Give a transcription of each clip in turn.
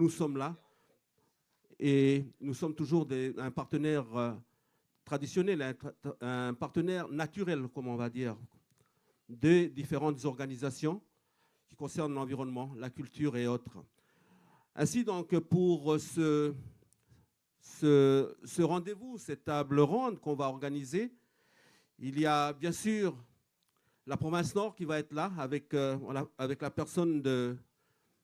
nous sommes là et nous sommes toujours un partenaire traditionnel, un partenaire naturel, comme on va dire, de différentes organisations qui concernent l'environnement, la culture et autres. Ainsi donc, pour ce rendez-vous, cette table ronde qu'on va organiser, il y a bien sûr la province Nord qui va être là avec la personne de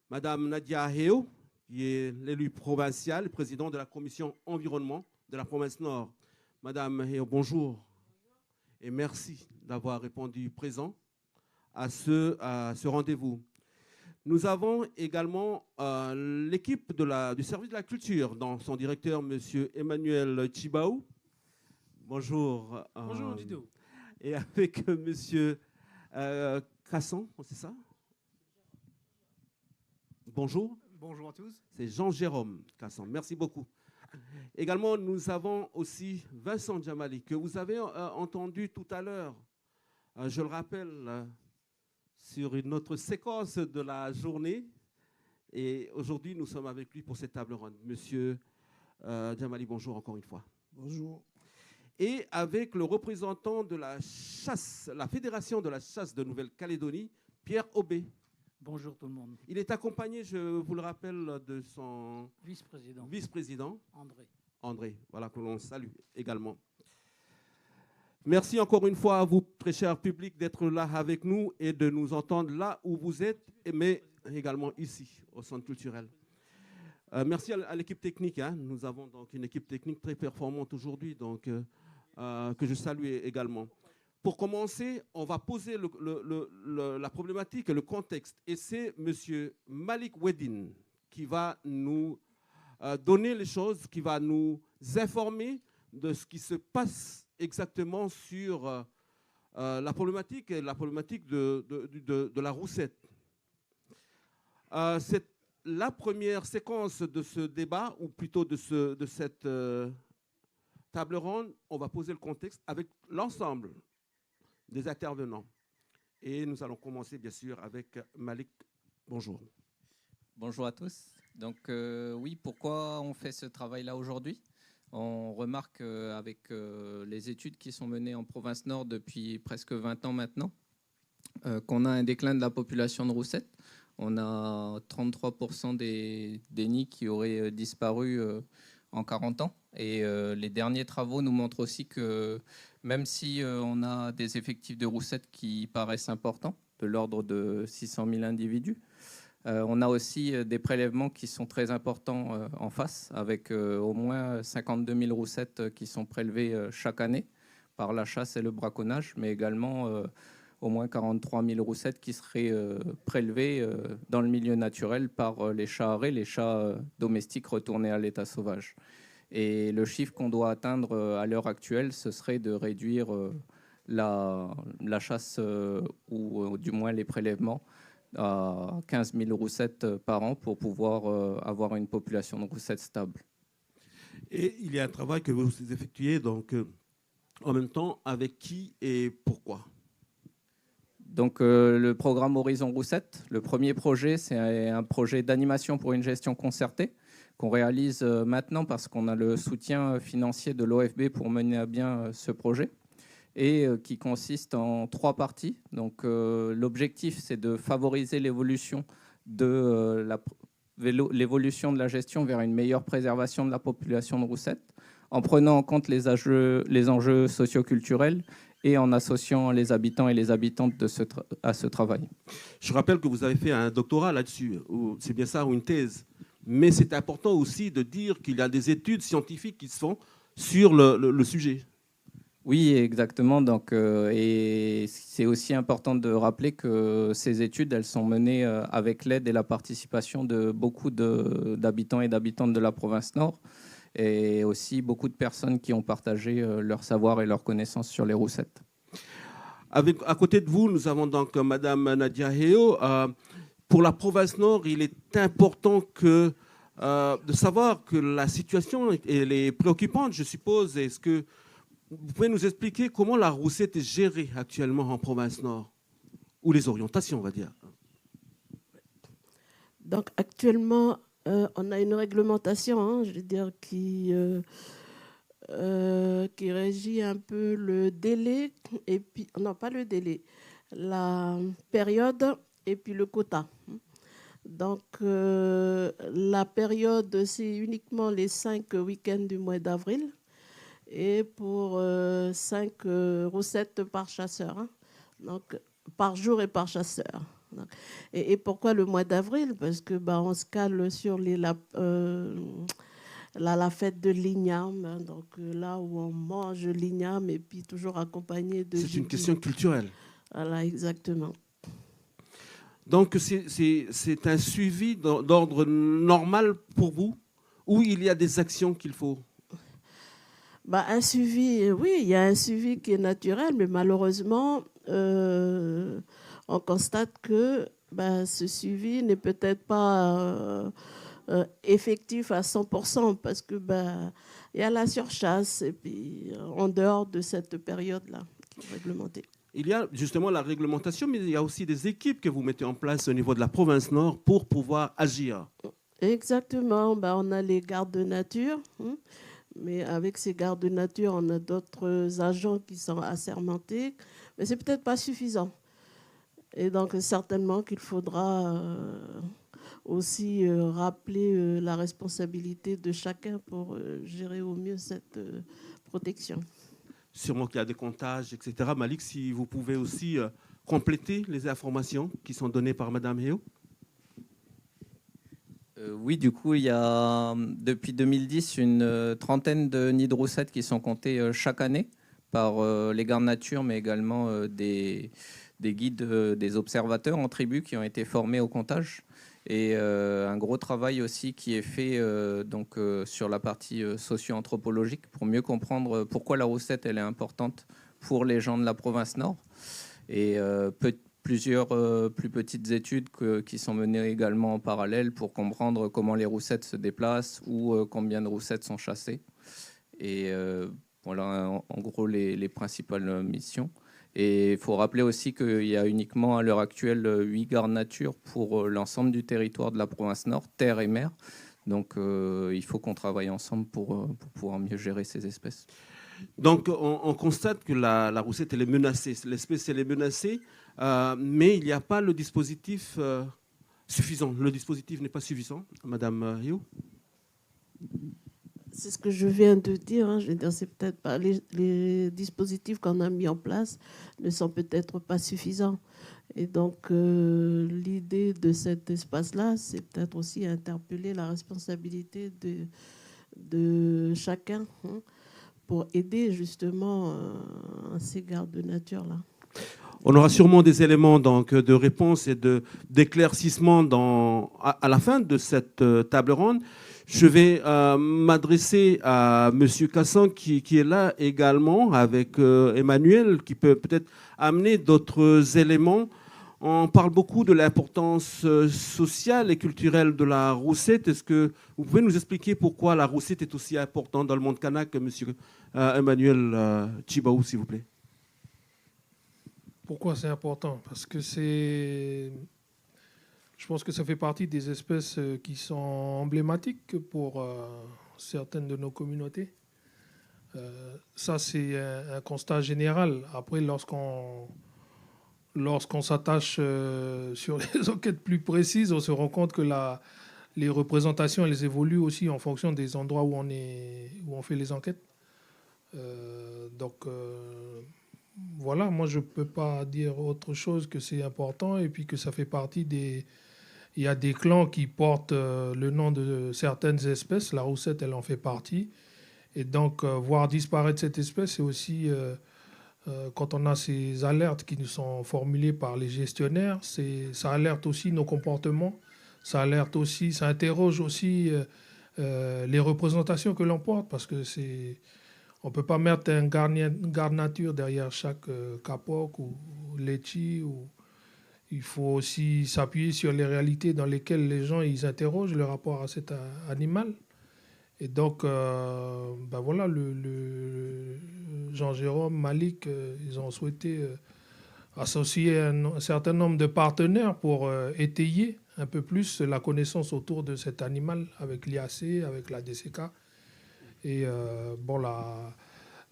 Madame Nadia Heo, qui est l'élu provincial, président de la commission environnement de la province Nord. Madame Heo, bonjour et merci d'avoir répondu présent à ce rendez-vous. Nous avons également l'équipe du service de la culture, dans son directeur, M. Emmanuel Chibaou. Bonjour. Bonjour, Dido. Et avec M. Casson, c'est ça? Bonjour. Bonjour à tous. C'est Jean-Jérôme Casson. Merci beaucoup. Également, nous avons aussi Vincent Djamali, que vous avez entendu tout à l'heure. Je le rappelle, sur une autre séquence de la journée. Et aujourd'hui, nous sommes avec lui pour cette table ronde. Monsieur Djamali, bonjour encore une fois. Bonjour. Et avec le représentant de la chasse, la Fédération de la chasse de Nouvelle-Calédonie, Pierre Aubé. Bonjour tout le monde. Il est accompagné, je vous le rappelle, de son vice-président, André, voilà, que l'on salue également. Merci encore une fois à vous, très cher public, d'être là avec nous et de nous entendre là où vous êtes, mais également ici, au Centre culturel. Merci à l'équipe technique. Nous avons donc une équipe technique très performante aujourd'hui, donc, que je salue également. Pour commencer, on va poser la problématique et le contexte. Et c'est M. Malik Wedine qui va nous donner les choses, qui va nous informer de ce qui se passe exactement sur la problématique de la roussette. C'est la première séquence de ce débat, ou plutôt de cette table ronde. On va poser le contexte avec l'ensemble des intervenants. Et nous allons commencer, bien sûr, avec Malik. Bonjour. Bonjour à tous. Donc, oui, pourquoi on fait ce travail-là aujourd'hui? On remarque avec les études qui sont menées en province Nord depuis presque 20 ans maintenant, qu'on a un déclin de la population de roussettes. On a 33% des nids qui auraient disparu en 40 ans. Et les derniers travaux nous montrent aussi que même si on a des effectifs de roussettes qui paraissent importants, de l'ordre de 600 000 individus, on a aussi des prélèvements qui sont très importants en face, avec au moins 52 000 roussettes qui sont prélevées chaque année par la chasse et le braconnage, mais également au moins 43 000 roussettes qui seraient prélevées dans le milieu naturel par les chats arrêts, les chats domestiques retournés à l'état sauvage. Et le chiffre qu'on doit atteindre à l'heure actuelle, ce serait de réduire la chasse ou du moins les prélèvements à 15 000 roussettes par an pour pouvoir avoir une population de roussettes stable. Et il y a un travail que vous effectuez donc, en même temps, avec qui et pourquoi? Donc le programme Horizon Roussette, le premier projet, c'est un projet d'animation pour une gestion concertée qu'on réalise maintenant parce qu'on a le soutien financier de l'OFB pour mener à bien ce projet et qui consiste en 3 parties. Donc l'objectif, c'est de favoriser l'évolution de la gestion vers une meilleure préservation de la population de roussettes en prenant en compte les enjeux socioculturels et en associant les habitants et les habitantes à ce travail. Je rappelle que vous avez fait un doctorat là-dessus, c'est bien ça, ou une thèse. Mais c'est important aussi de dire qu'il y a des études scientifiques qui se font sur le sujet. Oui, exactement. Donc, et c'est aussi important de rappeler que ces études, elles sont menées avec l'aide et la participation de beaucoup d'habitants et d'habitantes de la province Nord, et aussi beaucoup de personnes qui ont partagé leur savoir et leurs connaissances sur les roussettes. À côté de vous, nous avons donc Madame Nadia Heo. Pour la province Nord, il est important de savoir que la situation elle est préoccupante, je suppose. Est-ce que vous pouvez nous expliquer comment la roussette est gérée actuellement en province Nord? Ou les orientations, on va dire. Donc actuellement, On a une réglementation, hein, je veux dire, qui régit un peu le délai, et puis, non, pas le délai, la période et puis le quota. Donc, la période, c'est uniquement les 5 week-ends du mois d'avril et pour 5 recettes par chasseur, hein. Donc, par jour et par chasseur. Donc, et pourquoi le mois d'avril? Parce que on se cale sur la fête de l'igname, hein, donc là où on mange l'igname et puis toujours accompagné de... C'est une question culturelle. Voilà, exactement. Donc, c'est un suivi d'ordre normal pour vous, ou il y a des actions qu'il faut? Un suivi, oui, il y a un suivi qui est naturel, mais malheureusement, on constate que ce suivi n'est peut-être pas effectif à 100% parce que il y a la surchasse et puis en dehors de cette période-là qui est réglementée. Il y a justement la réglementation, mais il y a aussi des équipes que vous mettez en place au niveau de la province Nord pour pouvoir agir. Exactement. On a les gardes de nature, hein, mais avec ces gardes de nature, on a d'autres agents qui sont assermentés, mais c'est peut-être pas suffisant. Et donc, certainement qu'il faudra aussi rappeler la responsabilité de chacun pour gérer au mieux cette protection. Sûrement qu'il y a des comptages, etc. Malik, si vous pouvez aussi compléter les informations qui sont données par Madame Heo. Oui, du coup, il y a depuis 2010 une trentaine de nids de roussettes qui sont comptés chaque année par les gardes nature, mais également des guides, des observateurs en tribu qui ont été formés au comptage. Et un gros travail aussi qui est fait sur la partie socio-anthropologique pour mieux comprendre pourquoi la roussette elle est importante pour les gens de la province Nord. Et plusieurs plus petites études qui sont menées également en parallèle pour comprendre comment les roussettes se déplacent ou combien de roussettes sont chassées. Et voilà en gros les principales missions. Et il faut rappeler aussi qu'il y a uniquement à l'heure actuelle 8 gardes nature pour l'ensemble du territoire de la province Nord, terre et mer. Donc il faut qu'on travaille ensemble pour pouvoir mieux gérer ces espèces. Donc on constate que la roussette elle est menacée, l'espèce elle est menacée, mais il n'y a pas le dispositif suffisant. Le dispositif n'est pas suffisant, Madame Heo. C'est ce que je viens de dire, hein. Je veux dire, c'est peut-être pas les dispositifs qu'on a mis en place ne sont peut-être pas suffisants. Et donc l'idée de cet espace-là, c'est peut-être aussi interpeller la responsabilité de chacun, hein, pour aider justement ces gardes de nature-là. On aura sûrement des éléments donc, de réponse et d'éclaircissement à la fin de cette table ronde. Je vais m'adresser à M. Cassan qui est là également avec Emmanuel qui peut peut-être amener d'autres éléments. On parle beaucoup de l'importance sociale et culturelle de la roussette. Est-ce que vous pouvez nous expliquer pourquoi la roussette est aussi importante dans le monde kanak, M. Emmanuel Chibaou, s'il vous plaît? Pourquoi c'est important? Parce que je pense que ça fait partie des espèces qui sont emblématiques pour certaines de nos communautés. Ça, c'est un constat général. Après, lorsqu'on s'attache sur les enquêtes plus précises, on se rend compte que les représentations, elles évoluent aussi en fonction des endroits où on fait les enquêtes. Voilà, moi, je ne peux pas dire autre chose que c'est important et puis que ça fait partie des... Il y a des clans qui portent le nom de certaines espèces. La roussette, elle en fait partie. Et donc, voir disparaître cette espèce, c'est aussi, quand on a ces alertes qui nous sont formulées par les gestionnaires, ça alerte aussi nos comportements. Ça alerte aussi, ça interroge aussi les représentations que l'on porte. Parce que on ne peut pas mettre un garde nature derrière chaque kapok ou lechi il faut aussi s'appuyer sur les réalités dans lesquelles les gens ils interrogent le rapport à cet animal. Et donc, voilà, Jean-Jérôme, Malik, ils ont souhaité associer un certain nombre de partenaires pour étayer un peu plus la connaissance autour de cet animal avec l'IAC, avec la DCK. Et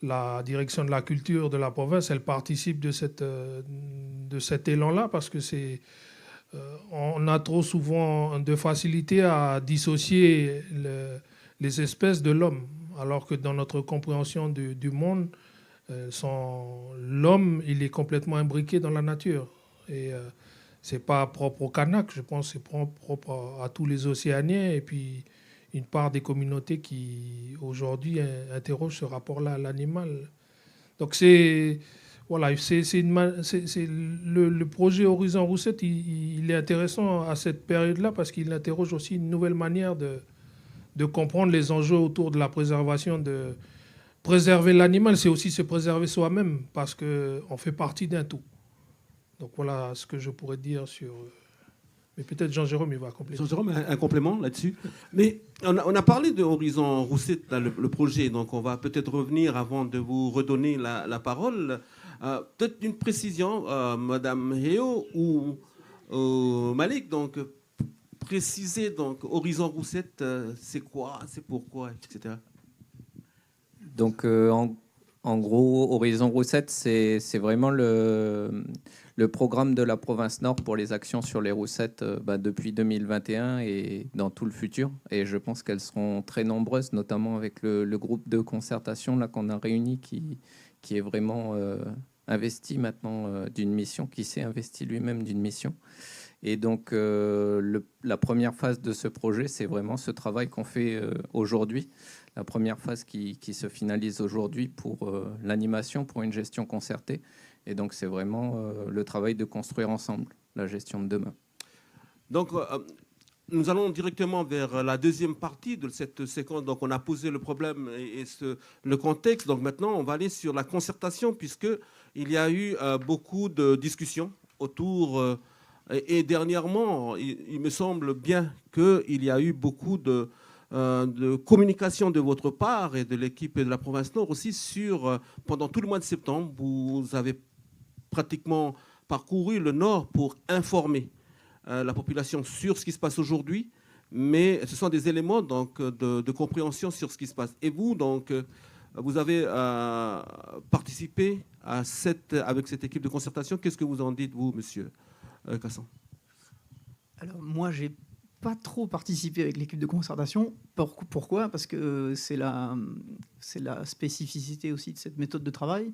la direction de la culture de la province, elle participe de cet élan-là parce que on a trop souvent de facilité à dissocier les espèces de l'homme, alors que dans notre compréhension du monde, l'homme, il est complètement imbriqué dans la nature. Et c'est pas propre au Kanak, je pense que c'est propre à tous les Océaniens et puis une part des communautés qui aujourd'hui interrogent ce rapport-là à l'animal. Donc le projet Horizon Roussette, il est intéressant à cette période-là parce qu'il interroge aussi une nouvelle manière de comprendre les enjeux autour de la préservation préserver l'animal, c'est aussi se préserver soi-même parce qu'on fait partie d'un tout. Donc voilà ce que je pourrais dire sur... Mais peut-être Jean-Jérôme, il va compléter. Jean-Jérôme, un complément là-dessus. Mais on a parlé de Horizon Roussette, là, le projet, donc on va peut-être revenir avant de vous redonner la parole. Peut-être une précision, Madame Heo ou Malik, donc préciser donc Horizon Roussette, c'est quoi, c'est pourquoi, etc. Donc, en gros, Horizon Roussette, c'est vraiment le programme de la province Nord pour les actions sur les roussettes depuis 2021 et dans tout le futur. Et je pense qu'elles seront très nombreuses, notamment avec le groupe de concertation là qu'on a réuni qui est vraiment investi maintenant d'une mission, qui s'est investi lui-même d'une mission. Et donc, la première phase de ce projet, c'est vraiment ce travail qu'on fait aujourd'hui. La première phase qui se finalise aujourd'hui pour l'animation, pour une gestion concertée. Et donc, c'est vraiment le travail de construire ensemble la gestion de demain. Donc, nous allons directement vers la deuxième partie de cette séquence. Donc, on a posé le problème et le contexte. Donc, maintenant, on va aller sur la concertation, puisqu'il y a eu beaucoup de discussions autour... et dernièrement, il me semble bien qu'il y a eu beaucoup de communication de votre part et de l'équipe de la province Nord aussi pendant tout le mois de septembre, vous avez pratiquement parcouru le Nord pour informer la population sur ce qui se passe aujourd'hui, mais ce sont des éléments donc, de compréhension sur ce qui se passe. Et vous, donc, vous avez participé avec cette équipe de concertation. Qu'est-ce que vous en dites, vous, monsieur Cassan? Alors, moi, j'ai pas trop participé avec l'équipe de concertation. Pourquoi? Parce que c'est la spécificité aussi de cette méthode de travail.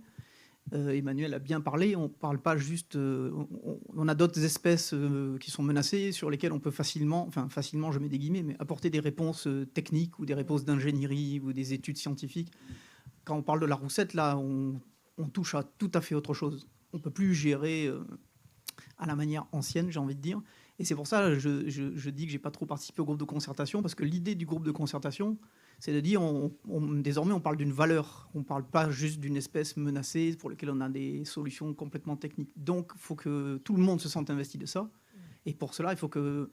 Emmanuel a bien parlé. On parle pas juste... on a d'autres espèces qui sont menacées, sur lesquelles on peut facilement, je mets des guillemets, mais apporter des réponses techniques ou des réponses d'ingénierie ou des études scientifiques. Quand on parle de la roussette, là, on touche à tout à fait autre chose. On peut plus gérer à la manière ancienne, j'ai envie de dire. Et c'est pour ça que je dis que j'ai pas trop participé au groupe de concertation, parce que l'idée du groupe de concertation, c'est de dire, désormais, on parle d'une valeur. On ne parle pas juste d'une espèce menacée pour laquelle on a des solutions complètement techniques. Donc, il faut que tout le monde se sente investi de ça. Et pour cela, il faut que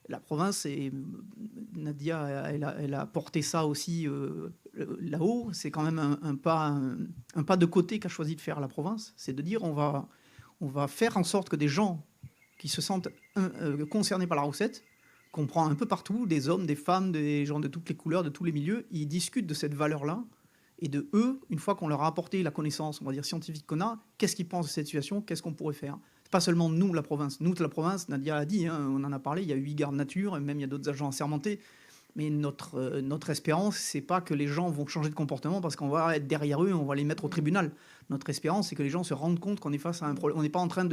la province, et Nadia, elle a porté ça aussi là-haut. C'est quand même un pas de côté qu'a choisi de faire la province. C'est de dire, on va faire en sorte que des gens qui se sentent concernés par la roussette, qu'on prend un peu partout, des hommes, des femmes, des gens de toutes les couleurs, de tous les milieux, ils discutent de cette valeur-là, et de eux, une fois qu'on leur a apporté la connaissance, on va dire scientifique qu'on a, qu'est-ce qu'ils pensent de cette situation, qu'est-ce qu'on pourrait faire. C'est pas seulement nous, la province. Nous, la province, Nadia a dit, hein, on en a parlé, il y a 8 gardes nature, et même il y a d'autres agents assermentés, mais notre espérance, c'est pas que les gens vont changer de comportement parce qu'on va être derrière eux, on va les mettre au tribunal. Notre espérance, c'est que les gens se rendent compte qu'on est face à un problème. On n'est pas en train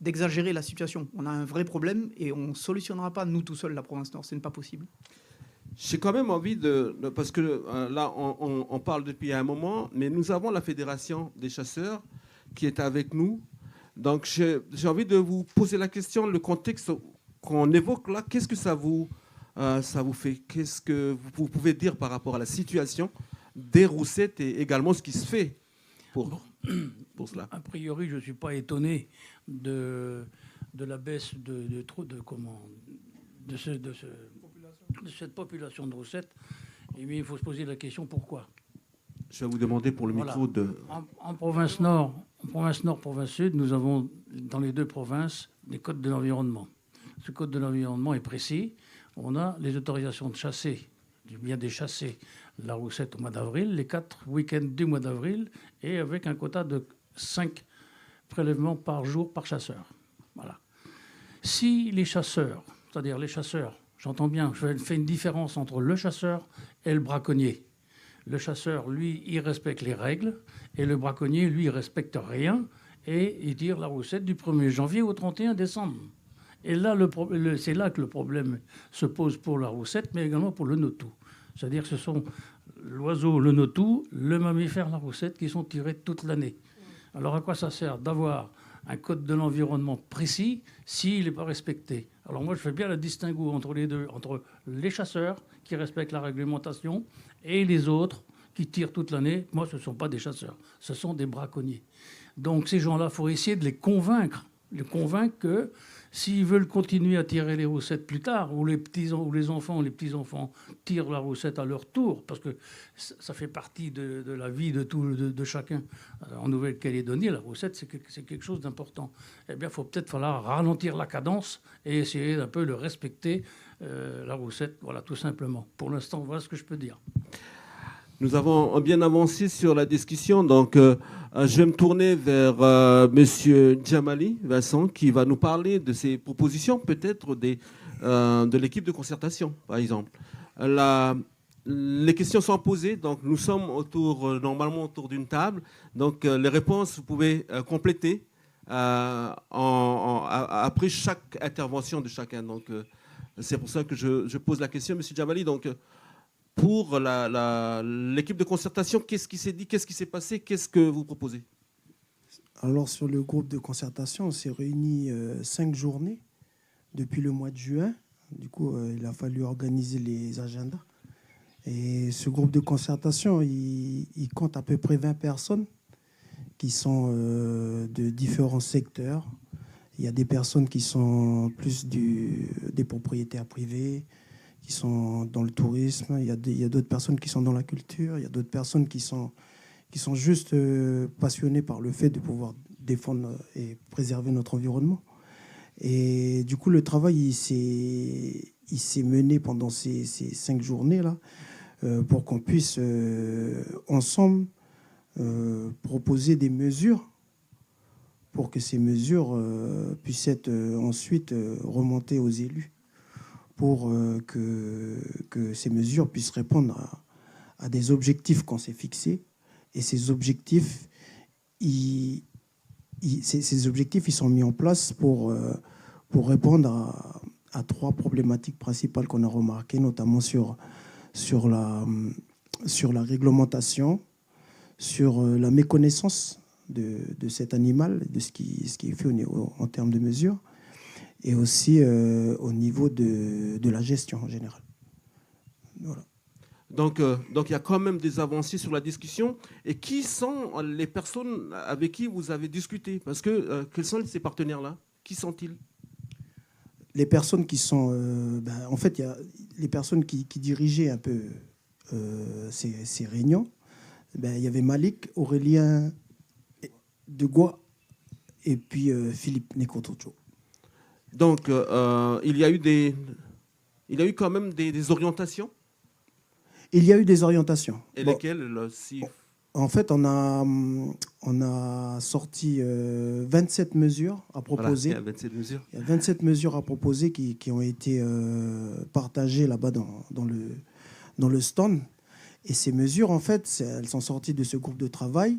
d'exagérer la situation. On a un vrai problème et on ne solutionnera pas, nous, tout seuls, la province Nord. Ce n'est pas possible. J'ai quand même envie parce que là, on parle depuis un moment, mais nous avons la Fédération des chasseurs qui est avec nous. Donc, j'ai envie de vous poser la question, le contexte qu'on évoque là, qu'est-ce que ça vous fait? Qu'est-ce que vous pouvez dire par rapport à la situation des roussettes et également ce qui se fait pour cela? A priori, je ne suis pas étonné de la baisse de cette population de roussettes. Mais il faut se poser la question pourquoi. Je vais vous demander pour le micro de... En province Nord, province Sud, nous avons dans les deux provinces des codes de l'environnement. ce code de l'environnement est précis. On a les autorisations de chasser, bien des chassés, la roussette au mois d'avril, les 4 week-ends du mois d'avril, et avec un quota de 5 prélèvements par jour par chasseur. Voilà. Si les chasseurs, c'est-à-dire les chasseurs, j'entends bien, je fais une différence entre le chasseur et le braconnier. Le chasseur, lui, il respecte les règles, et le braconnier, lui, il respecte rien, et il tire la roussette du 1er janvier au 31 décembre. Et là, c'est là que le problème se pose pour la roussette, mais également pour le notou. C'est-à-dire que ce sont l'oiseau, le notou, le mammifère, la roussette, qui sont tirés toute l'année. Alors à quoi ça sert d'avoir un code de l'environnement précis s'il n'est pas respecté? Alors moi, je fais bien le distinguo entre les deux, entre les chasseurs qui respectent la réglementation et les autres qui tirent toute l'année. Moi, ce ne sont pas des chasseurs, ce sont des braconniers. Donc ces gens-là, il faut essayer de les convaincre que s'ils veulent continuer à tirer les roussettes plus tard, ou les enfants ou les petits-enfants tirent la roussette à leur tour, parce que ça fait partie de la vie de chacun. En Nouvelle-Calédonie, la roussette, c'est quelque chose d'important. Eh bien, il faut peut-être falloir ralentir la cadence et essayer d'un peu de respecter la roussette, voilà, tout simplement. Pour l'instant, voilà ce que je peux dire. Nous avons bien avancé sur la discussion, donc je vais me tourner vers Monsieur Djamali Vincent, qui va nous parler de ses propositions, peut-être de l'équipe de concertation, par exemple. Les questions sont posées, donc nous sommes normalement autour d'une table, donc les réponses, vous pouvez compléter après chaque intervention de chacun. Donc c'est pour ça que je pose la question, Monsieur Djamali. Donc, pour l'équipe de concertation, qu'est-ce qui s'est dit, qu'est-ce qui s'est passé, qu'est-ce que vous proposez? Alors, sur le groupe de concertation, on s'est réunis 5 journées depuis le mois de juin. Du coup, il a fallu organiser les agendas. Et ce groupe de concertation, il compte à peu près 20 personnes qui sont de différents secteurs. Il y a des personnes qui sont plus des propriétaires privés, qui sont dans le tourisme, il y a d'autres personnes qui sont dans la culture, il y a d'autres personnes qui sont juste passionnées par le fait de pouvoir défendre et préserver notre environnement. Et du coup, le travail, il s'est mené pendant ces 5 journées-là pour qu'on puisse ensemble proposer des mesures pour que ces mesures puissent être ensuite remontées aux élus, pour que ces mesures puissent répondre à des objectifs qu'on s'est fixés. Et ces objectifs, ils sont mis en place pour répondre à 3 problématiques principales qu'on a remarquées, notamment sur la réglementation, sur la méconnaissance de cet animal, de ce qui est fait en termes de mesures, et aussi au niveau de la gestion en général. Voilà. Donc, il y a quand même des avancées sur la discussion. Et qui sont les personnes avec qui vous avez discuté? Parce que quels sont ces partenaires-là? Qui sont-ils? Les personnes qui sont... en fait, il y a les personnes qui dirigeaient un peu ces réunions. Il y avait Malik, Aurélien Degois et puis Philippe Nekotocho. Donc, il y a eu quand même des orientations? Il y a eu des orientations. Et lesquelles En fait, on a sorti 27 mesures à proposer. Voilà, il y a 27 mesures. Il y a 27 mesures à proposer qui ont été partagées là-bas dans le stand. Et ces mesures, en fait, elles sont sorties de ce groupe de travail.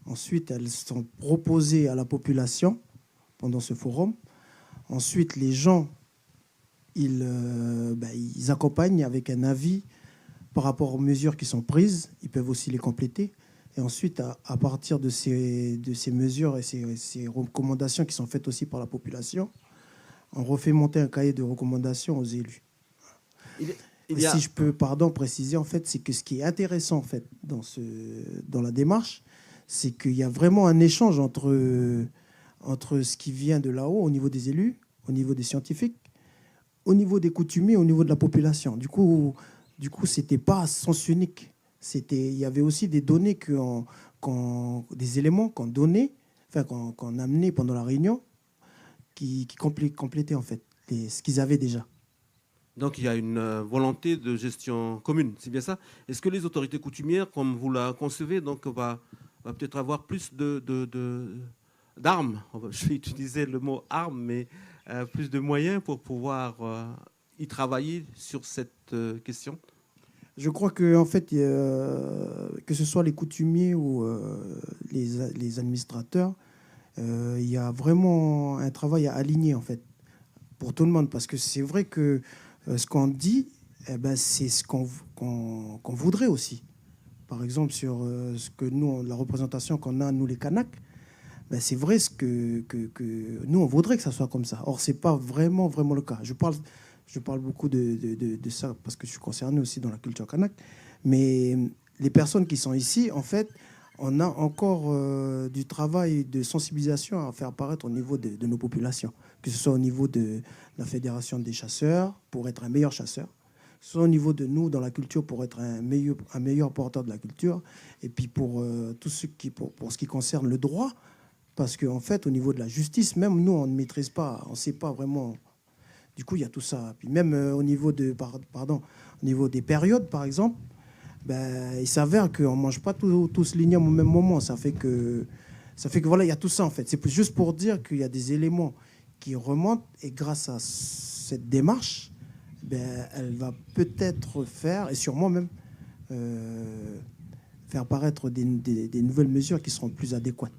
Ensuite, elles sont proposées à la population pendant ce forum. Ensuite, les gens, ils accompagnent avec un avis par rapport aux mesures qui sont prises. Ils peuvent aussi les compléter. Et ensuite, à partir de ces mesures et ces recommandations qui sont faites aussi par la population, on refait monter un cahier de recommandations aux élus. Si je peux préciser, en fait, c'est que ce qui est intéressant en fait, dans la démarche, c'est qu'il y a vraiment un échange entre ce qui vient de là-haut, au niveau des élus, au niveau des scientifiques, au niveau des coutumiers, au niveau de la population. Du coup, ce n'était pas à sens unique. Il y avait aussi des données, des éléments qu'on amenait pendant la réunion qui complétaient en fait ce qu'ils avaient déjà. Donc il y a une volonté de gestion commune, c'est bien ça? Est-ce que les autorités coutumières, comme vous la concevez, donc va peut-être avoir plus d'armes, je vais utiliser le mot armes, mais plus de moyens pour pouvoir y travailler sur cette question? Je crois que, en fait, que ce soit les coutumiers ou les administrateurs, il y a vraiment un travail à aligner, en fait, pour tout le monde. Parce que c'est vrai que ce qu'on dit, eh ben, c'est ce qu'on voudrait aussi. Par exemple, sur ce que nous, la représentation qu'on a, nous les Kanaks, ben, c'est vrai ce que nous, on voudrait que ça soit comme ça. Or, ce n'est pas vraiment le cas. Je parle beaucoup de ça parce que je suis concerné aussi dans la culture kanak. Mais les personnes qui sont ici, en fait, on a encore du travail de sensibilisation à faire apparaître au niveau de nos populations, que ce soit au niveau de la Fédération des chasseurs, pour être un meilleur chasseur, que ce soit au niveau de nous, dans la culture, pour être un meilleur porteur de la culture, et puis pour tout ce pour ce qui concerne le droit, parce qu'en fait, au niveau de la justice, même nous, on ne maîtrise pas, on ne sait pas vraiment. Du coup, il y a tout ça. Puis même au niveau au niveau des périodes, par exemple, ben, il s'avère qu'on ne mange pas tous l'igname au même moment. Ça fait que voilà, il y a tout ça en fait. C'est juste pour dire qu'il y a des éléments qui remontent et grâce à cette démarche, ben, elle va peut-être faire, et sûrement même, faire apparaître des nouvelles mesures qui seront plus adéquates.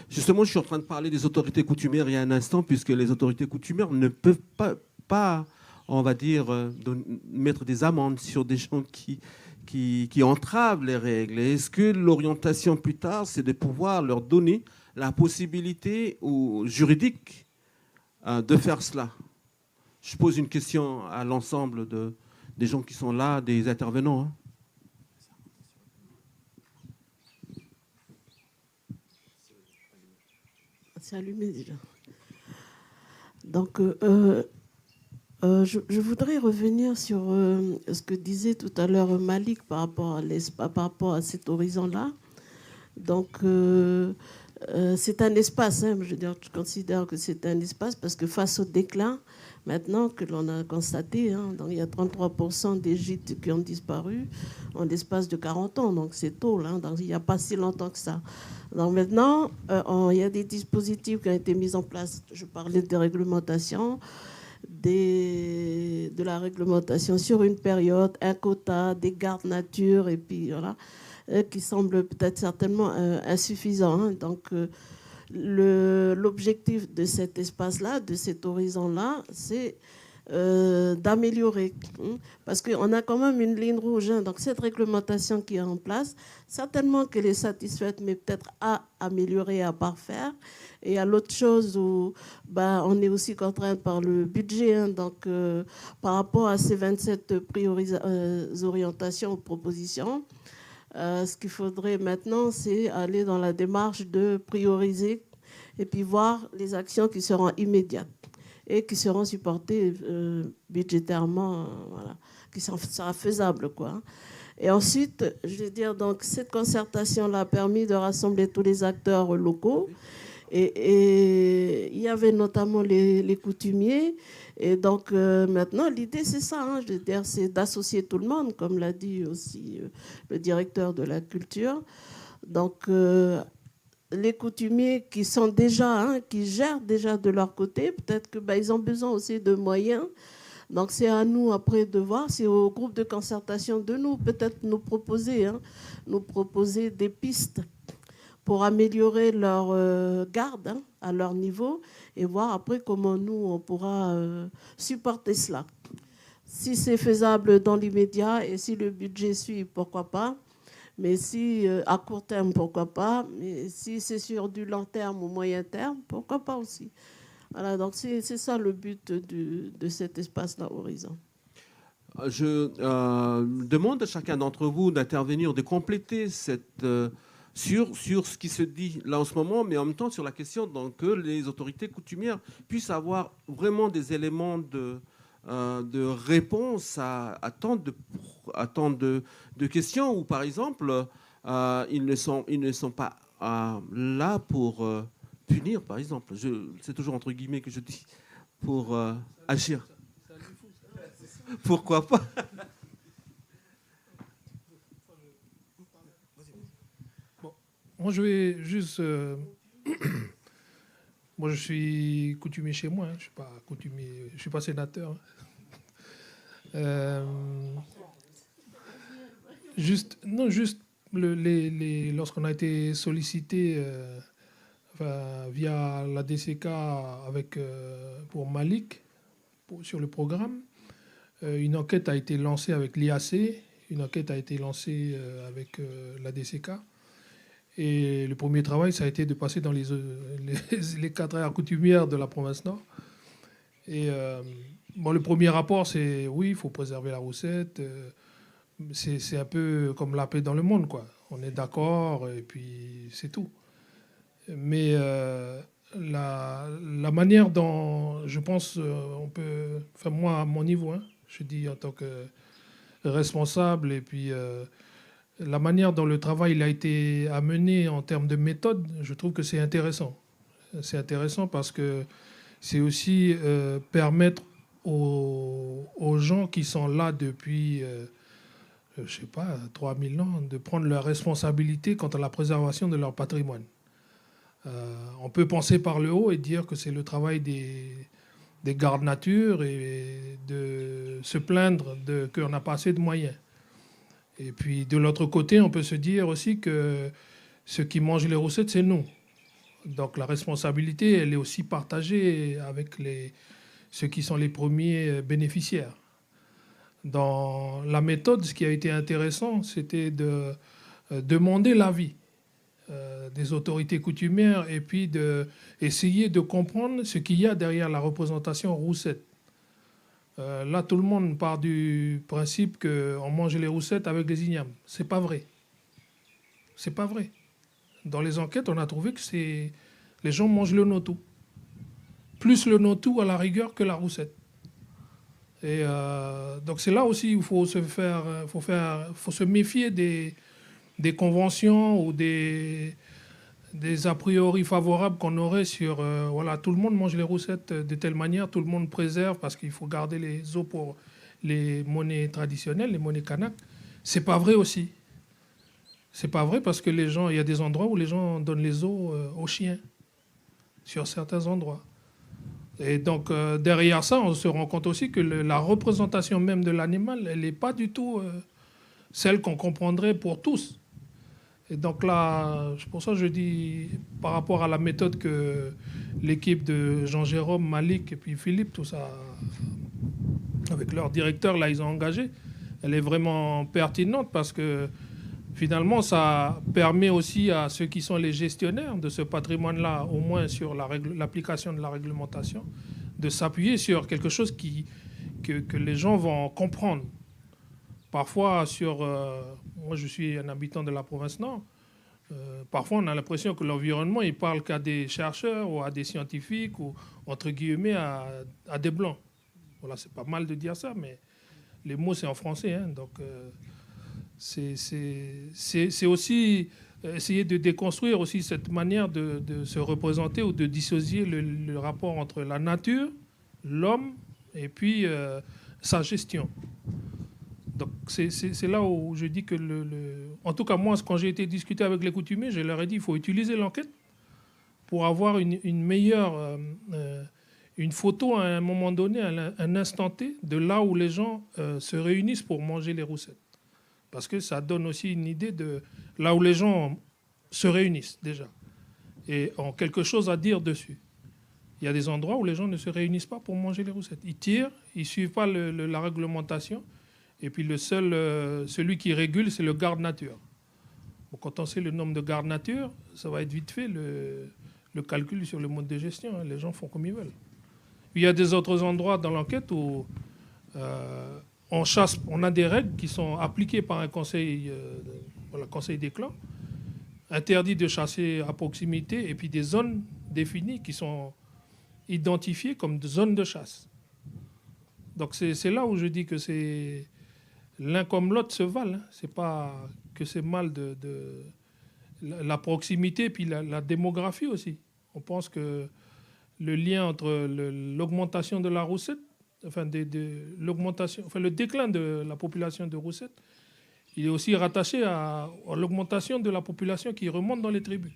Justement, je suis en train de parler des autorités coutumières il y a un instant, puisque les autorités coutumières ne peuvent pas on va dire, mettre des amendes sur des gens qui entravent les règles. Est-ce que l'orientation plus tard, c'est de pouvoir leur donner la possibilité juridique de faire cela? Je pose une question à l'ensemble des gens qui sont là, des intervenants. Hein. C'est allumé déjà. Donc, je voudrais revenir sur ce que disait tout à l'heure Malik par rapport à cet horizon-là. Donc, c'est un espace, hein, je veux dire, je considère que c'est un espace parce que face au déclin, maintenant que l'on a constaté, hein, donc il y a 33% des gîtes qui ont disparu en l'espace de 40 ans, donc c'est tôt, là, donc il n'y a pas si longtemps que ça. Donc maintenant, il y a des dispositifs qui ont été mis en place. Je parlais des réglementations, de la réglementation sur une période, un quota, des gardes nature, et puis voilà, qui semblent peut-être certainement insuffisants. Hein. Donc l'objectif de cet espace-là, de cet horizon-là, c'est d'améliorer. Parce qu'on a quand même une ligne rouge. Hein. Donc cette réglementation qui est en place, certainement qu'elle est satisfaite, mais peut-être à améliorer, à parfaire. Et il y a l'autre chose où on est aussi contraint par le budget. Hein. Donc par rapport à ces 27 orientations ou propositions, ce qu'il faudrait maintenant, c'est aller dans la démarche de prioriser et puis voir les actions qui seront immédiates et qui seront supportées budgétairement, voilà, qui sera faisable, quoi. Et ensuite, je veux dire, donc cette concertation-là a permis de rassembler tous les acteurs locaux. Et il y avait notamment les coutumiers. Et donc maintenant, l'idée, c'est ça, hein, je veux dire, c'est d'associer tout le monde, comme l'a dit aussi le directeur de la culture. Donc les coutumiers qui sont déjà, hein, qui gèrent déjà de leur côté, peut-être que ils ont besoin aussi de moyens. Donc c'est à nous après de voir, c'est au groupe de concertation de nous peut-être nous proposer des pistes pour améliorer leur garde, hein, à leur niveau, et voir après comment nous, on pourra supporter cela. Si c'est faisable dans l'immédiat et si le budget suit, pourquoi pas. Mais si à court terme, pourquoi pas. Mais si c'est sur du long terme ou moyen terme, pourquoi pas aussi. Voilà, donc c'est ça le but de cet espace-là, Horizon. Je demande à chacun d'entre vous d'intervenir, de compléter cette... Sur ce qui se dit là en ce moment, mais en même temps sur la question donc, que les autorités coutumières puissent avoir vraiment des éléments de réponse à tant de questions où, par exemple, ils ne sont pas là pour punir, par exemple. C'est toujours entre guillemets que je dis pour agir. Pourquoi pas? Bon, moi, je vais juste... moi, je suis coutumier chez moi. Hein. Je ne suis pas coutumier, je suis pas sénateur. Juste lorsqu'on a été sollicité via la DCK pour Malik, sur le programme, une enquête a été lancée avec l'IAC, une enquête a été lancée avec la DCK. Et le premier travail, ça a été de passer dans les 4 aires coutumières de la province Nord. Et le premier rapport, c'est oui, il faut préserver la roussette. C'est un peu comme la paix dans le monde, quoi. On est d'accord et puis c'est tout. Mais la manière dont, je pense, on peut... Enfin, moi, à mon niveau, hein, je dis en tant que responsable, et puis la manière dont le travail il a été amené en termes de méthode, je trouve que c'est intéressant. C'est intéressant parce que c'est aussi permettre aux gens qui sont là depuis... je ne sais pas, 3000 ans, de prendre leurs responsabilités quant à la préservation de leur patrimoine. On peut penser par le haut et dire que c'est le travail des gardes nature et de se plaindre qu'on n'a pas assez de moyens. Et puis de l'autre côté, on peut se dire aussi que ceux qui mangent les roussettes, c'est nous. Donc la responsabilité, elle est aussi partagée avec ceux qui sont les premiers bénéficiaires. Dans la méthode, ce qui a été intéressant, c'était de demander l'avis des autorités coutumières et puis d'essayer de comprendre ce qu'il y a derrière la représentation roussette. Là, tout le monde part du principe qu'on mange les roussettes avec des ignames. C'est pas vrai. C'est pas vrai. Dans les enquêtes, on a trouvé que les gens mangent le notou. Plus le notou à la rigueur que la roussette. Et donc c'est là aussi où il faut se méfier des conventions ou des a priori favorables qu'on aurait sur voilà, tout le monde mange les roussettes de telle manière, tout le monde préserve parce qu'il faut garder les os pour les monnaies traditionnelles, les monnaies kanak. C'est pas vrai aussi. C'est pas vrai parce que il y a des endroits où les gens donnent les os aux chiens sur certains endroits. Et donc, derrière ça, on se rend compte aussi que la représentation même de l'animal, elle n'est pas du tout celle qu'on comprendrait pour tous. Et donc là, pour ça, je dis, par rapport à la méthode que l'équipe de Jean-Jérôme, Malik et puis Philippe, tout ça, avec leur directeur, là, ils ont engagé, elle est vraiment pertinente parce que finalement, ça permet aussi à ceux qui sont les gestionnaires de ce patrimoine-là, au moins sur l'application de la réglementation, de s'appuyer sur quelque chose que les gens vont comprendre. Parfois, moi je suis un habitant de la province Nord, parfois on a l'impression que l'environnement, il parle qu'à des chercheurs ou à des scientifiques ou, entre guillemets, à des blancs. Voilà, c'est pas mal de dire ça, mais les mots, c'est en français, hein, donc... C'est aussi essayer de déconstruire aussi cette manière de se représenter ou de dissocier le rapport entre la nature, l'homme et puis sa gestion. Donc c'est là où je dis que en tout cas moi, quand j'ai été discuter avec les coutumiers, je leur ai dit qu'il faut utiliser l'enquête pour avoir une meilleure une photo à un moment donné, à un instant T, de là où les gens se réunissent pour manger les roussettes. Parce que ça donne aussi une idée de là où les gens se réunissent déjà et ont quelque chose à dire dessus. Il y a des endroits où les gens ne se réunissent pas pour manger les roussettes. Ils tirent, ils ne suivent pas la réglementation. Et puis celui qui régule, c'est le garde nature. Bon, quand on sait le nombre de gardes nature, ça va être vite fait le calcul sur le mode de gestion. Hein. Les gens font comme ils veulent. Il y a des autres endroits dans l'enquête où... on a des règles qui sont appliquées par un conseil des clans, interdit de chasser à proximité, et puis des zones définies qui sont identifiées comme des zones de chasse. Donc c'est là où je dis que c'est l'un comme l'autre se valent. Hein. C'est pas que c'est mal de la proximité, puis la démographie aussi. On pense que le lien entre l'augmentation de la roussette, enfin, le déclin de la population de roussette, il est aussi rattaché à l'augmentation de la population qui remonte dans les tribus.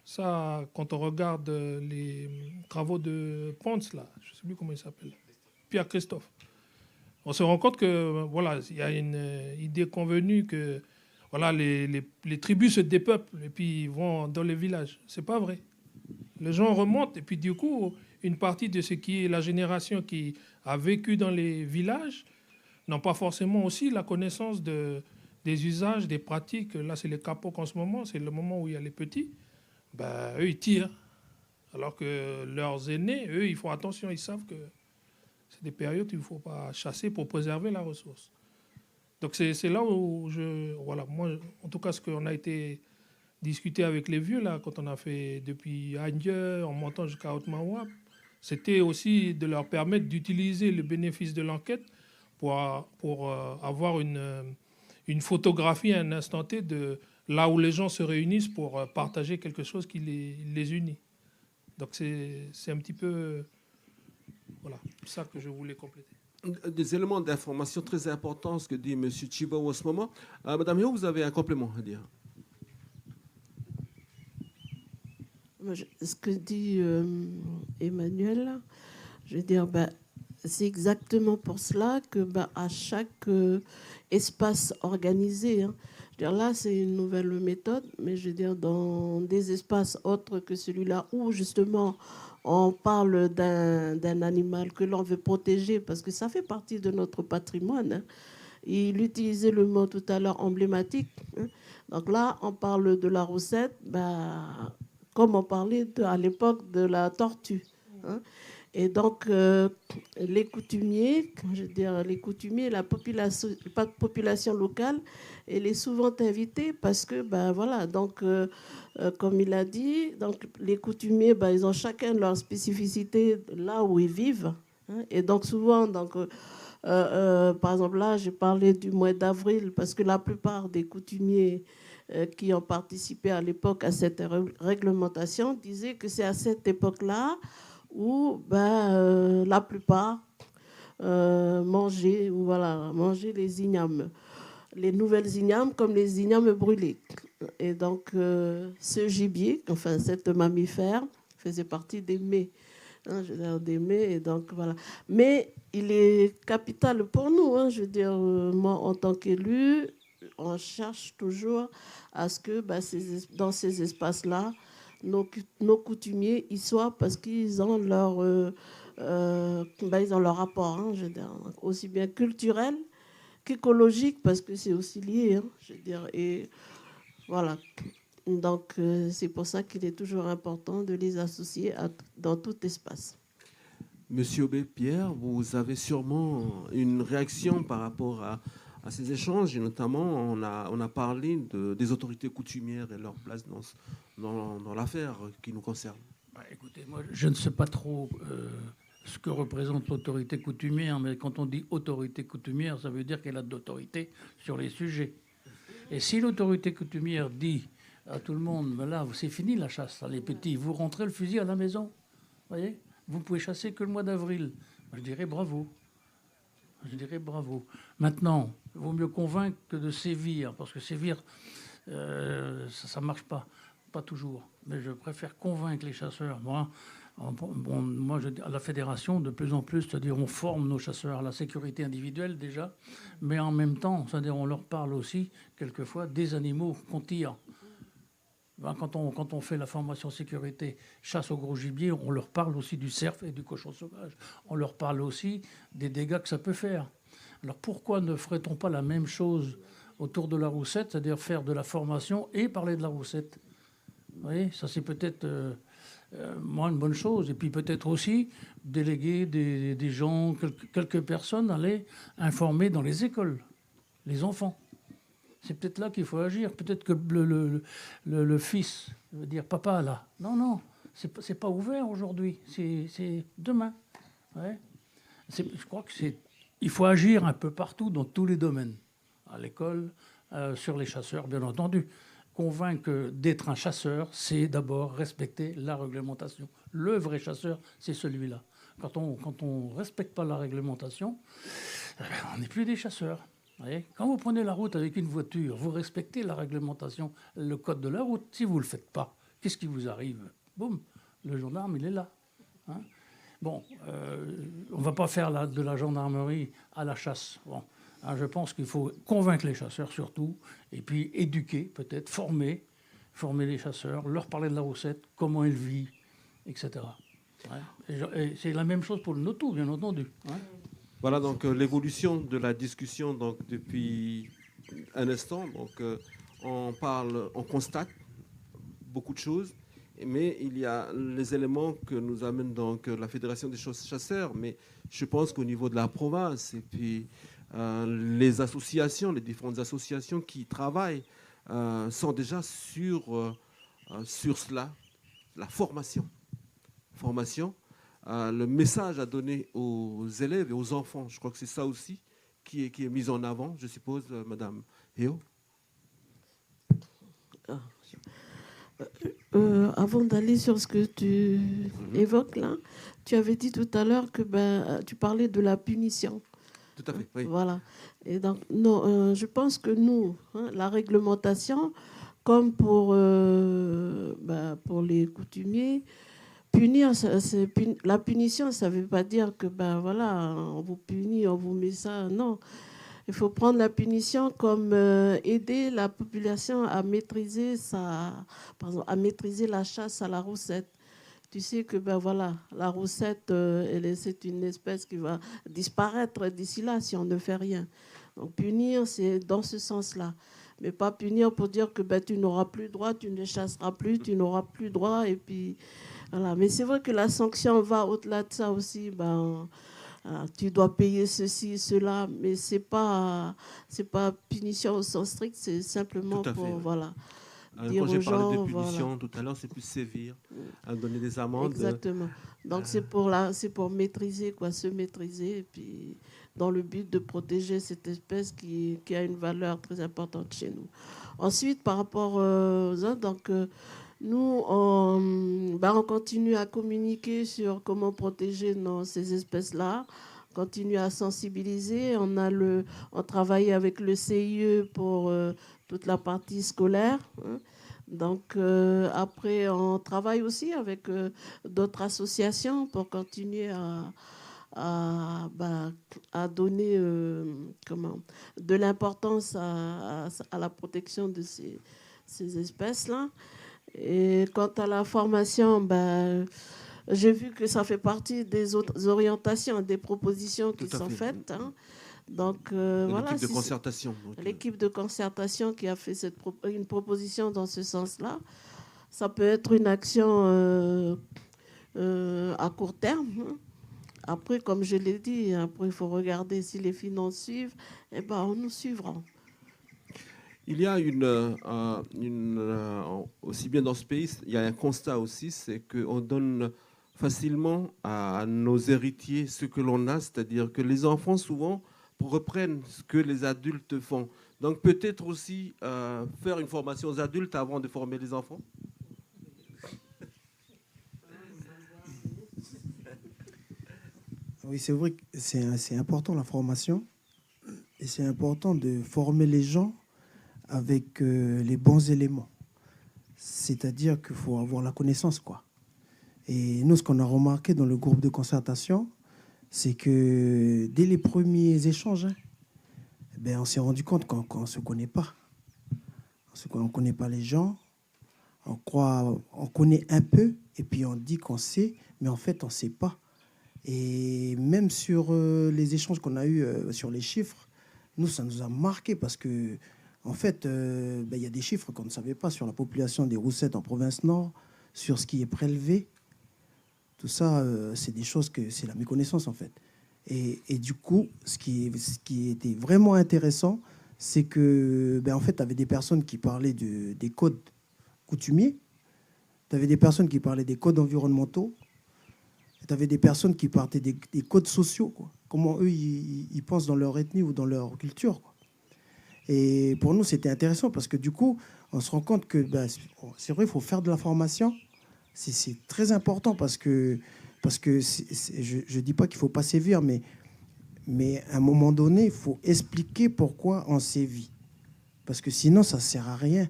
Ça, quand on regarde les travaux de Ponce, là, je ne sais plus comment il s'appelle, Pierre Christophe, on se rend compte que voilà, il y a une idée convenue que voilà, les tribus se dépeuplent et puis ils vont dans les villages. C'est pas vrai. Les gens remontent et puis du coup, une partie de ce qui est la génération qui a vécu dans les villages n'ont pas forcément aussi la connaissance des usages, des pratiques. Là, c'est les capots en ce moment, c'est le moment où il y a les petits. Ben, eux, ils tirent. Alors que leurs aînés, eux, ils font attention, ils savent que c'est des périodes où il ne faut pas chasser pour préserver la ressource. Donc c'est là où voilà, moi, en tout cas, ce qu'on a été discuté avec les vieux, là, quand on a fait depuis Agneux, en montant jusqu'à Haute-Marois, c'était aussi de leur permettre d'utiliser le bénéfice de l'enquête pour avoir une photographie à un instant T de là où les gens se réunissent pour partager quelque chose qui les unit. Donc c'est un petit peu voilà, ça que je voulais compléter. Des éléments d'information très importants, ce que dit M. Tchibo en ce moment. Madame Yo, vous avez un complément à dire. Ce que dit Emmanuel, je veux dire, c'est exactement pour cela que à chaque espace organisé, hein, je veux dire, là c'est une nouvelle méthode, mais je veux dire dans des espaces autres que celui-là où justement on parle d'un animal que l'on veut protéger parce que ça fait partie de notre patrimoine. Hein. Il utilisait le mot tout à l'heure emblématique. Hein. Donc là, on parle de la roussette, comme on parlait à l'époque de la tortue. Hein. Et donc, les coutumiers, je veux dire, la population locale, elle est souvent invitée parce que, voilà, donc, comme il a dit, donc, les coutumiers, ils ont chacun leur spécificité là où ils vivent. Hein, et donc, souvent, donc, par exemple, là, j'ai parlé du mois d'avril parce que la plupart des coutumiers qui ont participé à l'époque à cette réglementation disaient que c'est à cette époque-là où la plupart mangeaient les ignames, les nouvelles ignames comme les ignames brûlés. Et donc ce gibier, enfin cette mammifère, faisait partie des mets, hein, je veux dire des mets. Et donc voilà. Mais il est capital pour nous, hein, je veux dire moi en tant qu'élu, on cherche toujours à ce que dans ces espaces-là, nos coutumiers y soient parce qu'ils ont ils ont leur rapport, hein, je veux dire, aussi bien culturel qu'écologique, parce que c'est aussi lié, hein, je veux dire, et voilà. Donc c'est pour ça qu'il est toujours important de les associer dans tout espace. Monsieur Aubé-Pierre, vous avez sûrement une réaction par rapport à ces échanges, et notamment on a parlé des autorités coutumières et leur place dans l'affaire qui nous concerne. Écoutez, moi je ne sais pas trop ce que représente l'autorité coutumière, mais quand on dit autorité coutumière, ça veut dire qu'elle a de l'autorité sur les sujets. Et si l'autorité coutumière dit à tout le monde, là c'est fini la chasse, les petits, vous rentrez le fusil à la maison, voyez, vous pouvez chasser que le mois d'avril, je dirais bravo. Je dirais bravo. Maintenant, il vaut mieux convaincre que de sévir, parce que sévir, ça ne marche pas toujours. Mais je préfère convaincre les chasseurs. Moi, à la fédération, de plus en plus, c'est-à-dire on forme nos chasseurs à la sécurité individuelle déjà, mais en même temps, c'est-à-dire on leur parle aussi, quelquefois, des animaux qu'on tire. Quand on fait la formation sécurité chasse au gros gibier, on leur parle aussi du cerf et du cochon sauvage. On leur parle aussi des dégâts que ça peut faire. Alors pourquoi ne ferait-on pas la même chose autour de la roussette, c'est-à-dire faire de la formation et parler de la roussette? Vous voyez, ça c'est peut-être une bonne chose. Et puis peut-être aussi déléguer des gens, quelques personnes, aller informer dans les écoles, les enfants. C'est peut-être là qu'il faut agir. Peut-être que le fils veut dire papa là. Non, c'est pas ouvert aujourd'hui. C'est demain. Ouais. Je crois il faut agir un peu partout dans tous les domaines, à l'école, sur les chasseurs bien entendu, convaincre d'être un chasseur, c'est d'abord respecter la réglementation. Le vrai chasseur, c'est celui-là. Quand on ne respecte pas la réglementation, on n'est plus des chasseurs. Vous voyez, quand vous prenez la route avec une voiture, vous respectez la réglementation, le code de la route. Si vous ne le faites pas, qu'est-ce qui vous arrive? Boum, le gendarme, il est là. Hein. Bon, on ne va pas faire de la gendarmerie à la chasse. Bon, hein, je pense qu'il faut convaincre les chasseurs surtout, et puis éduquer, peut-être, former les chasseurs, leur parler de la roussette, comment elle vit, etc. Ouais. Et c'est la même chose pour le noto, bien entendu. Hein. Voilà donc l'évolution de la discussion donc, depuis un instant. Donc, on constate beaucoup de choses, mais il y a les éléments que nous amène donc la Fédération des chasseurs. Mais je pense qu'au niveau de la province et puis les associations, les différentes associations qui travaillent sont déjà sur cela, la formation. Le message à donner aux élèves et aux enfants. Je crois que c'est ça aussi qui est mis en avant, je suppose, Madame Heo. Avant d'aller sur ce que tu évoques là, tu avais dit tout à l'heure que tu parlais de la punition. Tout à fait, oui. Voilà. Et donc, non, je pense que nous, la réglementation, comme pour les coutumiers, punir, la punition, ça ne veut pas dire que voilà, on vous punit, on vous met ça. Non. Il faut prendre la punition comme aider la population à maîtriser la chasse à la roussette. Tu sais que voilà, la roussette, c'est une espèce qui va disparaître d'ici là si on ne fait rien. Donc punir, c'est dans ce sens-là. Mais pas punir pour dire que tu n'auras plus droit, tu ne chasseras plus, tu n'auras plus droit. Et puis, voilà. Mais c'est vrai que la sanction va au-delà de ça aussi. Tu dois payer ceci, cela, mais c'est pas punition au sens strict, c'est simplement pour fait, voilà. Quand j'ai parlé de punition tout à l'heure, c'est plus sévire, à donner des amendes. Exactement. Donc c'est pour maîtriser, se maîtriser, et puis dans le but de protéger cette espèce qui a une valeur très importante chez nous. Ensuite, par rapport aux autres, donc nous, on continue à communiquer sur comment protéger ces espèces-là, continue à sensibiliser. On travaille avec le CIE pour toute la partie scolaire. Hein. Donc, après, on travaille aussi avec d'autres associations pour continuer à donner de l'importance à la protection de ces espèces-là. Et quant à la formation, j'ai vu que ça fait partie des autres orientations, des propositions qui sont faites. Hein. Donc, voilà. L'équipe de concertation. L'équipe de concertation qui a fait une proposition dans ce sens-là. Ça peut être une action à court terme. Hein. Après, comme je l'ai dit, il faut regarder si les finances suivent. On nous suivra. Il y a aussi bien dans ce pays, il y a un constat aussi, c'est qu'on donne facilement à nos héritiers ce que l'on a, c'est-à-dire que les enfants souvent reprennent ce que les adultes font. Donc peut-être aussi faire une formation aux adultes avant de former les enfants. Oui, c'est vrai que c'est important la formation, et c'est important de former les gens avec les bons éléments. C'est-à-dire qu'il faut avoir la connaissance, quoi. Et nous, ce qu'on a remarqué dans le groupe de concertation, c'est que dès les premiers échanges, on s'est rendu compte qu'on ne se connaît pas. On ne connaît pas les gens. On connaît un peu, et puis on dit qu'on sait, mais en fait, on ne sait pas. Et même sur les échanges qu'on a eus sur les chiffres, nous, ça nous a marqué parce que en fait, il y a des chiffres qu'on ne savait pas sur la population des roussettes en province nord, sur ce qui est prélevé. Tout ça, c'est des choses que c'est la méconnaissance, en fait. Et du coup, ce qui était vraiment intéressant, c'est que, en fait, tu avais des personnes qui parlaient des codes coutumiers, tu avais des personnes qui parlaient des codes environnementaux, tu avais des personnes qui parlaient des codes sociaux, quoi. Comment eux, ils pensent dans leur ethnie ou dans leur culture, quoi. Et pour nous, c'était intéressant parce que du coup, on se rend compte que c'est vrai, il faut faire de la formation. C'est très important parce que je ne dis pas qu'il ne faut pas sévir, mais à un moment donné, il faut expliquer pourquoi on sévit. Parce que sinon, ça ne sert à rien.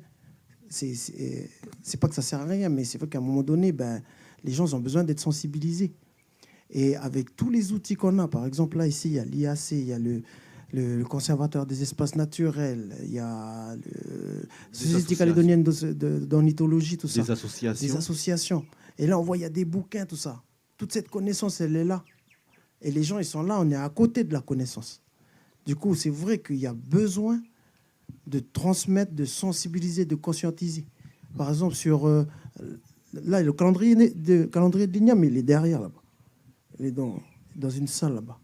C'est pas que ça ne sert à rien, mais c'est vrai qu'à un moment donné, les gens ont besoin d'être sensibilisés. Et avec tous les outils qu'on a, par exemple, là, ici, il y a l'IAC, il y a le conservateur des espaces naturels, il y a la Société calédonienne d'ornithologie, tout ça. Des associations. Des associations. Et là, on voit, il y a des bouquins, tout ça. Toute cette connaissance, elle est là. Et les gens, ils sont là, on est à côté de la connaissance. Du coup, c'est vrai qu'il y a besoin de transmettre, de sensibiliser, de conscientiser. Par exemple, sur... là, le calendrier de l'INIAM, il est derrière, là-bas. Il est dans une salle, là-bas.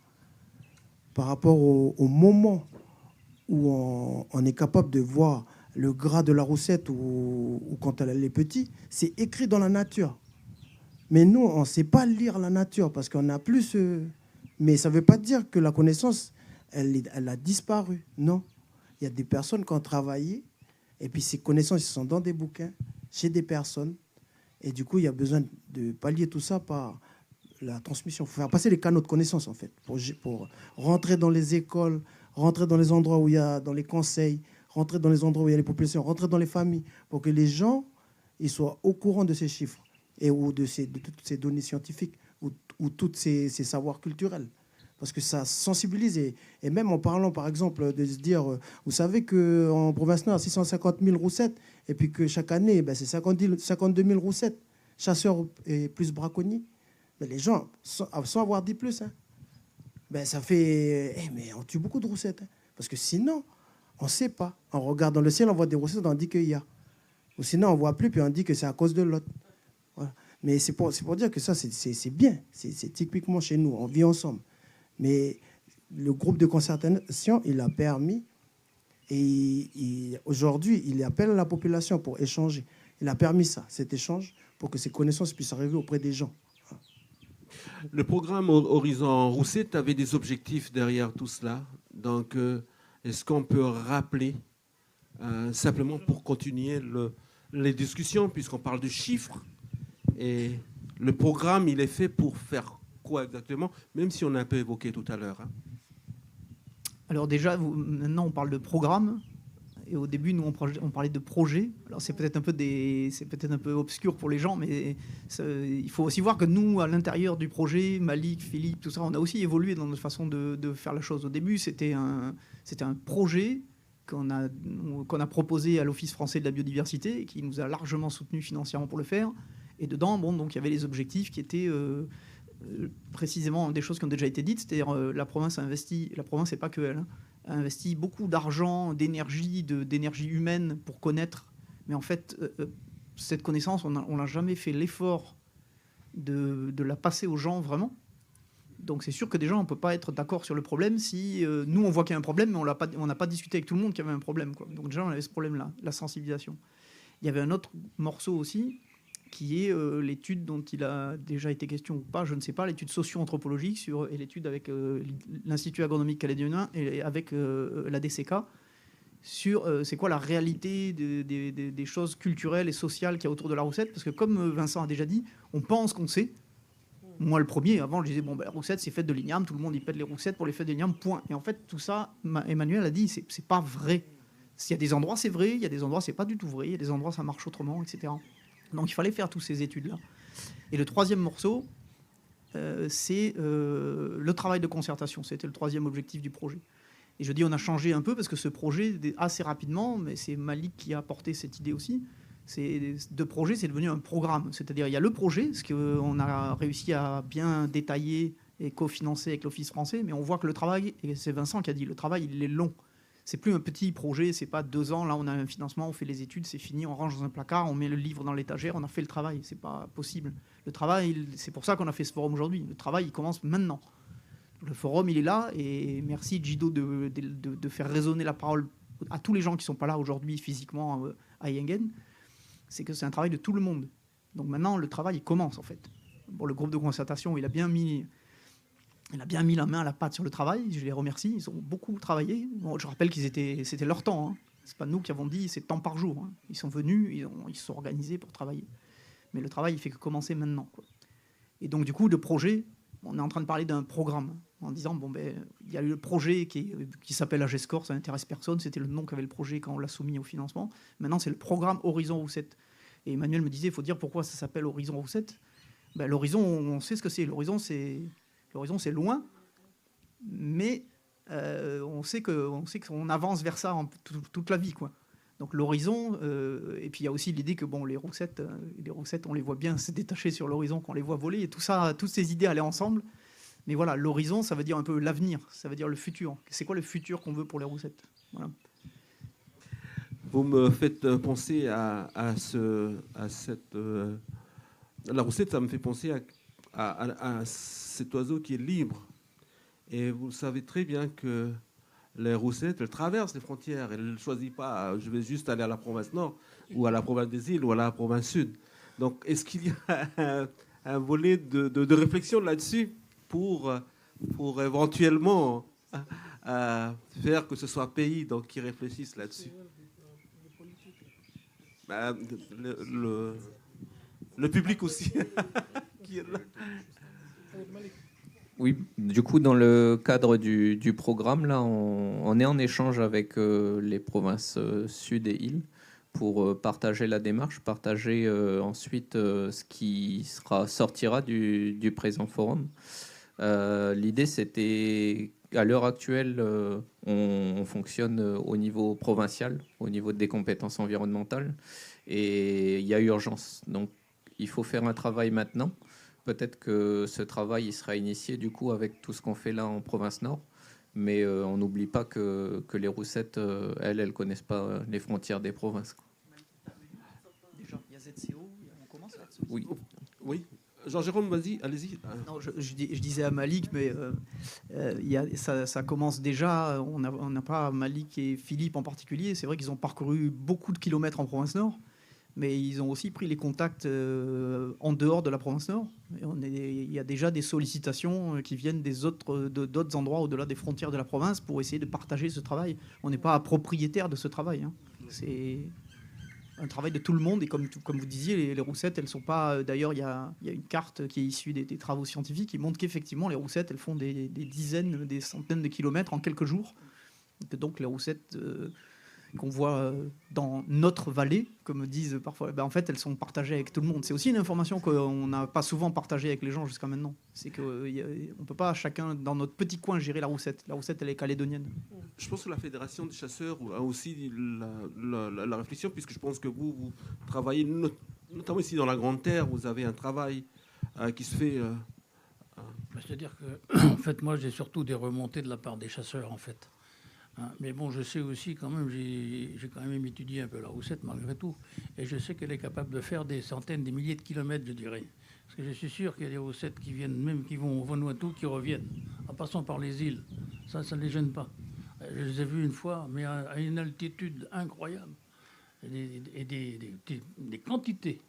Par rapport au moment où on est capable de voir le gras de la roussette ou quand elle est petite, c'est écrit dans la nature. Mais nous, on ne sait pas lire la nature parce qu'on a plus... Mais ça ne veut pas dire que la connaissance, elle a disparu. Non. Il y a des personnes qui ont travaillé et puis ces connaissances sont dans des bouquins, chez des personnes. Et du coup, il y a besoin de pallier tout ça par la transmission. Il faut faire passer les canaux de connaissances, en fait, pour rentrer dans les écoles, rentrer dans les endroits où il y a, dans les conseils, rentrer dans les endroits où il y a les populations, rentrer dans les familles, pour que les gens ils soient au courant de ces chiffres et ou de toutes ces données scientifiques ou tous ces savoirs culturels. Parce que ça sensibilise. Et même en parlant, par exemple, de se dire, vous savez qu'en province nord, il y a 650 000 roussettes, et puis que chaque année, c'est 52 000 roussettes, chasseurs et plus braconniers. Mais les gens, sans avoir dit plus, ça fait... mais on tue beaucoup de roussettes. Parce que sinon, on ne sait pas. On regarde dans le ciel, on voit des roussettes, on dit qu'il y a. Ou sinon, on ne voit plus, puis on dit que c'est à cause de l'autre. Voilà. Mais c'est pour dire que ça, c'est bien. C'est typiquement chez nous, on vit ensemble. Mais le groupe de concertation, il a permis, et aujourd'hui, il appelle la population pour échanger. Il a permis ça, cet échange, pour que ces connaissances puissent arriver auprès des gens. Le programme Horizon Roussette avait des objectifs derrière tout cela. Donc, est-ce qu'on peut rappeler, simplement pour continuer les discussions, puisqu'on parle de chiffres, et le programme, il est fait pour faire quoi exactement, même si on a un peu évoqué tout à l'heure. Alors déjà, maintenant, on parle de programme. Et au début, nous, on parlait de projet. Alors, c'est peut-être un peu obscur pour les gens, mais il faut aussi voir que nous, à l'intérieur du projet, Malik, Philippe, tout ça, on a aussi évolué dans notre façon de faire la chose. Au début, c'était un projet qu'on a proposé à l'Office français de la biodiversité, et qui nous a largement soutenus financièrement pour le faire. Et dedans, donc, il y avait les objectifs qui étaient précisément des choses qui ont déjà été dites, c'est-à-dire la province a investi, la province, c'est pas que elle, a investi beaucoup d'argent, d'énergie humaine pour connaître. Mais en fait, cette connaissance, on n'a jamais fait l'effort de la passer aux gens vraiment. Donc c'est sûr que déjà, on ne peut pas être d'accord sur le problème si nous, on voit qu'il y a un problème, mais on n'a pas discuté avec tout le monde qu'il y avait un problème, quoi. Donc déjà, on avait ce problème-là, la sensibilisation. Il y avait un autre morceau aussi, qui est l'étude dont il a déjà été question ou pas, je ne sais pas, l'étude socio-anthropologique et l'étude avec l'Institut agronomique calédonien et avec la DCK sur c'est quoi la réalité des choses culturelles et sociales qu'il y a autour de la roussette. Parce que comme Vincent a déjà dit, on pense qu'on sait. Moi, le premier, avant, je disais, la roussette, c'est fête de l'igname, tout le monde y pète les roussettes pour les fêtes de l'igname, point. Et en fait, tout ça, Emmanuel a dit, c'est pas vrai. S'il y a des endroits, c'est vrai, il y a des endroits, c'est pas du tout vrai, il y a des endroits, ça marche autrement, etc. Donc il fallait faire toutes ces études-là. Et le troisième morceau, c'est le travail de concertation. C'était le troisième objectif du projet. Et je dis on a changé un peu parce que ce projet, assez rapidement, mais c'est Malik qui a apporté cette idée aussi, de projet, c'est devenu un programme. C'est-à-dire il y a le projet, ce qu'on a réussi à bien détailler et cofinancer avec l'Office français, mais on voit que le travail, et c'est Vincent qui a dit, le travail, il est long. C'est plus un petit projet, c'est pas 2 ans, là on a un financement, on fait les études, c'est fini, on range dans un placard, on met le livre dans l'étagère, on a fait le travail, c'est pas possible. Le travail, c'est pour ça qu'on a fait ce forum aujourd'hui, le travail il commence maintenant. Le forum il est là, et merci Gido de faire résonner la parole à tous les gens qui sont pas là aujourd'hui physiquement à Yengen, c'est que c'est un travail de tout le monde. Donc maintenant le travail il commence en fait. Bon, le groupe de concertation il a bien mis Il a bien mis la main à la pâte sur le travail, je les remercie, ils ont beaucoup travaillé. Bon, je rappelle c'était leur temps, hein. C'est pas nous qui avons dit c'est temps par jour, hein. Ils sont venus, ils se sont organisés pour travailler. Mais le travail, il fait que commencer maintenant, quoi. Et donc, du coup, le projet, on est en train de parler d'un programme, en disant, bon, ben, il y a eu le projet qui s'appelle AGESCOR, ça n'intéresse personne, c'était le nom qu'avait le projet quand on l'a soumis au financement. Maintenant, c'est le programme Horizon Roussette. Et Emmanuel me disait, il faut dire pourquoi ça s'appelle Horizon Roussette. Ben, l'horizon, on sait ce que c'est. L'horizon, c'est loin, mais on sait qu'on avance vers ça toute la vie, quoi. Donc l'horizon, et puis il y a aussi l'idée que bon, les roussettes, on les voit bien se détacher sur l'horizon, qu'on les voit voler, et tout ça, toutes ces idées allaient ensemble. Mais voilà, l'horizon, ça veut dire un peu l'avenir, ça veut dire le futur. C'est quoi le futur qu'on veut pour les roussettes? Voilà. Vous me faites penser à cette... la roussette, ça me fait penser à cet oiseau qui est libre. Et vous savez très bien que les roussettes, elles traversent les frontières. Elles ne choisissent pas, je vais juste aller à la province nord, ou à la province des îles, ou à la province sud. Donc, est-ce qu'il y a un volet de réflexion là-dessus pour éventuellement faire que ce soit pays donc, qui réfléchissent là-dessus? Ben, le public aussi qui est là. Oui, du coup, dans le cadre du programme, là, on est en échange avec les provinces sud et îles pour partager la démarche, partager ensuite ce qui sortira du présent forum. L'idée, c'était, à l'heure actuelle, on fonctionne au niveau provincial, au niveau des compétences environnementales, et il y a urgence. Donc, il faut faire un travail maintenant. Peut-être que ce travail il sera initié du coup avec tout ce qu'on fait là en province nord, mais on n'oublie pas que les roussettes, elles connaissent pas les frontières des provinces. Déjà, il y a ZCO, on commence là-dessus. Oui, oui. Jean-Jérôme, vas-y, allez-y. Non, je disais à Malik, mais ça commence déjà. On n'a pas Malik et Philippe en particulier. C'est vrai qu'ils ont parcouru beaucoup de kilomètres en province nord. Mais ils ont aussi pris les contacts en dehors de la province nord. Il y a déjà des sollicitations qui viennent d'autres endroits au-delà des frontières de la province pour essayer de partager ce travail. On n'est pas propriétaire de ce travail, hein. C'est un travail de tout le monde. Et comme vous disiez, les roussettes, elles sont pas... D'ailleurs, il y a une carte qui est issue des travaux scientifiques qui montre qu'effectivement, les roussettes, elles font des dizaines, des centaines de kilomètres en quelques jours. Donc les roussettes... qu'on voit dans notre vallée, comme disent parfois, ben en fait, elles sont partagées avec tout le monde. C'est aussi une information qu'on n'a pas souvent partagée avec les gens jusqu'à maintenant. C'est qu'on ne peut pas chacun, dans notre petit coin, gérer la roussette. La roussette, elle est calédonienne. Je pense que la Fédération des chasseurs a aussi la réflexion, puisque je pense que vous travaillez, notamment ici dans la Grande Terre, vous avez un travail qui se fait... C'est-à-dire que, en fait, moi, j'ai surtout des remontées de la part des chasseurs, en fait. Mais bon, je sais aussi quand même, j'ai quand même étudié un peu la roussette malgré tout, et je sais qu'elle est capable de faire des centaines, des milliers de kilomètres, je dirais. Parce que je suis sûr qu'il y a des roussettes qui viennent, même qui vont au Vanuatu, qui reviennent, en passant par les îles. Ça ne les gêne pas. Je les ai vus une fois, mais à une altitude incroyable, et des quantités.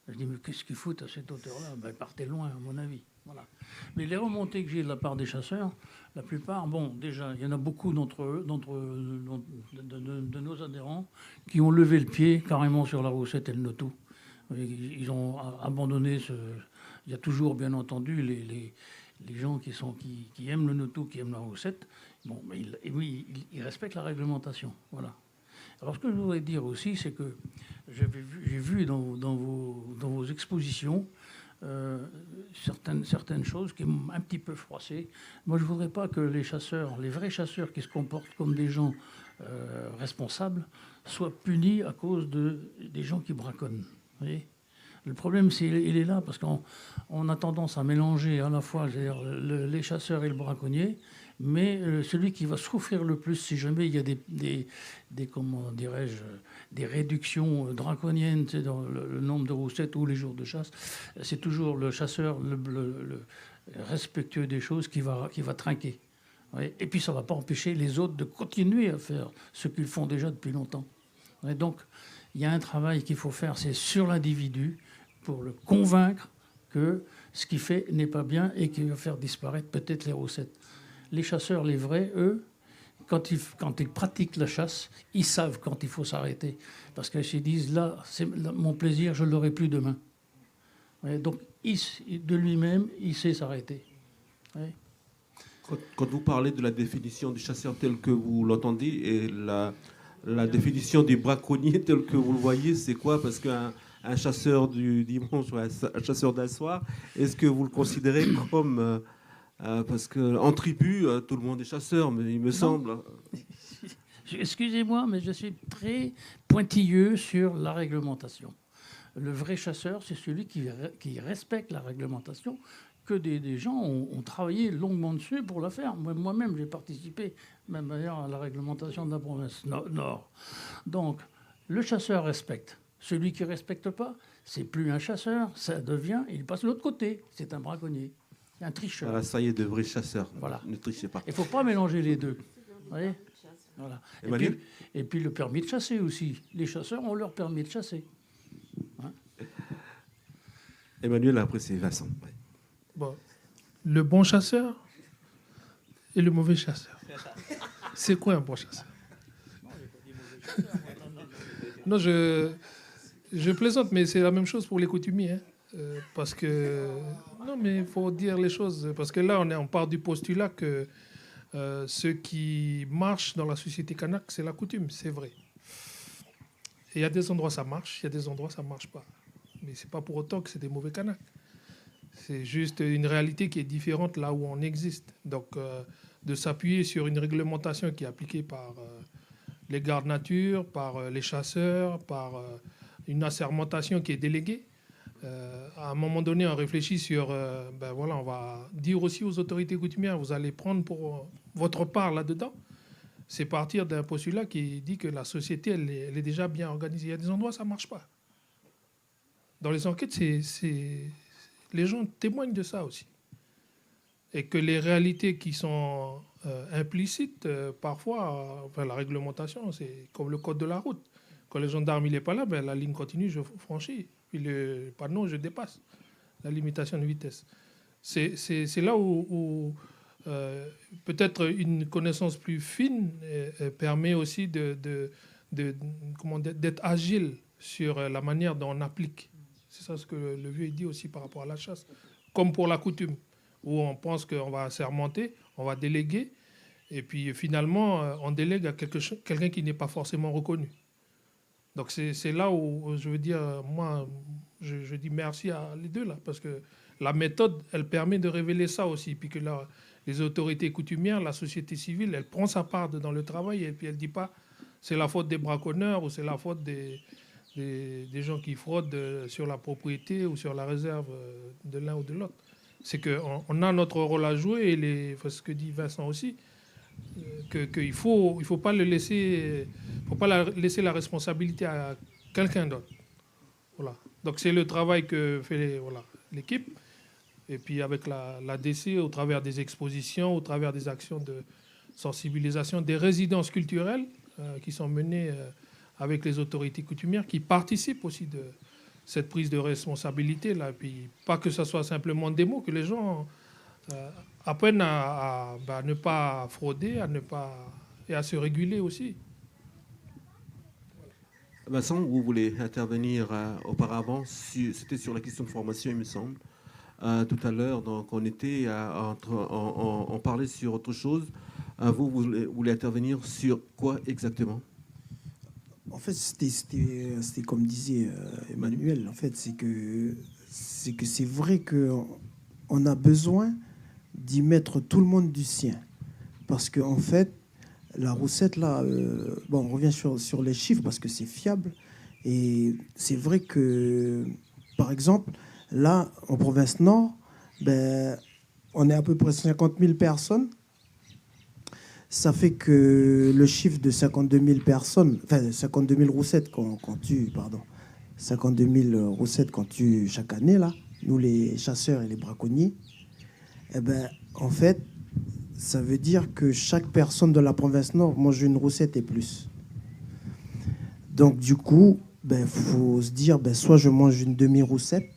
Je dis, mais qu'est-ce qu'ils foutent à cette hauteur-là? Ben, partez loin, à mon avis. Voilà. Mais les remontées que j'ai de la part des chasseurs, la plupart, bon, déjà, il y en a beaucoup de nos adhérents qui ont levé le pied carrément sur la roussette et le notou. Ils ont abandonné ce... Il y a toujours, bien entendu, les gens qui aiment le notou, qui aiment la roussette. Bon, mais ils respectent la réglementation. Voilà. Alors, ce que je voudrais dire aussi, c'est que j'ai vu dans vos expositions certaines choses qui m'ont un petit peu froissé. Moi, je ne voudrais pas que les chasseurs, les vrais chasseurs qui se comportent comme des gens responsables, soient punis à cause des gens qui braconnent. Vous voyez ? Le problème, il est là, parce qu'on a tendance à mélanger à la fois les chasseurs et le braconnier, mais celui qui va souffrir le plus, si jamais il y a des comment dirais-je, des réductions draconiennes, c'est dans le nombre de roussettes ou les jours de chasse, c'est toujours le chasseur le respectueux des choses qui va trinquer. Et puis ça ne va pas empêcher les autres de continuer à faire ce qu'ils font déjà depuis longtemps. Donc il y a un travail qu'il faut faire, c'est sur l'individu, pour le convaincre que ce qu'il fait n'est pas bien et qu'il va faire disparaître peut-être les roussettes. Les chasseurs, les vrais, eux, quand ils pratiquent la chasse, ils savent quand il faut s'arrêter. Parce qu'ils se disent, là, mon plaisir, je ne l'aurai plus demain. Ouais, donc, de lui-même, il sait s'arrêter. Ouais. Quand vous parlez de la définition du chasseur tel que vous l'entendez et la définition du braconnier tel que vous le voyez, c'est quoi? Parce qu'un chasseur du dimanche ou un chasseur d'un soir, est-ce que vous le considérez comme... parce qu'en tribu, tout le monde est chasseur, mais il me semble... Excusez-moi, mais je suis très pointilleux sur la réglementation. Le vrai chasseur, c'est celui qui respecte la réglementation, que des gens ont travaillé longuement dessus pour la faire. Moi-même, j'ai participé, même d'ailleurs, à la réglementation de la province Nord. Donc, le chasseur respecte. Celui qui ne respecte pas, c'est plus un chasseur, ça devient, il passe de l'autre côté, c'est un braconnier, un tricheur. Voilà, ça y est, de vrais chasseurs. Voilà. Ne trichez pas. Il ne faut pas mélanger les deux. Vous voyez, voilà. Emmanuel ? Et puis le permis de chasser aussi. Les chasseurs ont leur permis de chasser. Hein? Emmanuel, après c'est Vincent. Ouais. Bon, le bon chasseur et le mauvais chasseur. C'est quoi un bon chasseur? Non, je plaisante, mais c'est la même chose pour les coutumiers. Hein. Parce que... Non, mais il faut dire les choses. Parce que là, on part du postulat que ce qui marche dans la société kanak, c'est la coutume, c'est vrai. Et il y a des endroits ça marche, il y a des endroits ça marche pas. Mais c'est pas pour autant que c'est des mauvais kanaks. C'est juste une réalité qui est différente là où on existe. Donc, de s'appuyer sur une réglementation qui est appliquée par les gardes nature, par les chasseurs, par une assermentation qui est déléguée. À un moment donné, on réfléchit sur... voilà, on va dire aussi aux autorités coutumières, vous allez prendre pour votre part là-dedans. C'est partir d'un postulat qui dit que la société, elle est déjà bien organisée. Il y a des endroits, ça ne marche pas. Dans les enquêtes, les gens témoignent de ça aussi. Et que les réalités qui sont implicites, parfois, la réglementation, c'est comme le code de la route. Quand le gendarme n'est pas là, la ligne continue, je franchis. Puis le panneau, je dépasse la limitation de vitesse. C'est là où peut-être une connaissance plus fine permet aussi d'être agile sur la manière dont on applique. C'est ça ce que le vieux dit aussi par rapport à la chasse. Comme pour la coutume, où on pense qu'on va assermenter, on va déléguer, et puis finalement, on délègue à quelqu'un qui n'est pas forcément reconnu. Donc c'est là où je veux dire, moi, je dis merci à les deux, là, parce que la méthode, elle permet de révéler ça aussi, puis que là, les autorités coutumières, la société civile, elle prend sa part dans le travail, et puis elle ne dit pas c'est la faute des braconneurs ou c'est la faute des gens qui fraudent sur la propriété ou sur la réserve de l'un ou de l'autre. C'est qu'on a notre rôle à jouer, et ce que dit Vincent aussi, qu'il ne faut pas laisser la responsabilité à quelqu'un d'autre. Voilà. Donc c'est le travail que fait l'équipe. Et puis avec la DC, au travers des expositions, au travers des actions de sensibilisation, des résidences culturelles qui sont menées avec les autorités coutumières, qui participent aussi de cette prise de responsabilité là. Puis pas que ce soit simplement des mots, que les gens apprennent à ne pas frauder, et à se réguler aussi. Vincent, vous voulez intervenir auparavant, c'était sur la question de formation, il me semble. Tout à l'heure, donc on était on parlait sur autre chose. Vous voulez intervenir sur quoi exactement? En fait, c'était comme disait Emmanuel. En fait, c'est que c'est vrai qu'on a besoin d'y mettre tout le monde du sien, parce que en fait, la roussette là, on revient sur les chiffres parce que c'est fiable, et c'est vrai que, par exemple, là, en province Nord, on est à peu près 50 000 personnes. Ça fait que le chiffre de 52 000 personnes, enfin 52 000 roussettes qu'on tue, 52 000 roussettes qu'on tue chaque année, là, nous les chasseurs et les braconniers, en fait, ça veut dire que chaque personne de la province Nord mange une roussette et plus. Donc du coup, faut se dire, soit je mange une demi-roussette,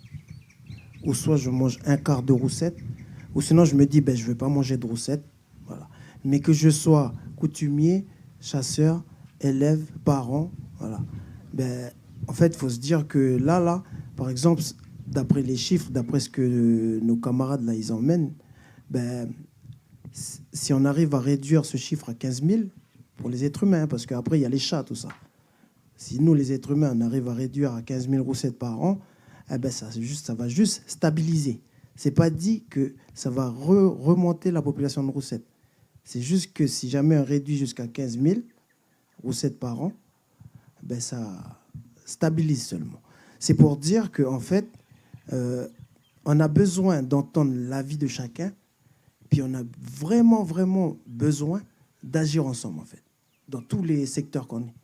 ou soit je mange un quart de roussette, ou sinon je me dis, ben, je ne vais pas manger de roussette. Voilà. Mais que je sois coutumier, chasseur, élève, parent, voilà. Ben, en fait, il faut se dire que là, par exemple, d'après les chiffres, d'après ce que nos camarades là, ils emmènent, ben, si on arrive à réduire ce chiffre à 15 000 pour les êtres humains, parce qu'après, il y a les chats, tout ça. Si nous, les êtres humains, on arrive à réduire à 15 000 roussettes par an, eh ben, ça va juste stabiliser. Ce n'est pas dit que ça va remonter la population de roussettes. C'est juste que si jamais on réduit jusqu'à 15 000 roussettes par an, ben, ça stabilise seulement. C'est pour dire qu'en fait, on a besoin d'entendre l'avis de chacun, puis on a vraiment, vraiment besoin d'agir ensemble, en fait, dans tous les secteurs qu'on est,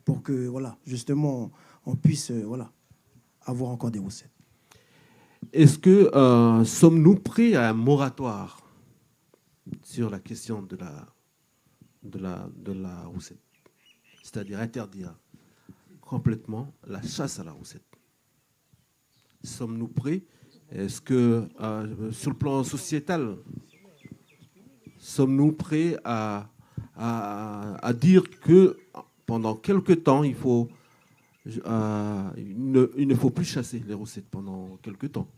pour que, voilà, justement, on puisse avoir encore des roussettes. Est-ce que sommes-nous prêts à un moratoire sur la question de la roussette? C'est-à-dire interdire complètement la chasse à la roussette. Sommes-nous prêts? Est-ce que, sur le plan sociétal, sommes-nous prêts à dire que pendant quelque temps, il ne faut plus chasser les roussettes pendant quelque temps?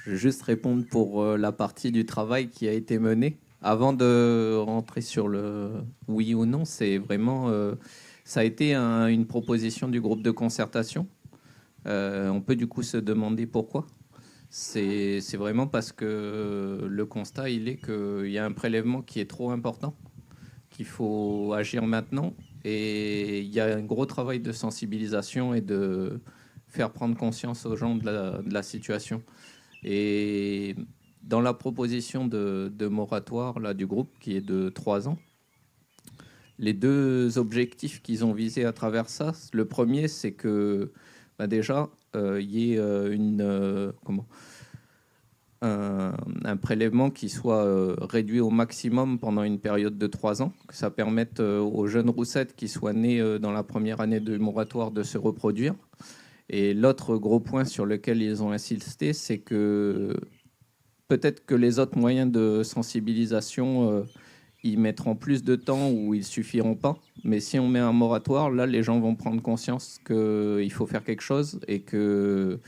Je vais juste répondre pour la partie du travail qui a été menée. Avant de rentrer sur le oui ou non, c'est vraiment, ça a été une proposition du groupe de concertation. On peut du coup se demander pourquoi. C'est vraiment parce que le constat, il est qu'il y a un prélèvement qui est trop important, qu'il faut agir maintenant. Et il y a un gros travail de sensibilisation et de faire prendre conscience aux gens de la situation. Et dans la proposition de moratoire là, du groupe, qui est de 3 ans, les deux objectifs qu'ils ont visés à travers ça, le premier, c'est que déjà, il y ait un prélèvement qui soit réduit au maximum pendant une période de 3 ans, que ça permette aux jeunes roussettes qui soient nées dans la première année de moratoire de se reproduire. Et l'autre gros point sur lequel ils ont insisté, c'est que peut-être que les autres moyens de sensibilisation, ils mettront plus de temps ou ils suffiront pas. Mais si on met un moratoire, là, les gens vont prendre conscience qu'il faut faire quelque chose et que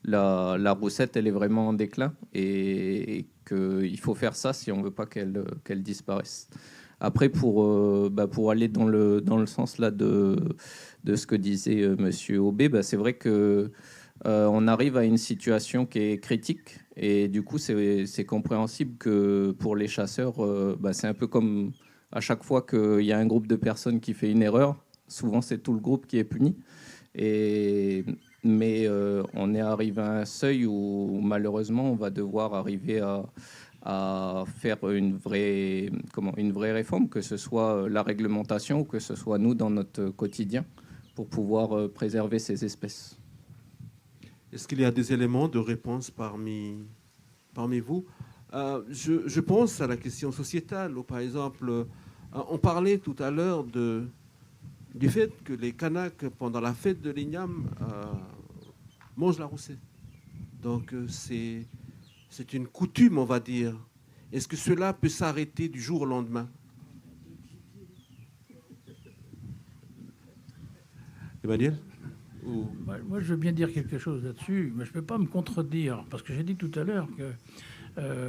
la roussette, elle est vraiment en déclin et qu'il faut faire ça si on ne veut pas qu'elle disparaisse. Après, pour aller dans le sens là de ce que disait Monsieur Aubé, c'est vrai que on arrive à une situation qui est critique et du coup, c'est compréhensible que pour les chasseurs, c'est un peu comme à chaque fois qu'il y a un groupe de personnes qui fait une erreur, souvent c'est tout le groupe qui est puni. Mais on est arrivé à un seuil où malheureusement on va devoir arriver à faire une vraie réforme, que ce soit la réglementation ou que ce soit nous dans notre quotidien pour pouvoir préserver ces espèces. Est-ce qu'il y a des éléments de réponse parmi vous? Je pense à la question sociétale, où, par exemple, on parlait tout à l'heure du fait que les Kanaks, pendant la fête de l'Igname, mangent la roussette. Donc, c'est une coutume, on va dire. Est-ce que cela peut s'arrêter du jour au lendemain? Emmanuel? Moi, je veux bien dire quelque chose là-dessus, mais je ne peux pas me contredire, parce que j'ai dit tout à l'heure que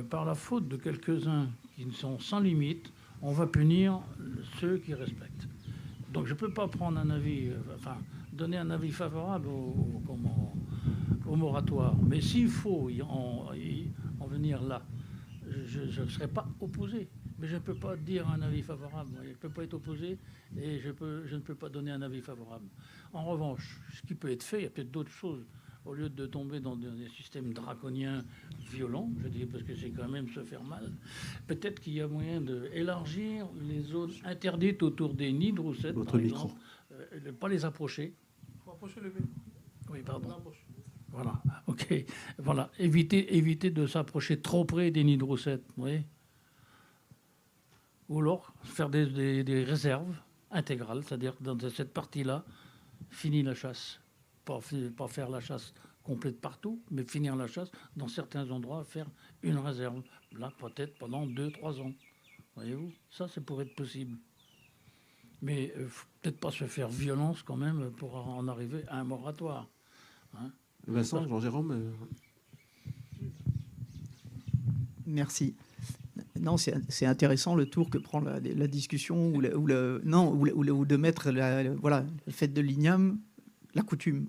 par la faute de quelques-uns qui sont sans limite, on va punir ceux qui respectent. Donc je ne peux pas prendre un avis, donner un avis favorable au moratoire. Mais s'il faut en venir là, je ne serai pas opposé. Mais je ne peux pas dire un avis favorable. Je ne peux pas être opposé et je ne peux pas donner un avis favorable. En revanche, ce qui peut être fait, il y a peut-être d'autres choses. Au lieu de tomber dans des systèmes draconiens violents, je dis parce que c'est quand même se faire mal, peut-être qu'il y a moyen d'élargir les zones interdites autour des nids de roussettes, par exemple. Ne pas les approcher. Il faut approcher le B. Oui, pardon. Voilà, ok. Voilà, éviter de s'approcher trop près des nids de roussettes, vous voyez. Ou alors faire des réserves intégrales, c'est-à-dire dans cette partie-là, fini la chasse. pas faire la chasse complète partout, mais finir la chasse dans certains endroits, faire une réserve. Là, peut-être pendant 2-3 ans. Voyez-vous, ça pourrait être possible. Mais peut-être pas se faire violence quand même pour en arriver à un moratoire. Hein. Vincent, Jean-Jérôme Merci. Non, c'est intéressant le tour que prend la discussion ou de mettre voilà, le fait de l'igname, la coutume.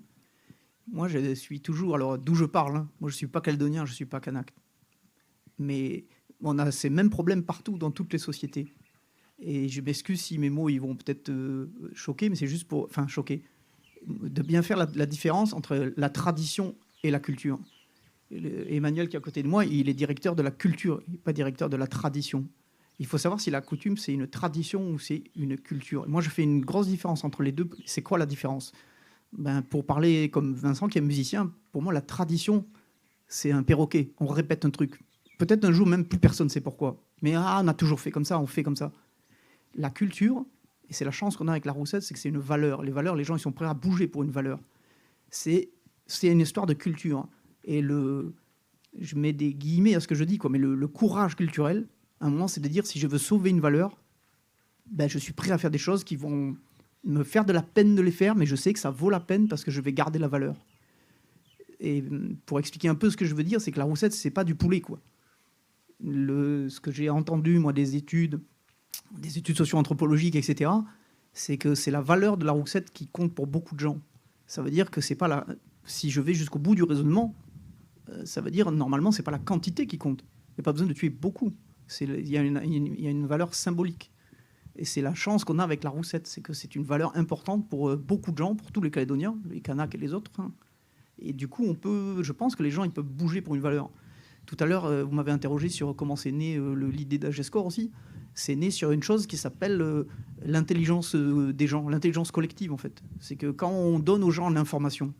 Moi, je suis toujours... Alors, d'où je parle, hein, moi, je ne suis pas calédonien, je ne suis pas kanak. Mais on a ces mêmes problèmes partout, dans toutes les sociétés. Et je m'excuse si mes mots ils vont peut-être choquer, mais c'est juste pour... Enfin, choquer. De bien faire la différence entre la tradition et la culture. Emmanuel, qui est à côté de moi, il est directeur de la culture, pas directeur de la tradition. Il faut savoir si la coutume, c'est une tradition ou c'est une culture. Moi, je fais une grosse différence entre les deux. C'est quoi la différence ? Pour parler comme Vincent, qui est musicien, pour moi, la tradition, c'est un perroquet. On répète un truc. Peut-être un jour, même plus personne ne sait pourquoi. Mais on a toujours fait comme ça, on fait comme ça. La culture, et c'est la chance qu'on a avec la Roussette, c'est que c'est une valeur. Les valeurs, les gens, ils sont prêts à bouger pour une valeur. C'est une histoire de culture. Et je mets des guillemets à ce que je dis, quoi, mais le courage culturel, à un moment, c'est de dire, si je veux sauver une valeur, je suis prêt à faire des choses qui vont me faire de la peine de les faire, mais je sais que ça vaut la peine parce que je vais garder la valeur. Et pour expliquer un peu ce que je veux dire, c'est que la Roussette, c'est pas du poulet, quoi. Ce que j'ai entendu, moi, des études socio-anthropologiques, etc., c'est que c'est la valeur de la Roussette qui compte pour beaucoup de gens. Ça veut dire que c'est pas si je vais jusqu'au bout du raisonnement, ça veut dire, normalement, c'est pas la quantité qui compte. Il n'y a pas besoin de tuer beaucoup. Il y a une valeur symbolique. Et c'est la chance qu'on a avec la Roussette, c'est que c'est une valeur importante pour beaucoup de gens, pour tous les Calédoniens, les Kanaks et les autres. Hein. Et du coup, je pense que les gens, ils peuvent bouger pour une valeur. Tout à l'heure, vous m'avez interrogé sur comment c'est né l'idée d'Agescore aussi. C'est né sur une chose qui s'appelle l'intelligence des gens, l'intelligence collective, en fait. C'est que quand on donne aux gens l'information,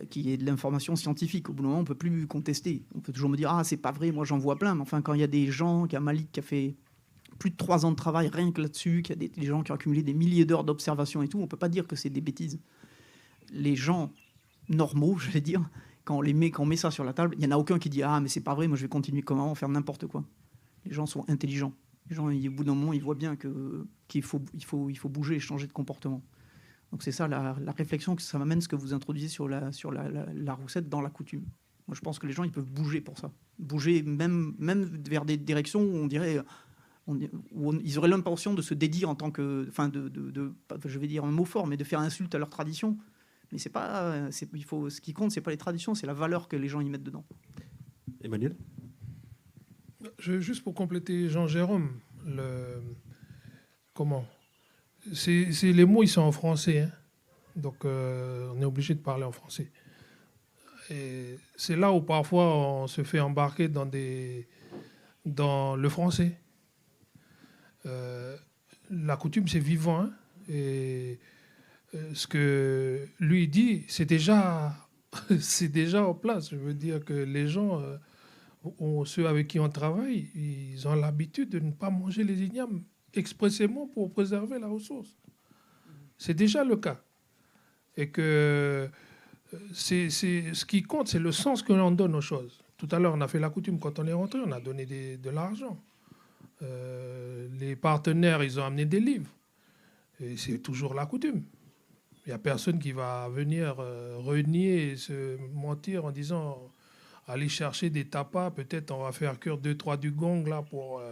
qui est de l'information scientifique, au bout d'un moment, on ne peut plus contester. On peut toujours me dire « Ah, c'est pas vrai, moi j'en vois plein ». Mais enfin, quand il y a des gens, qu'il y a Malik qui a fait plus de 3 ans de travail rien que là-dessus, qu'il y a des gens qui ont accumulé des milliers d'heures d'observation et tout, on ne peut pas dire que c'est des bêtises. Les gens normaux, je vais dire, quand on met ça sur la table, il n'y en a aucun qui dit « Ah, mais c'est pas vrai, moi je vais continuer comme avant, faire n'importe quoi ». Les gens sont intelligents. Les gens, au bout d'un moment, ils voient bien qu'il faut bouger et changer de comportement. Donc c'est ça la réflexion que ça m'amène, ce que vous introduisez sur la Roussette dans la coutume. Moi, je pense que les gens, ils peuvent bouger pour ça. Bouger même vers des directions où on dirait... où ils auraient l'impression de se dédire en tant que... Enfin, je vais dire un mot fort, mais de faire insulte à leur tradition. Mais c'est pas... ce qui compte, c'est pas les traditions, c'est la valeur que les gens y mettent dedans. Emmanuel ? Juste pour compléter Jean-Jérôme, les mots, ils sont en français. Hein. Donc, on est obligé de parler en français. Et c'est là où parfois on se fait embarquer dans le français. La coutume, c'est vivant. Hein. Et ce que lui dit, c'est déjà en place. Je veux dire que les gens, ceux avec qui on travaille, ils ont l'habitude de ne pas manger les ignames expressément pour préserver la ressource. C'est déjà le cas. Et que ce qui compte, c'est le sens que l'on donne aux choses. Tout à l'heure, on a fait la coutume. Quand on est rentré, on a donné de l'argent. Les partenaires, ils ont amené des livres. Et c'est toujours la coutume. Il n'y a personne qui va venir renier et se mentir en disant aller chercher des tapas, peut-être on va faire cuire 2-3 dugongs là pour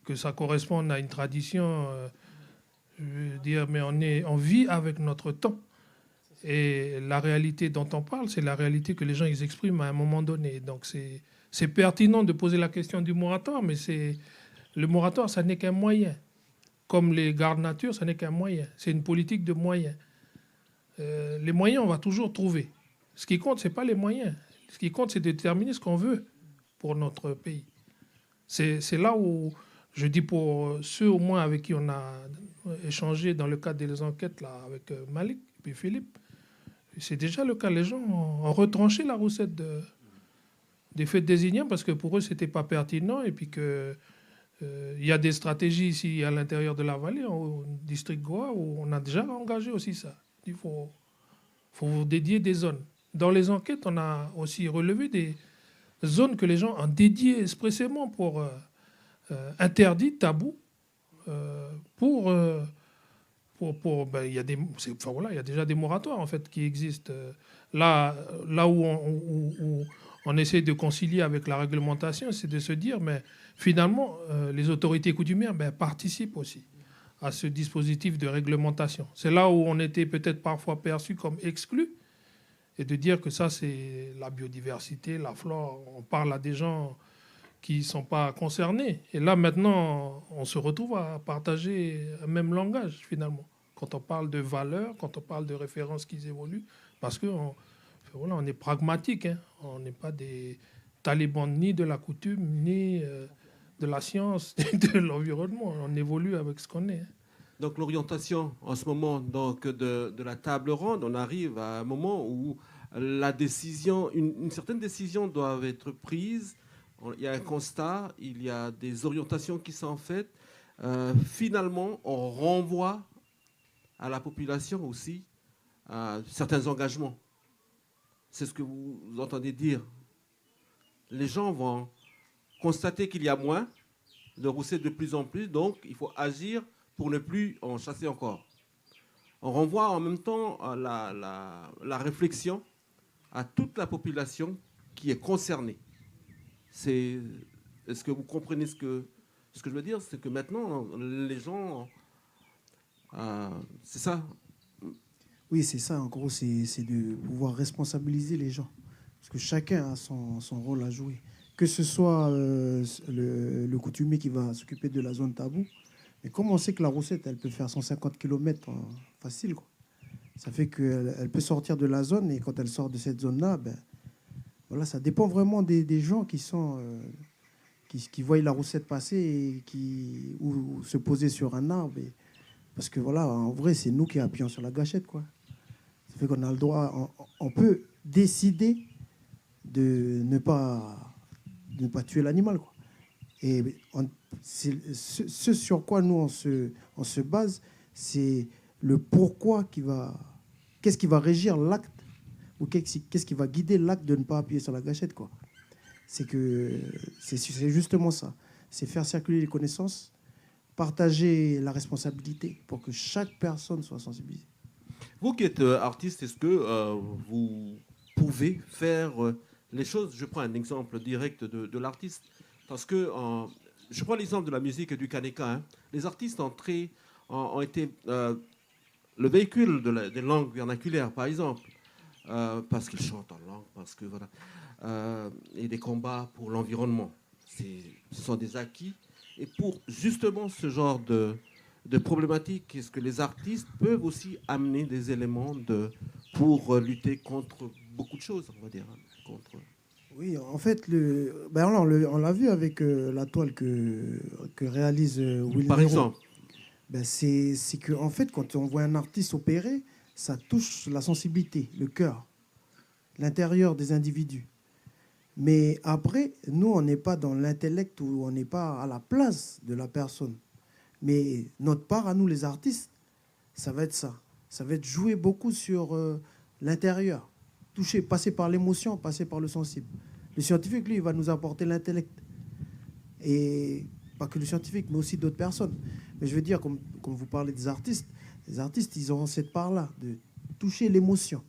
que ça corresponde à une tradition. Je veux dire, mais on vit avec notre temps. Et la réalité dont on parle, c'est la réalité que les gens ils expriment à un moment donné. Donc c'est pertinent de poser la question du moratoire, mais le moratoire, ça n'est qu'un moyen. Comme les gardes nature, ça n'est qu'un moyen. C'est une politique de moyens. Les moyens, on va toujours trouver. Ce qui compte, ce n'est pas les moyens. Ce qui compte, c'est de déterminer ce qu'on veut pour notre pays. C'est là où, je dis pour ceux au moins avec qui on a échangé dans le cadre des enquêtes là, avec Malik et puis Philippe, c'est déjà le cas. Les gens ont retranché la Roussette des fêtes des ignames parce que pour eux, ce n'était pas pertinent et puis que il y a des stratégies ici à l'intérieur de la vallée, au district Goa, où on a déjà engagé aussi ça. Il faut faut dédier des zones. Dans les enquêtes, on a aussi relevé des zones que les gens ont dédiées expressément pour interdites, tabous, il y a il y a déjà des moratoires en fait qui existent. Là où on essaie de concilier avec la réglementation, c'est de se dire, mais finalement, les autorités coutumières participent aussi à ce dispositif de réglementation. C'est là où on était peut-être parfois perçu comme exclu, et de dire que ça, c'est la biodiversité, la flore. On parle à des gens qui ne sont pas concernés. Et là, maintenant, on se retrouve à partager un même langage, finalement, quand on parle de valeurs, quand on parle de références qui évoluent, parce qu'on on est pragmatique, hein. On n'est pas des talibans ni de la coutume, ni de la science, ni de l'environnement. On évolue avec ce qu'on est. Hein. Donc l'orientation en ce moment donc, de la table ronde, on arrive à un moment où la décision, une certaine décision doit être prise. Il y a un constat, il y a des orientations qui sont faites. Finalement, on renvoie à la population aussi certains engagements. C'est ce que vous entendez dire. Les gens vont constater qu'il y a moins, de rousser de plus en plus, donc il faut agir pour ne plus en chasser encore. On renvoie en même temps la réflexion à toute la population qui est concernée. Est-ce que vous comprenez ce que je veux dire? C'est que maintenant, les gens... c'est ça? Oui, c'est ça. En gros, c'est de pouvoir responsabiliser les gens. Parce que chacun a son rôle à jouer. Que ce soit le coutumier qui va s'occuper de la zone taboue. Mais comme on sait que la roussette, elle peut faire 150 km facile, quoi. Ça fait qu'elle peut sortir de la zone. Et quand elle sort de cette zone-là, voilà, ça dépend vraiment des gens qui sont... qui voient la roussette passer ou se poser sur un arbre. Parce que voilà, en vrai, c'est nous qui appuyons sur la gâchette, quoi. Ça fait qu'on a le droit, on peut décider de ne pas tuer l'animal, quoi. Et ce sur quoi nous on se base, c'est le pourquoi qu'est-ce qui va régir l'acte ou qu'est-ce qui va guider l'acte de ne pas appuyer sur la gâchette, quoi. C'est justement ça. C'est faire circuler les connaissances, partager la responsabilité pour que chaque personne soit sensibilisée. Vous qui êtes artiste, est-ce que vous pouvez faire les choses? Je prends un exemple direct de l'artiste. Parce que je prends l'exemple de la musique et du kaneka. Hein. Les artistes ont été le véhicule des langues vernaculaires, par exemple. Parce qu'ils chantent en langue, parce que voilà. Et des combats pour l'environnement. Ce sont des acquis. Et pour justement ce genre de problématique, est-ce que les artistes peuvent aussi amener des éléments pour lutter contre beaucoup de choses, on va dire, Oui, en fait, on l'a vu avec la toile que réalise Will Par Nero. exemple. C'est que en fait, quand on voit un artiste opérer, ça touche la sensibilité, le cœur, l'intérieur des individus. Mais après, nous, on n'est pas dans l'intellect ou on n'est pas à la place de la personne. Mais notre part à nous, les artistes, ça va être ça. Ça va être jouer beaucoup sur l'intérieur. Toucher, passer par l'émotion, passer par le sensible. Le scientifique, lui, il va nous apporter l'intellect. Et pas que le scientifique, mais aussi d'autres personnes. Mais je veux dire, comme vous parlez des artistes, les artistes, ils auront cette part-là de toucher l'émotion,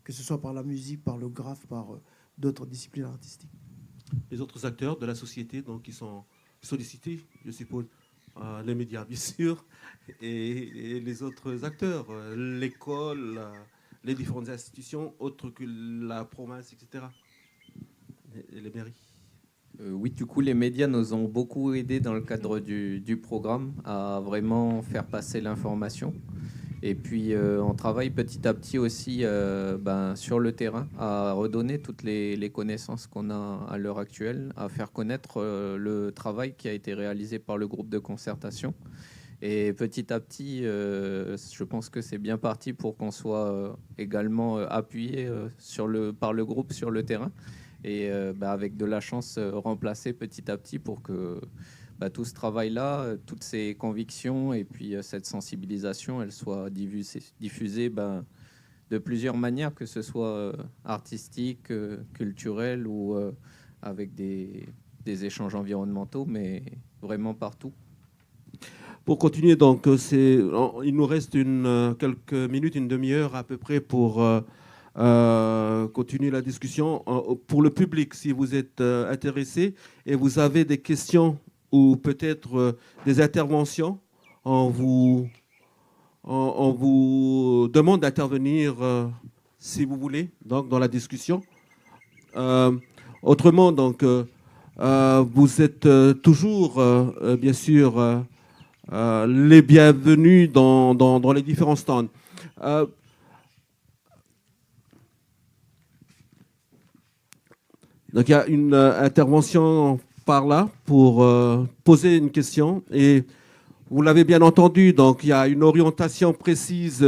que ce soit par la musique, par le graphe, par d'autres disciplines artistiques. Les autres acteurs de la société donc, qui sont sollicités, je suppose, les médias, bien sûr, et les autres acteurs, l'école, les différentes institutions, autres que la province, etc., et les mairies. Oui, du coup, les médias nous ont beaucoup aidés dans le cadre du programme à vraiment faire passer l'information. Et puis, on travaille petit à petit aussi sur le terrain à redonner toutes les connaissances qu'on a à l'heure actuelle, à faire connaître le travail qui a été réalisé par le groupe de concertation. Et petit à petit, je pense que c'est bien parti pour qu'on soit également appuyé par le groupe sur le terrain. Et avec de la chance remplacé petit à petit pour que tout ce travail-là, toutes ces convictions et puis cette sensibilisation, elles soient diffusées de de plusieurs manières, que ce soit artistique, culturel ou avec des échanges environnementaux, mais vraiment partout. Pour continuer, donc, il nous reste quelques minutes, une demi-heure à peu près pour continuer la discussion. Pour le public, si vous êtes intéressé et vous avez des questions ou peut-être des interventions, on vous demande d'intervenir si vous voulez, donc, dans la discussion. Autrement, donc, vous êtes toujours, bien sûr, les bienvenus dans les différents stands. Donc il y a une intervention par là pour poser une question. Et vous l'avez bien entendu, donc il y a une orientation précise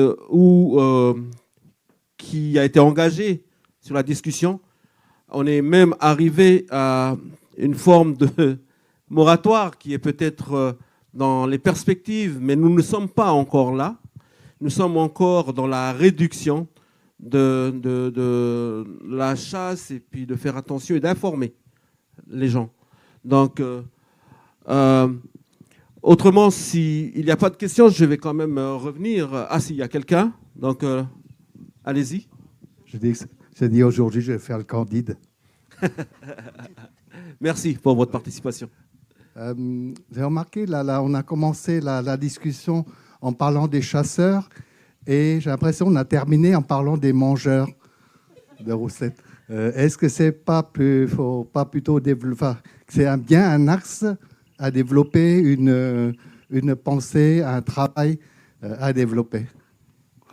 qui a été engagée sur la discussion. On est même arrivé à une forme de moratoire qui est peut-être dans les perspectives, mais nous ne sommes pas encore là. Nous sommes encore dans la réduction de la chasse et puis de faire attention et d'informer les gens. Donc, autrement, s'il n'y a pas de questions, je vais quand même revenir. Ah, s'il y a quelqu'un, donc allez-y. J'ai dit aujourd'hui, je vais faire le candide. Merci pour votre participation. J'ai remarqué, là, on a commencé la discussion en parlant des chasseurs et j'ai l'impression qu'on a terminé en parlant des mangeurs de roussettes. Est-ce que c'est faut pas plutôt développer, c'est bien un axe à développer, une pensée, un travail à développer?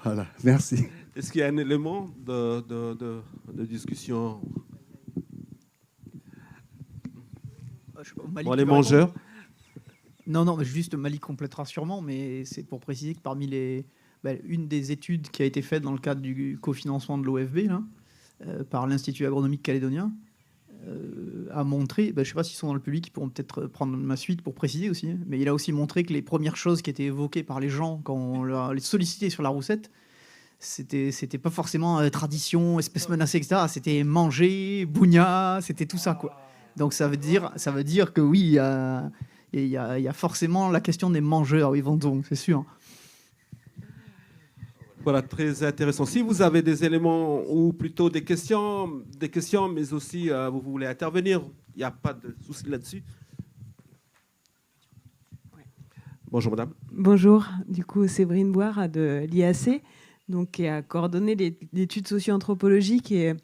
Voilà, merci. Est-ce qu'il y a un élément de discussion? Pour les mangeurs. Non, juste Malik complétera sûrement, mais c'est pour préciser que parmi une des études qui a été faite dans le cadre du cofinancement de l'OFB par l'Institut agronomique calédonien a montré, je ne sais pas s'ils sont dans le public, ils pourront peut-être prendre ma suite pour préciser aussi, mais il a aussi montré que les premières choses qui étaient évoquées par les gens quand on les sollicitait sur la roussette, c'était pas forcément tradition, espèce menacée, etc. C'était manger, bougna, c'était tout ça, quoi. Donc ça veut dire que oui, il y a forcément la question des mangeurs, Yvan Zong, c'est sûr. Voilà, très intéressant. Si vous avez des éléments ou plutôt des questions, mais aussi vous voulez intervenir, il n'y a pas de souci là-dessus. Bonjour madame. Bonjour, du coup Séverine Boire de l'IAC, donc, qui a coordonné l'étude socio-anthropologique et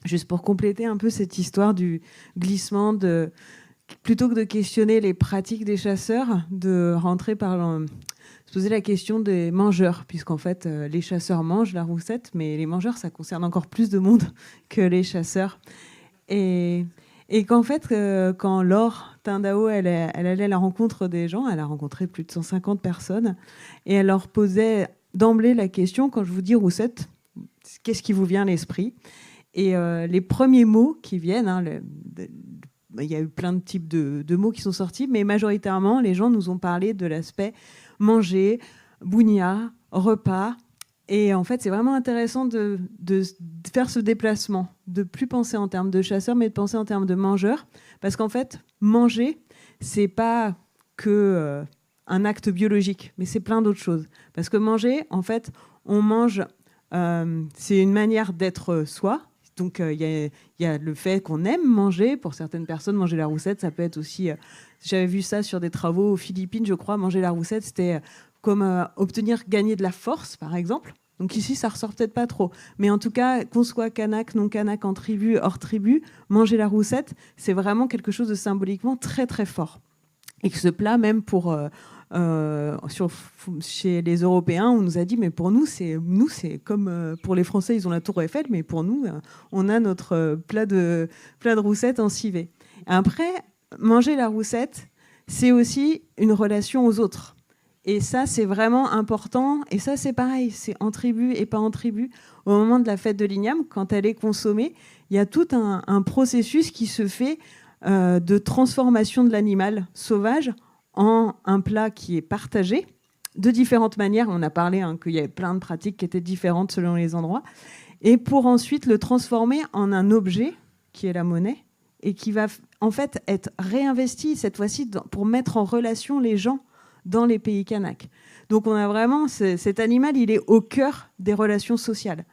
juste pour compléter un peu cette histoire du glissement, plutôt que de questionner les pratiques des chasseurs, de rentrer se poser la question des mangeurs, puisqu'en fait, les chasseurs mangent la roussette, mais les mangeurs, ça concerne encore plus de monde que les chasseurs. Et qu'en fait, quand Laure Tindao, elle allait à la rencontre des gens, elle a rencontré plus de 150 personnes, et elle leur posait d'emblée la question, quand je vous dis roussette, qu'est-ce qui vous vient à l'esprit ? Et les premiers mots qui viennent, il y a eu plein de types de mots qui sont sortis, mais majoritairement, les gens nous ont parlé de l'aspect manger, bougna, repas. Et en fait, c'est vraiment intéressant de faire ce déplacement, de plus penser en termes de chasseurs, mais de penser en termes de mangeurs. Parce qu'en fait, manger, c'est pas que un acte biologique, mais c'est plein d'autres choses. Parce que manger, en fait, on mange, c'est une manière d'être soi. Donc, il y a le fait qu'on aime manger. Pour certaines personnes, manger la roussette, ça peut être aussi... j'avais vu ça sur des travaux aux Philippines, je crois. Manger la roussette, c'était comme gagner de la force, par exemple. Donc ici, ça ressort peut-être pas trop. Mais en tout cas, qu'on soit kanak, non kanak, en tribu, hors tribu, manger la roussette, c'est vraiment quelque chose de symboliquement très, très fort. Et que ce plat, même chez les Européens, on nous a dit, mais pour nous, c'est comme pour les Français, ils ont la Tour Eiffel, mais pour nous, on a notre plat de roussette en civet. Après, manger la roussette, c'est aussi une relation aux autres. Et ça, c'est vraiment important. Et ça, c'est pareil, c'est en tribu et pas en tribu. Au moment de la fête de l'igname, quand elle est consommée, il y a tout un processus qui se fait de transformation de l'animal sauvage en un plat qui est partagé de différentes manières. On a parlé qu'il y avait plein de pratiques qui étaient différentes selon les endroits. Et pour ensuite le transformer en un objet qui est la monnaie et qui va en fait être réinvesti cette fois-ci pour mettre en relation les gens dans les pays kanaks. Donc on a vraiment cet animal, il est au cœur des relations sociales.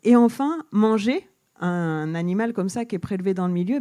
Et enfin, manger un animal comme ça qui est prélevé dans le milieu,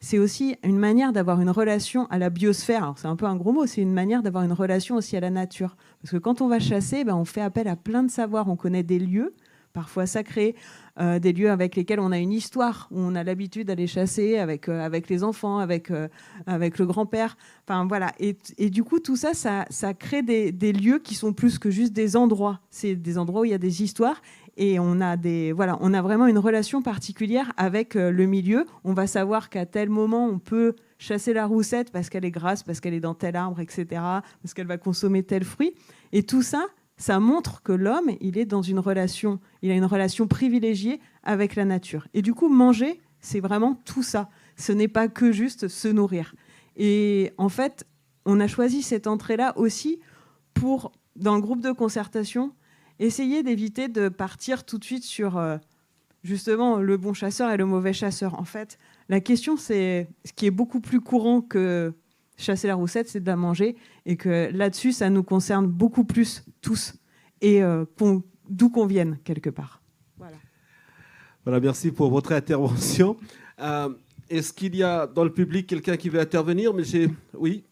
c'est aussi une manière d'avoir une relation à la biosphère. Alors c'est un peu un gros mot, c'est une manière d'avoir une relation aussi à la nature. Parce que quand on va chasser, on fait appel à plein de savoirs. On connaît des lieux, parfois sacrés, des lieux avec lesquels on a une histoire, où on a l'habitude d'aller chasser avec les enfants, avec le grand-père. Enfin, voilà. Et du coup, tout ça, ça crée des lieux qui sont plus que juste des endroits. C'est des endroits où il y a des histoires. Et on a vraiment une relation particulière avec le milieu. On va savoir qu'à tel moment, on peut chasser la roussette parce qu'elle est grasse, parce qu'elle est dans tel arbre, etc., parce qu'elle va consommer tel fruit. Et tout ça, ça montre que l'homme, il est dans une relation, il a une relation privilégiée avec la nature. Et du coup, manger, c'est vraiment tout ça. Ce n'est pas que juste se nourrir. Et en fait, on a choisi cette entrée-là aussi pour, dans le groupe de concertation, essayer d'éviter de partir tout de suite sur justement le bon chasseur et le mauvais chasseur. En fait, la question, c'est ce qui est beaucoup plus courant que chasser la roussette, c'est de la manger, et que là-dessus, ça nous concerne beaucoup plus tous, et d'où qu'on vienne, quelque part. Voilà, merci pour votre intervention. Est-ce qu'il y a dans le public quelqu'un qui veut intervenir? Oui.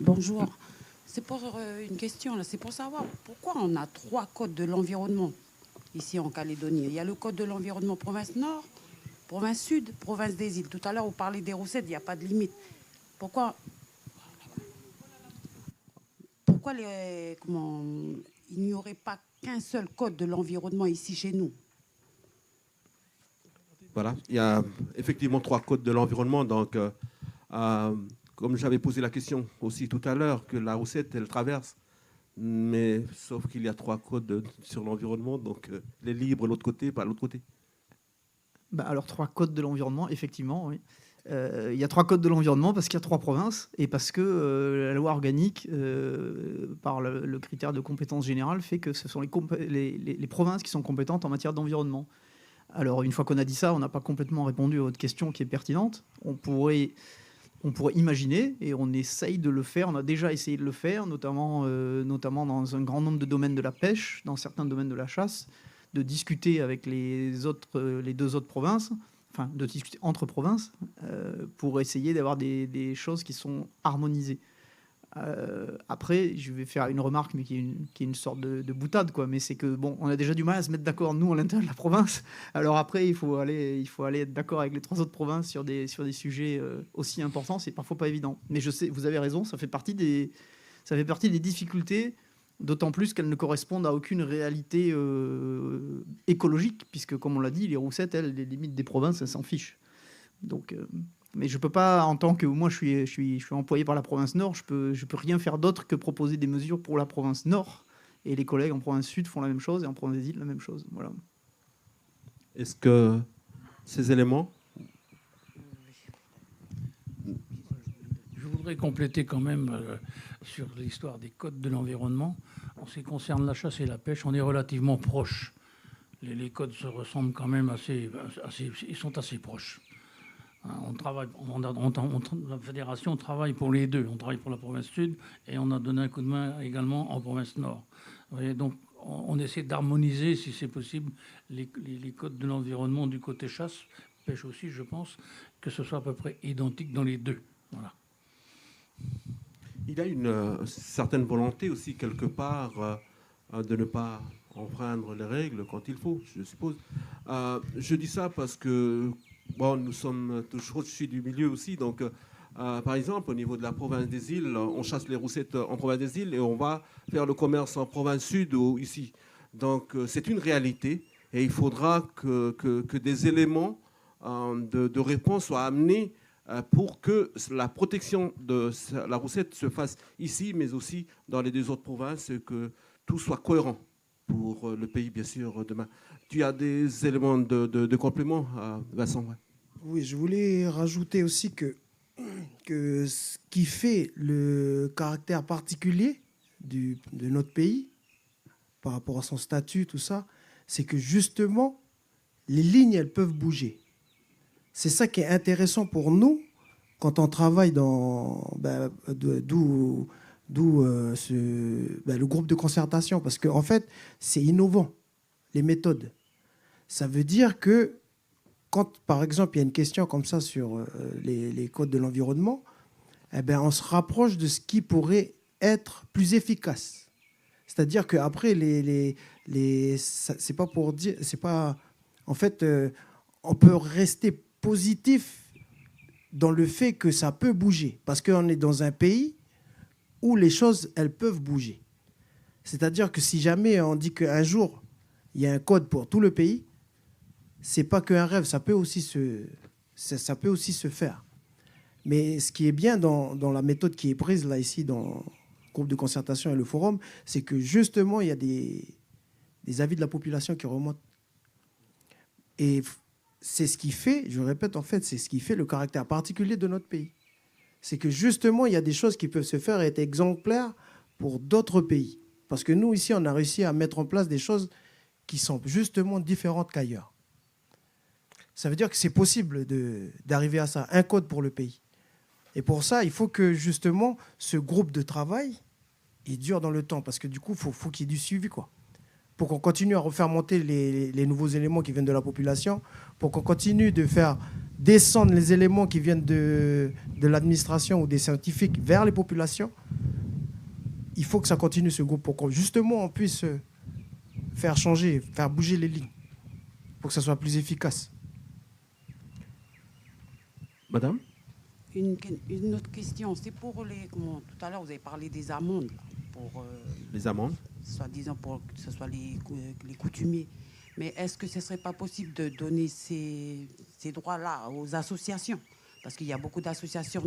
Bonjour. C'est pour une question, là. C'est pour savoir pourquoi on a 3 codes de l'environnement ici en Calédonie. Il y a le code de l'environnement province Nord, province Sud, province des îles. Tout à l'heure, vous parlez des roussettes, il n'y a pas de limite. Pourquoi il n'y aurait pas qu'un seul code de l'environnement ici chez nous? Voilà, il y a effectivement 3 codes de l'environnement. Donc, comme j'avais posé la question aussi tout à l'heure, que la roussette, elle traverse, mais sauf qu'il y a 3 codes sur l'environnement, donc les libres de l'autre côté, pas l'autre côté. Alors, 3 codes de l'environnement, effectivement, oui. Il y a 3 codes de l'environnement parce qu'il y a 3 provinces et parce que la loi organique, par le critère de compétence générale, fait que ce sont les provinces qui sont compétentes en matière d'environnement. Alors, une fois qu'on a dit ça, on n'a pas complètement répondu à votre question qui est pertinente. On pourrait imaginer, et on essaye de le faire, on a déjà essayé de le faire, notamment dans un grand nombre de domaines de la pêche, dans certains domaines de la chasse, de discuter avec les 2 autres provinces, enfin de discuter entre provinces, pour essayer d'avoir des choses qui sont harmonisées. Après, je vais faire une remarque, mais qui est une sorte de boutade, quoi. Mais c'est que on a déjà du mal à se mettre d'accord nous à l'intérieur de la province. Alors après, il faut aller être d'accord avec les 3 autres provinces sur des sujets aussi importants. C'est parfois pas évident. Mais je sais, vous avez raison, ça fait partie des difficultés, d'autant plus qu'elles ne correspondent à aucune réalité écologique, puisque comme on l'a dit, les roussettes, elles, les limites des provinces, elles s'en fichent. Donc mais je peux pas, en tant que moi je suis employé par la province Nord, je peux rien faire d'autre que proposer des mesures pour la province Nord, et les collègues en province Sud font la même chose, et en province des îles la même chose. Voilà. Est-ce que ces éléments... Je voudrais compléter quand même sur l'histoire des codes de l'environnement. En ce qui concerne la chasse et la pêche, on est relativement proches. Les codes se ressemblent quand même ils sont assez proches. On travaille, la fédération travaille pour les deux. On travaille pour la province Sud et on a donné un coup de main également en province Nord. Vous voyez, donc on essaie d'harmoniser, si c'est possible, les codes de l'environnement du côté chasse, pêche aussi, je pense, que ce soit à peu près identique dans les deux. Voilà. Il y a une certaine volonté aussi, quelque part, de ne pas enfreindre les règles quand il faut, je suppose. Je dis ça parce que... nous sommes toujours, je suis du milieu aussi, donc par exemple au niveau de la province des îles, on chasse les roussettes en province des îles et on va faire le commerce en province sud ou ici. Donc c'est une réalité et il faudra que des éléments de réponse soient amenés pour que la protection de la roussette se fasse ici, mais aussi dans les 2 autres provinces, et que tout soit cohérent pour le pays, bien sûr, demain. Tu as des éléments de complément, Vincent? Oui, je voulais rajouter aussi que que ce qui fait le caractère particulier de notre pays, par rapport à son statut, tout ça, c'est que justement, les lignes, elles peuvent bouger. C'est ça qui est intéressant pour nous quand on travaille dans le groupe de concertation, parce qu'en fait, c'est innovant, les méthodes. Ça veut dire que quand, par exemple, il y a une question comme ça sur les codes de l'environnement, eh ben, on se rapproche de ce qui pourrait être plus efficace. C'est-à-dire qu'après, c'est pas pour dire, c'est pas, en fait, on peut rester positif dans le fait que ça peut bouger, parce qu'on est dans un pays où les choses, elles peuvent bouger. C'est-à-dire que si jamais on dit qu'un jour, il y a un code pour tout le pays, c'est pas qu'un rêve, ça peut aussi se faire. Mais ce qui est bien dans la méthode qui est prise là, ici, dans le groupe de concertation et le forum, c'est que justement, il y a des avis de la population qui remontent. Et c'est ce qui fait, je répète, en fait, c'est ce qui fait le caractère particulier de notre pays. C'est que justement, il y a des choses qui peuvent se faire et être exemplaires pour d'autres pays. Parce que nous, ici, on a réussi à mettre en place des choses qui sont justement différentes qu'ailleurs. Ça veut dire que c'est possible d'arriver à ça, un code pour le pays. Et pour ça, il faut que justement, ce groupe de travail, il dure dans le temps. Parce que du coup, il faut qu'il y ait du suivi, quoi. Pour qu'on continue à refaire monter les nouveaux éléments qui viennent de la population, pour qu'on continue de faire descendre les éléments qui viennent de l'administration ou des scientifiques vers les populations. Il faut que ça continue, ce groupe, pour qu'on justement on puisse faire changer, faire bouger les lignes, pour que ça soit plus efficace. Madame ? Une autre question, c'est pour tout à l'heure, vous avez parlé des amendes. Les amendes ? Soi-disant pour que ce soit les coutumiers. Mais est-ce que ce ne serait pas possible de donner ces droits-là aux associations? Parce qu'il y a beaucoup d'associations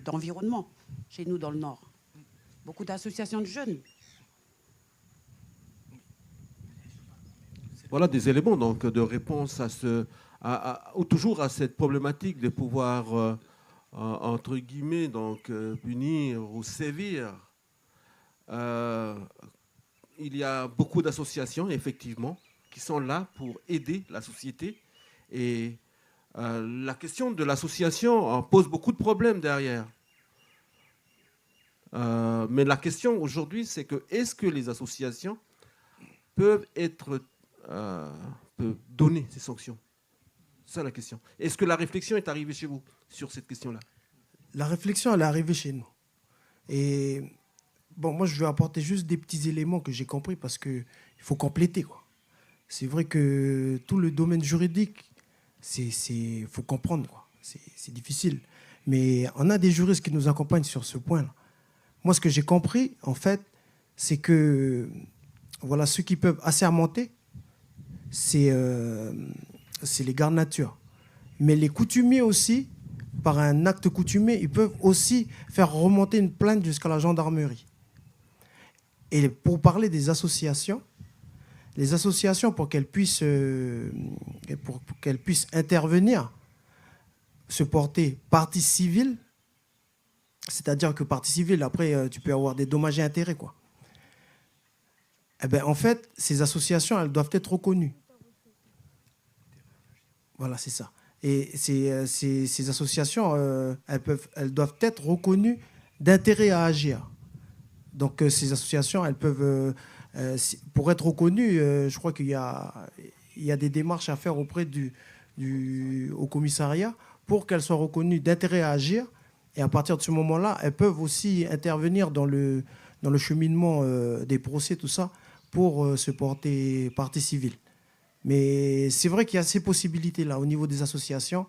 d'environnement chez nous dans le Nord. Beaucoup d'associations de jeunes. Voilà des éléments donc, de réponse toujours à cette problématique de pouvoir, entre guillemets, donc, punir ou sévir. Il y a beaucoup d'associations, effectivement, qui sont là pour aider la société. Et la question de l'association pose beaucoup de problèmes derrière. Mais la question aujourd'hui, c'est que est-ce que les associations peuvent donner ces sanctions? C'est ça la question. Est-ce que la réflexion est arrivée chez vous sur cette question-là? La réflexion, elle est arrivée chez nous. Et bon, moi, je vais apporter juste des petits éléments que j'ai compris parce qu'il faut compléter, quoi. C'est vrai que tout le domaine juridique, faut comprendre, quoi. C'est difficile. Mais on a des juristes qui nous accompagnent sur ce point-là. Moi, ce que j'ai compris, en fait, c'est que voilà, ceux qui peuvent assermenter, c'est les gardes nature. Mais les coutumiers aussi, par un acte coutumier, ils peuvent aussi faire remonter une plainte jusqu'à la gendarmerie. Et pour parler des associations, les associations, pour qu'elles puissent intervenir, se porter partie civile, c'est-à-dire que partie civile, après, tu peux avoir des dommages et intérêts, quoi. Eh bien, en fait, ces associations, elles doivent être reconnues. Voilà, c'est ça. Et ces associations, elles doivent être reconnues d'intérêt à agir. Donc, ces associations, elles peuvent, pour être reconnues, je crois qu'il y a des démarches à faire auprès au commissariat pour qu'elles soient reconnues d'intérêt à agir. Et à partir de ce moment-là, elles peuvent aussi intervenir dans le cheminement des procès, tout ça, pour se porter partie civile. Mais c'est vrai qu'il y a ces possibilités-là au niveau des associations,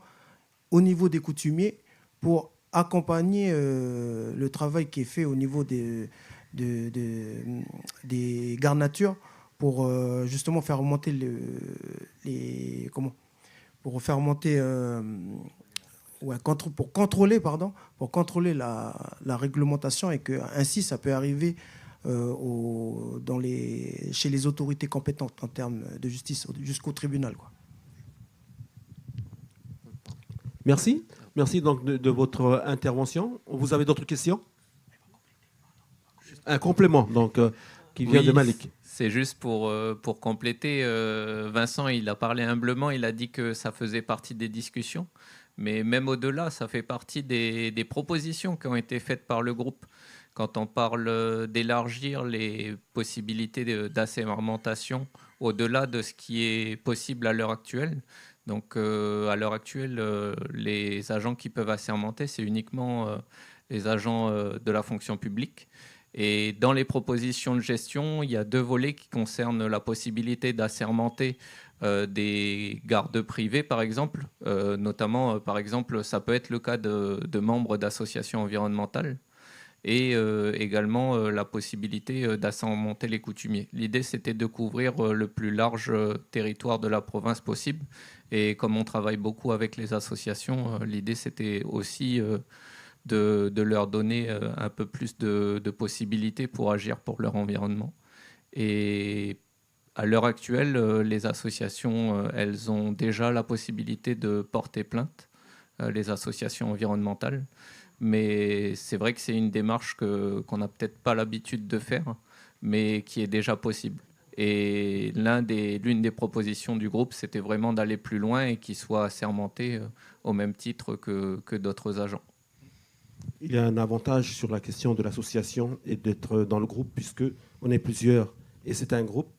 au niveau des coutumiers, pour accompagner le travail qui est fait au niveau des gardes nature pour justement faire remonter pour contrôler la réglementation et que ainsi ça peut arriver chez les autorités compétentes en termes de justice jusqu'au tribunal, quoi. Merci. Merci donc de votre intervention. Vous avez d'autres questions? Un complément donc, qui vient de Malik. C'est juste pour compléter. Vincent, il a parlé humblement, il a dit que ça faisait partie des discussions. Mais même au-delà, ça fait partie des propositions qui ont été faites par le groupe. Quand on parle d'élargir les possibilités d'assermentation au-delà de ce qui est possible à l'heure actuelle. Donc à l'heure actuelle, les agents qui peuvent assermenter, c'est uniquement les agents de la fonction publique. Et dans les propositions de gestion, il y a 2 volets qui concernent la possibilité d'assermenter des gardes privés, par exemple. Notamment, par exemple, ça peut être le cas de membres d'associations environnementales. Et également la possibilité d'assermenter les coutumiers. L'idée, c'était de couvrir le plus large territoire de la province possible. Et comme on travaille beaucoup avec les associations, l'idée, c'était aussi de leur donner un peu plus de possibilités pour agir pour leur environnement. Et à l'heure actuelle, les associations, elles ont déjà la possibilité de porter plainte, les associations environnementales. Mais c'est vrai que c'est une démarche qu'on n'a peut-être pas l'habitude de faire, mais qui est déjà possible. Et l'une des propositions du groupe, c'était vraiment d'aller plus loin et qu'ils soient assermentés au même titre que d'autres agents. Il y a un avantage sur la question de l'association et d'être dans le groupe, puisqu'on est plusieurs et c'est un groupe.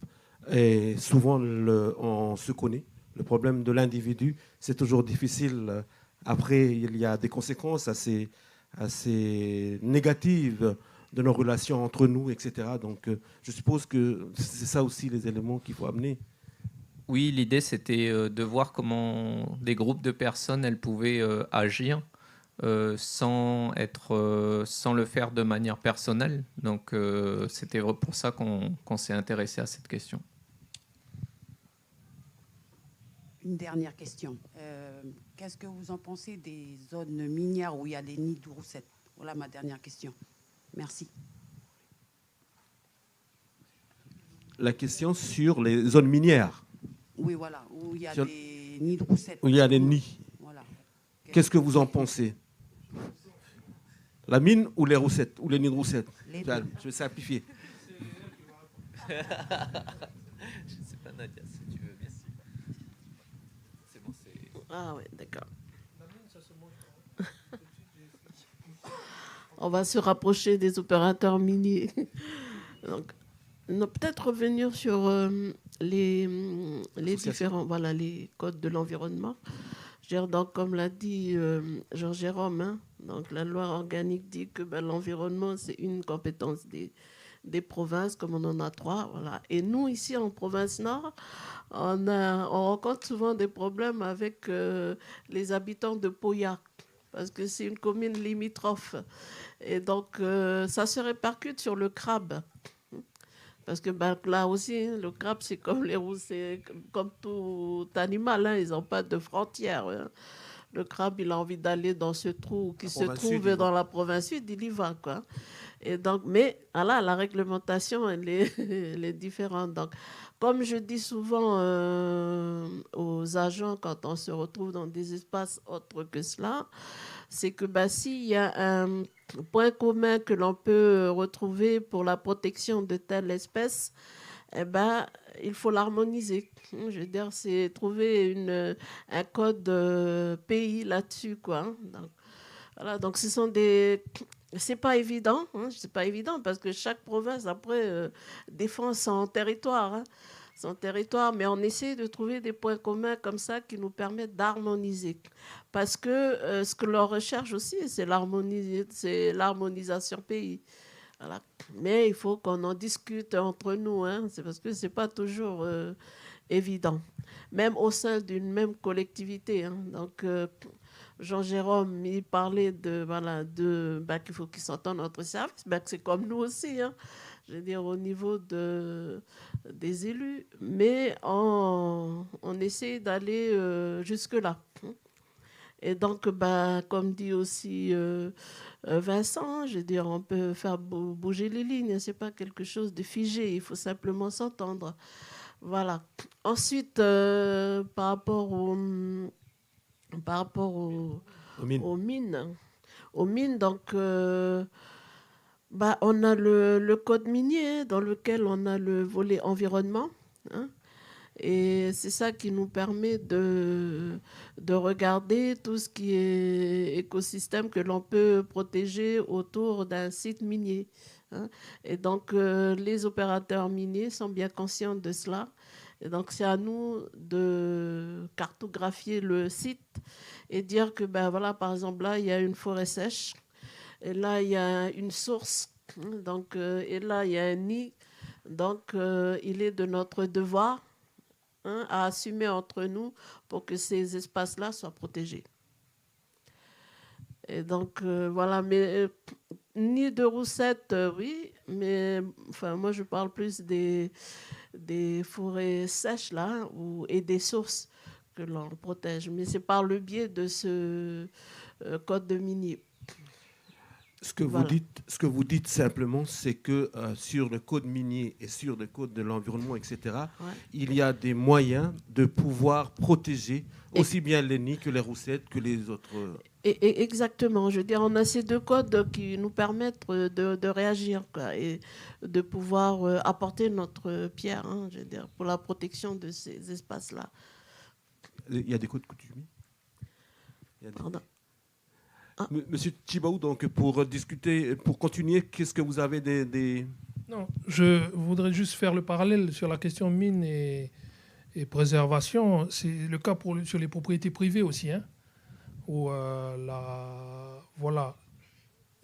Et souvent, on se connaît. Le problème de l'individu, c'est toujours difficile. Après, il y a des conséquences assez négatives de nos relations entre nous, etc. Donc, je suppose que c'est ça aussi les éléments qu'il faut amener. Oui, l'idée, c'était de voir comment des groupes de personnes, elles pouvaient agir sans le faire de manière personnelle. Donc, c'était pour ça qu'on s'est intéressé à cette question. Une dernière question. Qu'est-ce que vous en pensez des zones minières où il y a des nids de roussettes? Voilà ma dernière question. Merci. La question sur les zones minières. Oui, voilà, où il y a des nids de roussettes. Où il y a des nids. Voilà. Qu'est-ce que vous en pensez? La mine ou les roussettes? Ou les nids de roussettes? Je vais simplifier. Je ne sais pas, Nadia, si tu veux bien. C'est bon, c'est... Ah oui, d'accord. On va se rapprocher des opérateurs miniers. Donc, peut-être revenir sur les différents, voilà, les codes de l'environnement. Donc, comme l'a dit Jean-Jérôme, hein, donc la loi organique dit que l'environnement, c'est une compétence des provinces, comme on en a 3. Voilà. Et nous, ici, en province Nord, on rencontre souvent des problèmes avec les habitants de Pauillac, parce que c'est une commune limitrophe. Et donc, ça se répercute sur le crabe. Parce que là aussi, le crabe, c'est comme les roussets, comme tout animal, hein, ils n'ont pas de frontières. Hein. Le crabe, il a envie d'aller dans ce trou qui se trouve dans la province sud, il y va, quoi. Et donc, mais voilà, la réglementation, elle est différente. Donc, comme je dis souvent aux agents quand on se retrouve dans des espaces autres que cela, c'est que s'il y a un point commun que l'on peut retrouver pour la protection de telle espèce, il faut l'harmoniser. Je veux dire, c'est trouver un code pays là-dessus, quoi. Donc, voilà, donc ce sont des... C'est pas évident, hein, c'est pas évident parce que chaque province, après, défend son territoire. Hein. Son territoire, mais on essaie de trouver des points communs comme ça qui nous permettent d'harmoniser. Parce que ce que l'on recherche aussi, c'est l'harmonisation pays. Voilà. Mais il faut qu'on en discute entre nous, hein. C'est parce que ce n'est pas toujours évident. Même au sein d'une même collectivité. Hein. Donc, Jean-Jérôme, il parlait qu'il faut qu'ils s'entendent entre services. C'est comme nous aussi, hein. Je veux dire, au niveau des élus, mais on essaie d'aller jusque-là. Et donc, comme dit aussi Vincent, je veux dire, on peut faire bouger les lignes, ce n'est pas quelque chose de figé, il faut simplement s'entendre. Voilà. Ensuite, par rapport aux mines. Aux mines, donc, on a le code minier dans lequel on a le volet environnement. Hein, et c'est ça qui nous permet de regarder tout ce qui est écosystème que l'on peut protéger autour d'un site minier. Hein. Et donc, les opérateurs miniers sont bien conscients de cela. Et donc, c'est à nous de cartographier le site et dire que, voilà, par exemple, là, il y a une forêt sèche. Et là, il y a une source. Donc, et là, il y a un nid. Donc, il est de notre devoir à assumer entre nous pour que ces espaces-là soient protégés. Et donc, voilà, mais nid de roussettes, oui, mais enfin, moi, je parle plus des forêts sèches, là, et des sources que l'on protège. Mais c'est par le biais de ce code de minier. Ce que vous dites simplement, c'est que sur le code minier et sur le code de l'environnement, etc., il y a des moyens de pouvoir protéger aussi bien les nids que les roussettes, que les autres... Exactement. Je veux dire, on a ces deux codes qui nous permettent de réagir, quoi, et de pouvoir apporter notre pierre, je veux dire, pour la protection de ces espaces-là. Il y a des codes coutumiers. Monsieur Tchibaou, donc pour discuter, pour continuer, qu'est-ce que vous avez des... Non, je voudrais juste faire le parallèle sur la question mine et préservation. C'est le cas sur les propriétés privées aussi, où voilà,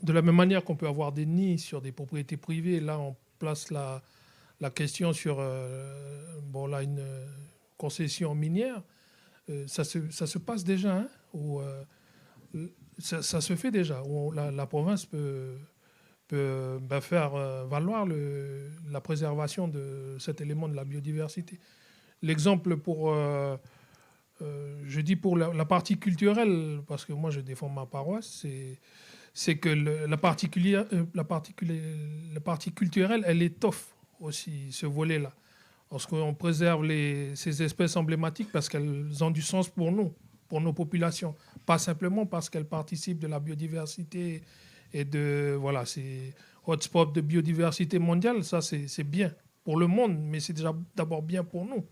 de la même manière qu'on peut avoir des nids sur des propriétés privées, là on place la question sur une concession minière. Ça se passe déjà, où ça se fait déjà, où la province peut faire valoir la préservation de cet élément de la biodiversité. L'exemple je dis pour la partie culturelle, parce que moi je défends ma paroisse, c'est que la partie culturelle, elle étoffe aussi ce volet-là. Lorsqu'on préserve ces espèces emblématiques parce qu'elles ont du sens pour nous, pour nos populations, pas simplement parce qu'elles participent de la biodiversité et c'est hotspot de biodiversité mondiale, ça c'est bien pour le monde, mais c'est déjà d'abord bien pour nous.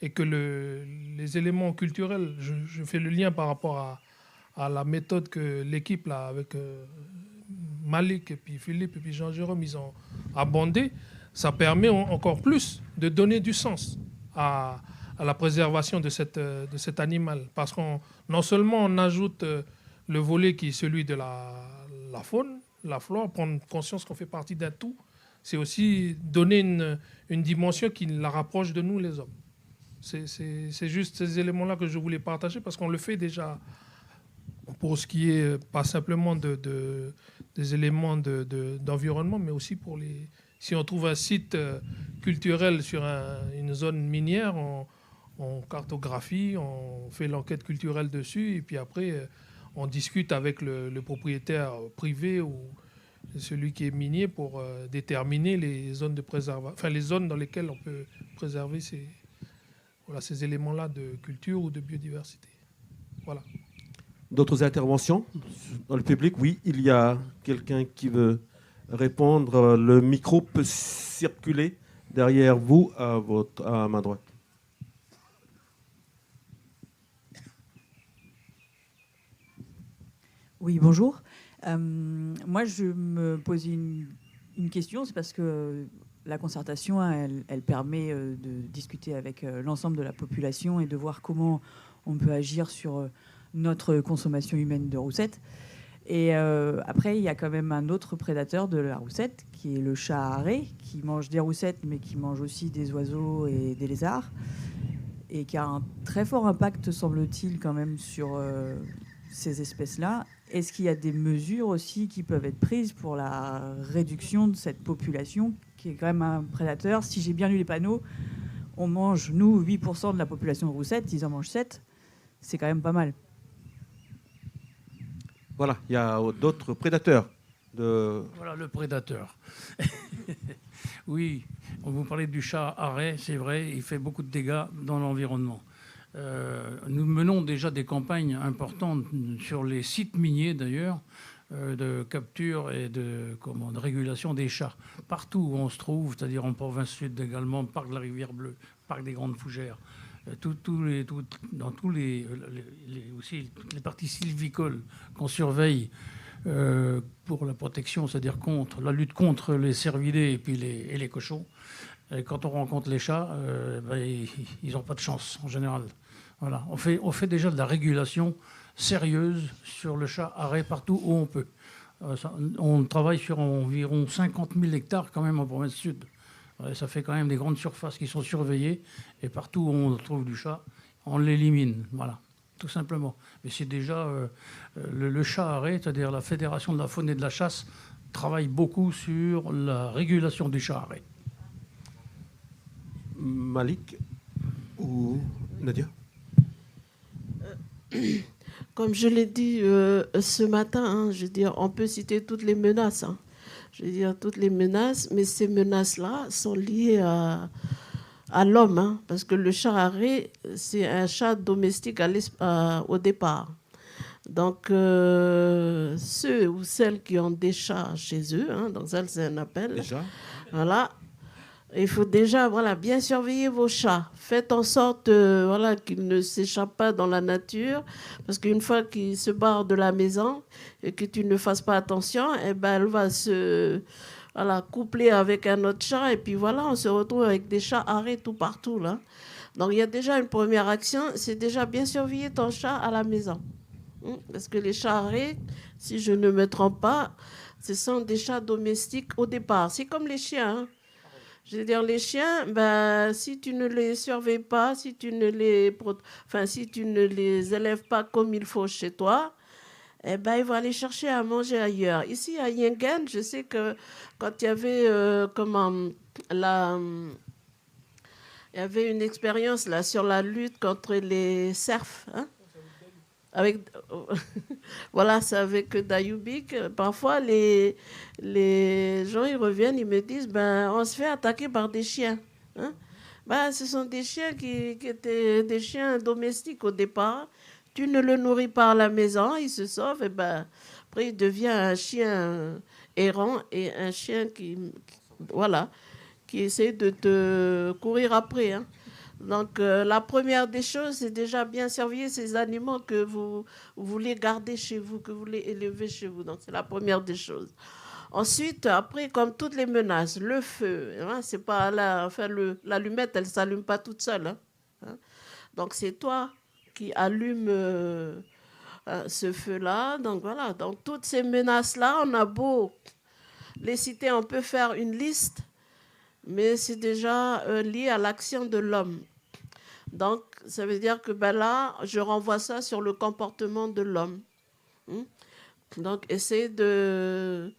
Et que les éléments culturels, je fais le lien par rapport à la méthode que l'équipe là, avec Malik et puis Philippe et puis Jean-Jérôme, ils ont abondé, ça permet encore plus de donner du sens à la préservation de cet animal. Parce qu'on non seulement on ajoute le volet qui est celui de la faune, la flore, prendre conscience qu'on fait partie d'un tout, c'est aussi donner une dimension qui la rapproche de nous les hommes. C'est juste ces éléments-là que je voulais partager parce qu'on le fait déjà pour ce qui est pas simplement des éléments d'environnement, mais aussi pour si on trouve un site culturel sur une zone minière, on cartographie, on fait l'enquête culturelle dessus et puis après on discute avec le propriétaire privé ou celui qui est minier pour déterminer les zones de préservation, enfin les zones dans lesquelles on peut préserver ces éléments-là de culture ou de biodiversité. Voilà. D'autres interventions dans le public? Oui, il y a quelqu'un qui veut répondre. Le micro peut circuler derrière vous, à ma droite. Oui, bonjour. Moi, je me posais une question, c'est parce que la concertation, elle permet de discuter avec l'ensemble de la population et de voir comment on peut agir sur notre consommation humaine de roussettes. Et après, il y a quand même un autre prédateur de la roussette, qui est le chat à arrêt, qui mange des roussettes, mais qui mange aussi des oiseaux et des lézards, et qui a un très fort impact, semble-t-il, quand même, sur ces espèces-là. Est-ce qu'il y a des mesures aussi qui peuvent être prises pour la réduction de cette population qui est quand même un prédateur? Si j'ai bien lu les panneaux, on mange, nous, 8% de la population de roussettes, ils en mangent 7%. C'est quand même pas mal. Voilà, il y a d'autres prédateurs. Voilà le prédateur. Oui, on vous parlait du chat arrêt, c'est vrai, il fait beaucoup de dégâts dans l'environnement. Nous menons déjà des campagnes importantes sur les sites miniers d'ailleurs, de capture et de régulation des chats. Partout où on se trouve, c'est-à-dire en province sud également, parc de la Rivière Bleue, parc des Grandes Fougères, dans tous aussi les parties sylvicoles qu'on surveille pour la protection, c'est-à-dire contre la lutte contre les cervidés et puis les cochons. Et quand on rencontre les chats, ils n'ont pas de chance en général. Voilà. On fait déjà de la régulation sérieuse sur le chat arrêt partout où on peut. On travaille sur environ 50 000 hectares quand même en province sud. Ça fait quand même des grandes surfaces qui sont surveillées et partout où on trouve du chat, on l'élimine. Voilà, tout simplement. Mais c'est déjà le chat arrêt, c'est-à-dire la Fédération de la faune et de la chasse, travaille beaucoup sur la régulation du chat arrêt. Malik ou Nadia? Comme je l'ai dit ce matin, hein, je veux dire, on peut citer toutes les menaces. Hein. Je veux dire, toutes les menaces, mais ces menaces-là sont liées à l'homme. Hein, parce que le chat arrêt, c'est un chat domestique au départ. Donc, ceux ou celles qui ont des chats chez eux, hein, donc ça, c'est un appel. Déjà. Voilà. Il faut déjà bien surveiller vos chats. Faites en sorte qu'ils ne s'échappent pas dans la nature. Parce qu'une fois qu'ils se barrent de la maison et que tu ne fasses pas attention, elle va se coupler avec un autre chat. Et puis on se retrouve avec des chats arrêtés tout partout. Là. Donc il y a déjà une première action, c'est déjà bien surveiller ton chat à la maison. Parce que les chats arrêtés, si je ne me trompe pas, ce sont des chats domestiques au départ. C'est comme les chiens. Hein. Je veux dire, les chiens, si tu ne les surveilles pas, si tu ne les élèves pas comme il faut chez toi, ils vont aller chercher à manger ailleurs. Ici, à Yingen, je sais que quand il y avait, il y avait une expérience là, sur la lutte contre les cerfs, hein, c'est avec Dayoubik. Parfois, les gens, ils reviennent, ils me disent, on se fait attaquer par des chiens. Hein? Ce sont des chiens qui étaient des chiens domestiques au départ. Tu ne le nourris pas à la maison, il se sauve, et après, il devient un chien errant et un chien qui essaie de te courir après. Hein? Donc, la première des choses, c'est déjà bien surveiller ces animaux que vous voulez garder chez vous, que vous voulez élever chez vous. Donc, c'est la première des choses. Ensuite, après, comme toutes les menaces, le feu, hein, c'est pas l'allumette, elle ne s'allume pas toute seule. Hein. Donc, c'est toi qui allume ce feu-là. Donc, voilà. Donc, toutes ces menaces-là, on a beau les citer, on peut faire une liste, mais c'est déjà lié à l'action de l'homme. Donc, ça veut dire que là, je renvoie ça sur le comportement de l'homme. Donc, essaie de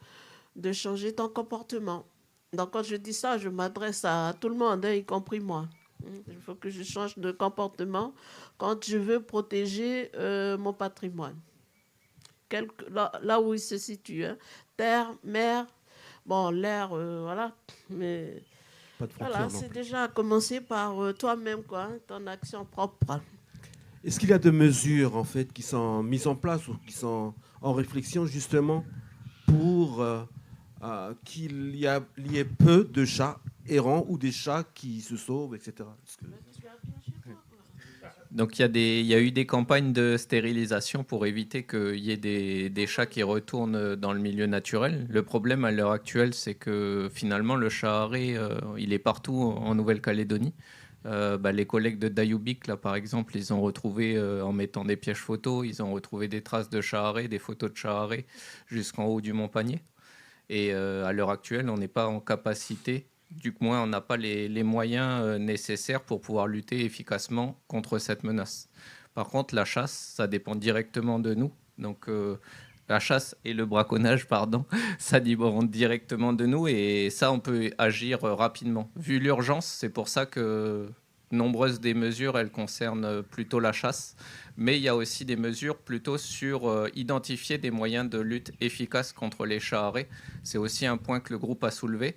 changer ton comportement. Donc, quand je dis ça, je m'adresse à tout le monde, y compris moi. Il faut que je change de comportement quand je veux protéger mon patrimoine. Là où il se situe. Hein. Terre, mer, l'air, mais... c'est déjà à commencer par toi-même, ton action propre. Est-ce qu'il y a des mesures en fait qui sont mises en place ou qui sont en réflexion justement pour qu'il y ait peu de chats errants ou des chats qui se sauvent, etc. Donc il y a eu des campagnes de stérilisation pour éviter qu'il y ait des chats qui retournent dans le milieu naturel. Le problème à l'heure actuelle, c'est que finalement le chat arrêt, il est partout en Nouvelle-Calédonie. Les collègues de Dayoubik, là par exemple, ils ont retrouvé, en mettant des pièges photos, ils ont retrouvé des traces de chat arrêt, des photos de chat arrêt jusqu'en haut du Mont Panier. Et à l'heure actuelle, on n'est pas en capacité, du moins on n'a pas les moyens nécessaires pour pouvoir lutter efficacement contre cette menace. Par contre, la chasse, ça dépend directement de nous. Donc la chasse et le braconnage, ça dépend directement de nous et ça, on peut agir rapidement. Vu l'urgence, c'est pour ça que nombreuses des mesures, elles concernent plutôt la chasse, mais il y a aussi des mesures plutôt sur identifier des moyens de lutte efficaces contre les chats arrêts. C'est aussi un point que le groupe a soulevé.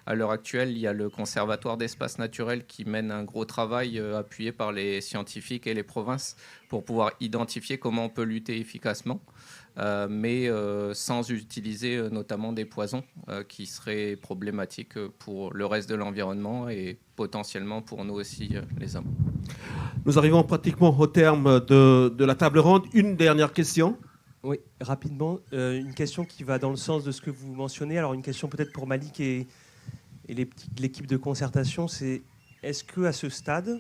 À l'heure actuelle, il y a le Conservatoire d'espaces naturels qui mène un gros travail appuyé par les scientifiques et les provinces pour pouvoir identifier comment on peut lutter efficacement, mais sans utiliser notamment des poisons qui seraient problématiques pour le reste de l'environnement et potentiellement pour nous aussi, les hommes. Nous arrivons pratiquement au terme de la table ronde. Une dernière question. Oui, rapidement, une question qui va dans le sens de ce que vous mentionnez. Alors une question peut-être pour Malik et l'équipe de concertation, c'est est-ce qu'à ce stade,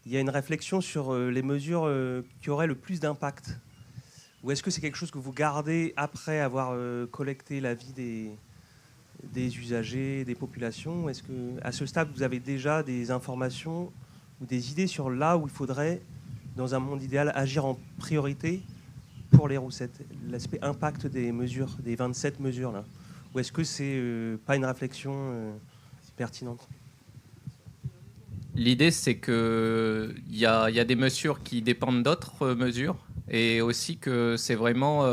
il y a une réflexion sur les mesures qui auraient le plus d'impact? Ou est-ce que c'est quelque chose que vous gardez après avoir collecté l'avis des usagers, des populations? Est-ce qu'à ce stade, vous avez déjà des informations ou des idées sur là où il faudrait, dans un monde idéal, agir en priorité pour les roussettes? L'aspect impact des mesures, des 27 mesures là. Ou est-ce que c'est pas une réflexion pertinente? L'idée, c'est qu'il y a des mesures qui dépendent d'autres mesures et aussi que c'est vraiment,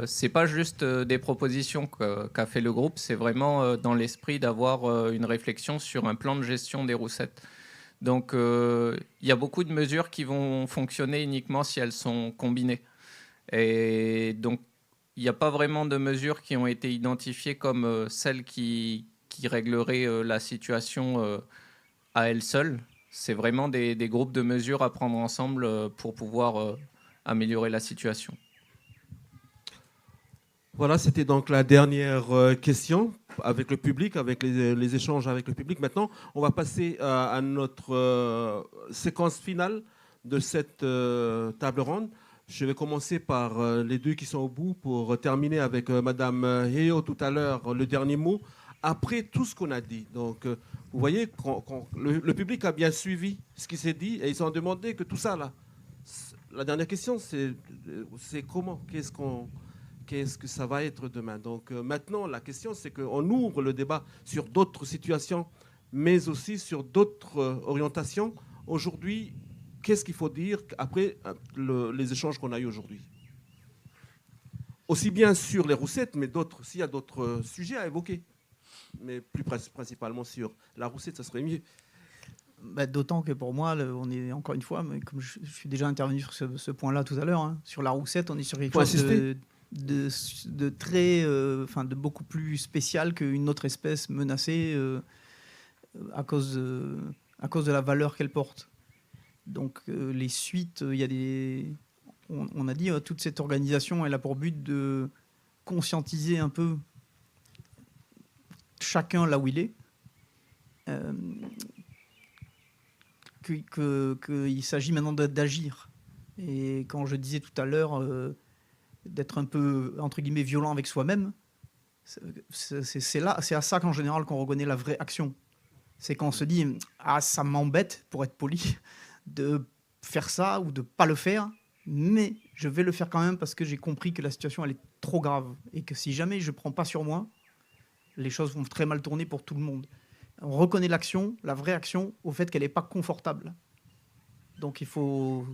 c'est pas juste des propositions qu'a fait le groupe, c'est vraiment dans l'esprit d'avoir une réflexion sur un plan de gestion des roussettes. Donc, il y a beaucoup de mesures qui vont fonctionner uniquement si elles sont combinées. Et donc, il n'y a pas vraiment de mesures qui ont été identifiées comme celles qui régleraient la situation à elles seules. C'est vraiment des groupes de mesures à prendre ensemble pour pouvoir améliorer la situation. Voilà, c'était donc la dernière question avec le public, avec les échanges avec le public. Maintenant, on va passer à notre séquence finale de cette table ronde. Je vais commencer par les deux qui sont au bout pour terminer avec Madame Heo tout à l'heure, le dernier mot, après tout ce qu'on a dit. Donc, vous voyez, le public a bien suivi ce qui s'est dit et ils ont demandé que tout ça, là, la dernière question, c'est comment, qu'est-ce que ça va être demain. Donc maintenant, la question, c'est qu'on ouvre le débat sur d'autres situations, mais aussi sur d'autres orientations. Aujourd'hui, qu'est-ce qu'il faut dire après les échanges qu'on a eus aujourd'hui? Aussi bien sur les roussettes, mais s'il y a d'autres sujets à évoquer. Mais plus principalement sur la roussette, ça serait mieux. D'autant que pour moi, on est encore une fois, mais comme je suis déjà intervenu sur ce point-là tout à l'heure, hein, sur la roussette, on est sur quelque chose de très, de beaucoup plus spécial qu'une autre espèce menacée à cause de la valeur qu'elle porte. Donc les suites, il y a on a dit toute cette organisation, elle a pour but de conscientiser un peu chacun là où il est, qu'il s'agit maintenant d'agir. Et quand je disais tout à l'heure d'être un peu, entre guillemets, violent avec soi-même, c'est à ça qu'en général qu'on reconnaît la vraie action. C'est quand on se dit « Ah, ça m'embête, pour être poli, de faire ça ou de ne pas le faire, mais je vais le faire quand même parce que j'ai compris que la situation, elle est trop grave et que si jamais je ne prends pas sur moi, les choses vont très mal tourner pour tout le monde. » On reconnaît l'action, la vraie action, au fait qu'elle n'est pas confortable. Donc il faut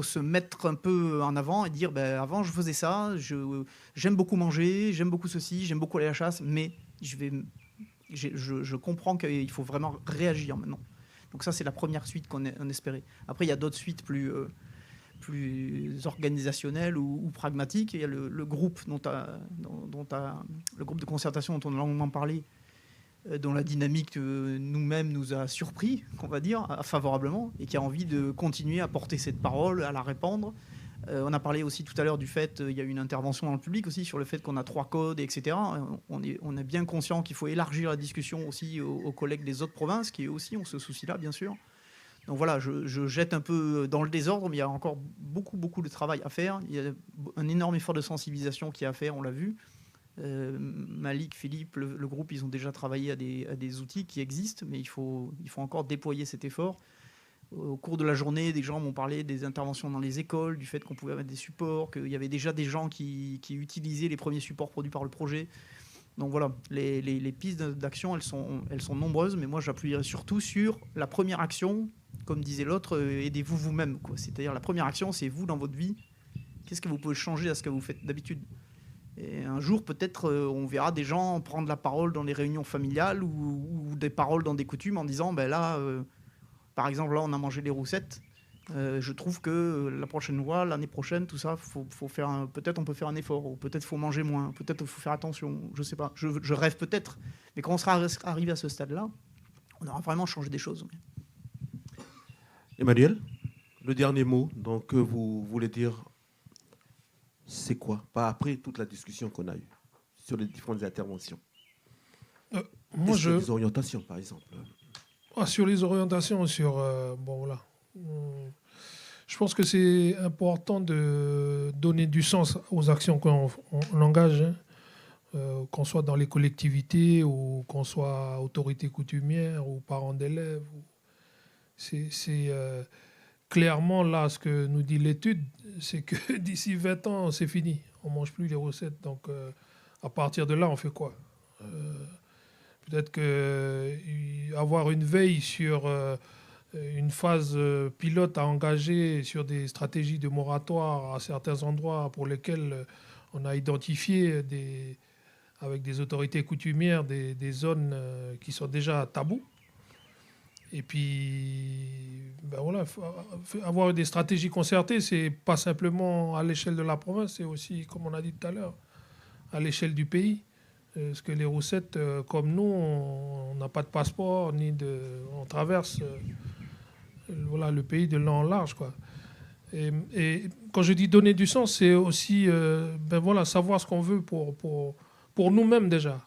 se mettre un peu en avant et dire avant je faisais ça, j'aime beaucoup manger, j'aime beaucoup ceci, j'aime beaucoup aller à la chasse, mais je comprends qu'il faut vraiment réagir maintenant. Donc ça c'est la première suite qu'on espérait. Après il y a d'autres suites plus organisationnelles ou pragmatiques. Il y a le groupe le groupe de concertation dont on a longuement parlé, dont la dynamique nous-mêmes nous a surpris, qu'on va dire, favorablement, et qui a envie de continuer à porter cette parole, à la répandre. On a parlé aussi tout à l'heure du fait, il y a eu une intervention dans le public aussi sur le fait qu'on a 3 codes, etc. On est bien conscient qu'il faut élargir la discussion aussi aux collègues des autres provinces, qui eux aussi ont ce souci-là, bien sûr. Donc voilà, je jette un peu dans le désordre, mais il y a encore beaucoup de travail à faire. Il y a un énorme effort de sensibilisation qui est à faire, on l'a vu. Malik, Philippe, le groupe, ils ont déjà travaillé à des outils qui existent, mais il faut encore déployer cet effort. Au cours de la journée, des gens m'ont parlé des interventions dans les écoles, du fait qu'on pouvait mettre des supports, qu'il y avait déjà des gens qui utilisaient les premiers supports produits par le projet. Donc voilà, les pistes d'action, elles sont nombreuses, mais moi j'appuierai surtout sur la première action, comme disait l'autre, aidez-vous vous-même. C'est-à-dire la première action, c'est vous dans votre vie. Qu'est-ce que vous pouvez changer à ce que vous faites d'habitude ? Et un jour, peut-être, on verra des gens prendre la parole dans les réunions familiales ou des paroles dans des coutumes en disant, ben là, par exemple, là, on a mangé les roussettes. Je trouve que la prochaine fois, l'année prochaine, tout ça, faut faire peut-être on peut faire un effort, ou peut-être faut manger moins, peut-être faut faire attention, je sais pas. Je rêve peut-être, mais quand on sera arrivé à ce stade-là, on aura vraiment changé des choses. Emmanuel, le dernier mot, donc, que vous voulez dire, c'est quoi? Pas après toute la discussion qu'on a eue sur les différentes interventions. Moi, les orientations, par exemple. Sur les orientations, bon, voilà. Je pense que c'est important de donner du sens aux actions qu'on engage, hein. Qu'on soit dans les collectivités ou qu'on soit autorité coutumière ou parents d'élèves. C'est clairement là ce que nous dit l'étude, c'est que d'ici 20 ans, c'est fini. On ne mange plus les roussettes. Donc à partir de là, on fait quoi? Peut-être qu'avoir une veille sur une phase pilote à engager sur des stratégies de moratoire à certains endroits pour lesquels on a identifié avec des autorités coutumières des zones qui sont déjà tabous. Et puis, ben voilà, avoir des stratégies concertées, c'est pas simplement à l'échelle de la province, c'est aussi, comme on a dit tout à l'heure, à l'échelle du pays. Parce que les roussettes, comme nous, on n'a pas de passeport, on traverse voilà, le pays de long en large, quoi. Et quand je dis donner du sens, c'est aussi ben voilà, savoir ce qu'on veut pour nous-mêmes déjà.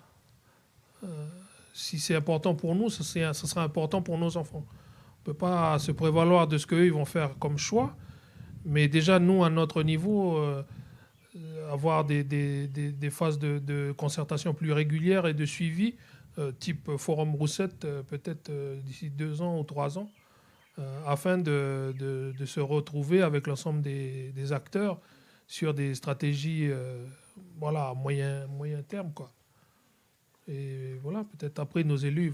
Si c'est important pour nous, ça sera important pour nos enfants. On ne peut pas se prévaloir de ce qu'eux ils vont faire comme choix, mais déjà, nous, à notre niveau, avoir des phases de concertation plus régulières et de suivi, type Forum Roussette, peut-être d'ici 2 ans ou 3 ans, afin de se retrouver avec l'ensemble des acteurs sur des stratégies voilà, à moyen terme, quoi. Et voilà, peut-être après, nos élus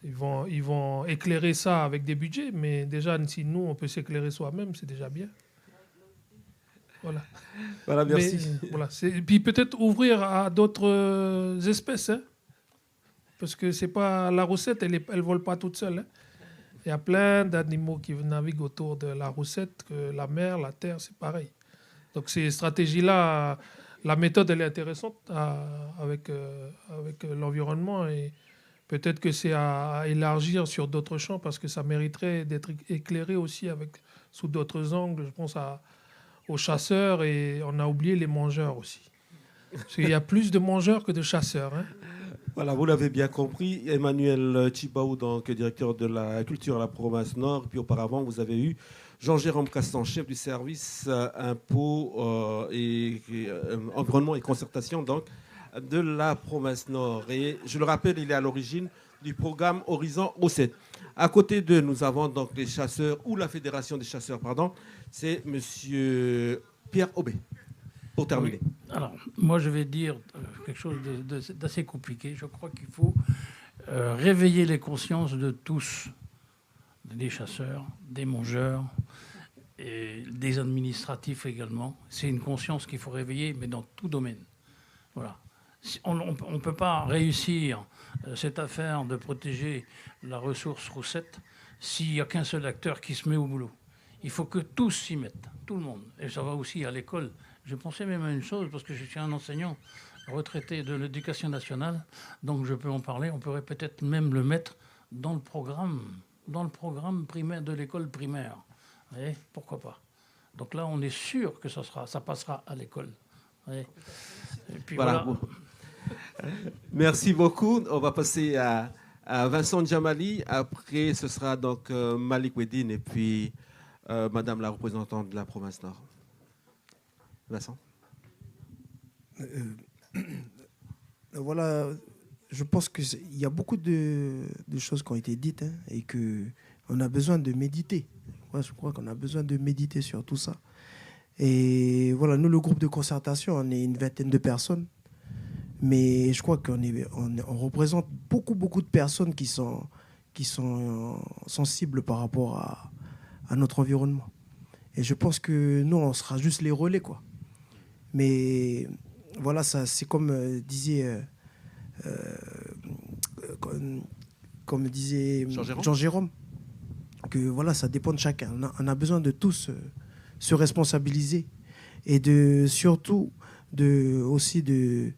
ils vont éclairer ça avec des budgets, mais déjà, si nous, on peut s'éclairer soi-même, c'est déjà bien. Voilà. Voilà, merci. Mais, voilà, puis peut-être ouvrir à d'autres espèces, hein, parce que c'est pas la roussette, elle vole pas toute seule, hein. Il y a plein d'animaux qui naviguent autour de la roussette, que la mer, la terre, c'est pareil. Donc ces stratégies-là, la méthode, elle est intéressante avec l'environnement, et peut-être que c'est à élargir sur d'autres champs, parce que ça mériterait d'être éclairé aussi sous d'autres angles. Je pense aux chasseurs, et on a oublié les mangeurs aussi. Parce qu'il y a plus de mangeurs que de chasseurs, hein. Voilà, vous l'avez bien compris. Emmanuel Chibaou, donc directeur de la culture à la province Nord. Et puis auparavant, vous avez eu Jean-Jérôme Castan, chef du service impôts et environnement et concertation donc, de la province Nord. Et je le rappelle, il est à l'origine du programme Horizon Roussette. À côté d'eux, nous avons donc les chasseurs, ou la Fédération des chasseurs, pardon. C'est M. Pierre Aubé. Pour terminer. Oui. Alors, moi, je vais dire quelque chose d'assez compliqué. Je crois qu'il faut réveiller les consciences de tous, des chasseurs, des mangeurs, et des administratifs également. C'est une conscience qu'il faut réveiller, mais dans tout domaine. Voilà. On ne peut pas réussir cette affaire de protéger la ressource roussette s'il n'y a qu'un seul acteur qui se met au boulot. Il faut que tous s'y mettent, tout le monde. Et ça va aussi à l'école. Je pensais même à une chose, parce que je suis un enseignant retraité de l'éducation nationale, donc je peux en parler. On pourrait peut-être même le mettre dans le programme primaire de l'école primaire. Et pourquoi pas? Donc là, on est sûr que ça passera à l'école. Et puis voilà. Merci beaucoup. On va passer à Vincent Djamali. Après, ce sera donc Malik Wedine et puis Madame la représentante de la province Nord. Vincent. Voilà, je pense qu'il y a beaucoup de choses qui ont été dites, hein, et qu'on a besoin de méditer. Ouais, je crois qu'on a besoin de méditer sur tout ça. Et voilà, nous, le groupe de concertation, on est une 20aine de personnes. Mais je crois qu'on représente beaucoup de personnes qui sont sensibles par rapport à notre environnement. Et je pense que nous, on sera juste les relais, quoi. Mais voilà, ça, c'est comme disait Jean Jérôme, que voilà, ça dépend de chacun. On a besoin de tous se responsabiliser et surtout aussi de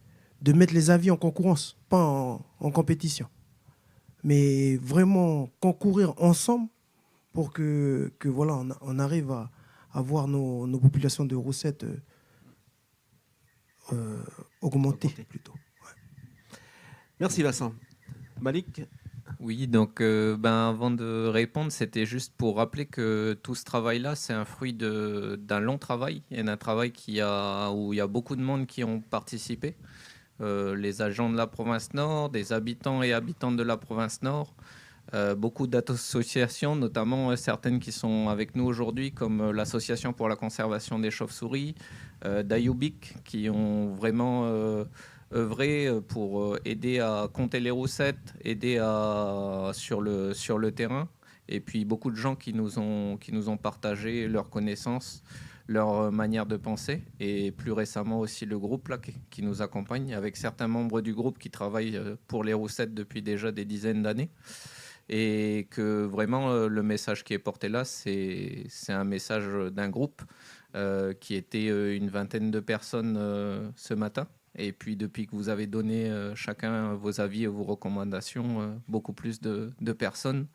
mettre les avis en concurrence, pas en compétition. Mais vraiment concourir ensemble pour que voilà, on arrive à avoir nos populations de roussettes augmentées plutôt. Ouais. Merci Vincent. Malik? Oui, donc avant de répondre, c'était juste pour rappeler que tout ce travail-là, c'est un fruit d'un long travail et d'un travail où il y a beaucoup de monde qui ont participé. Les agents de la province Nord, des habitants et habitantes de la province Nord, beaucoup d'associations, notamment certaines qui sont avec nous aujourd'hui, comme l'Association pour la conservation des chauves-souris, d'Ayoubik, qui ont vraiment œuvré pour aider à compter les roussettes, aider sur le terrain, et puis beaucoup de gens qui nous ont partagé leurs connaissances, leur manière de penser, et plus récemment aussi le groupe là, qui nous accompagne, avec certains membres du groupe qui travaillent pour les roussettes depuis déjà des dizaines d'années. Et que vraiment le message qui est porté là, c'est un message d'un groupe qui était une vingtaine de personnes ce matin. Et puis depuis que vous avez donné chacun vos avis et vos recommandations, beaucoup plus de personnes.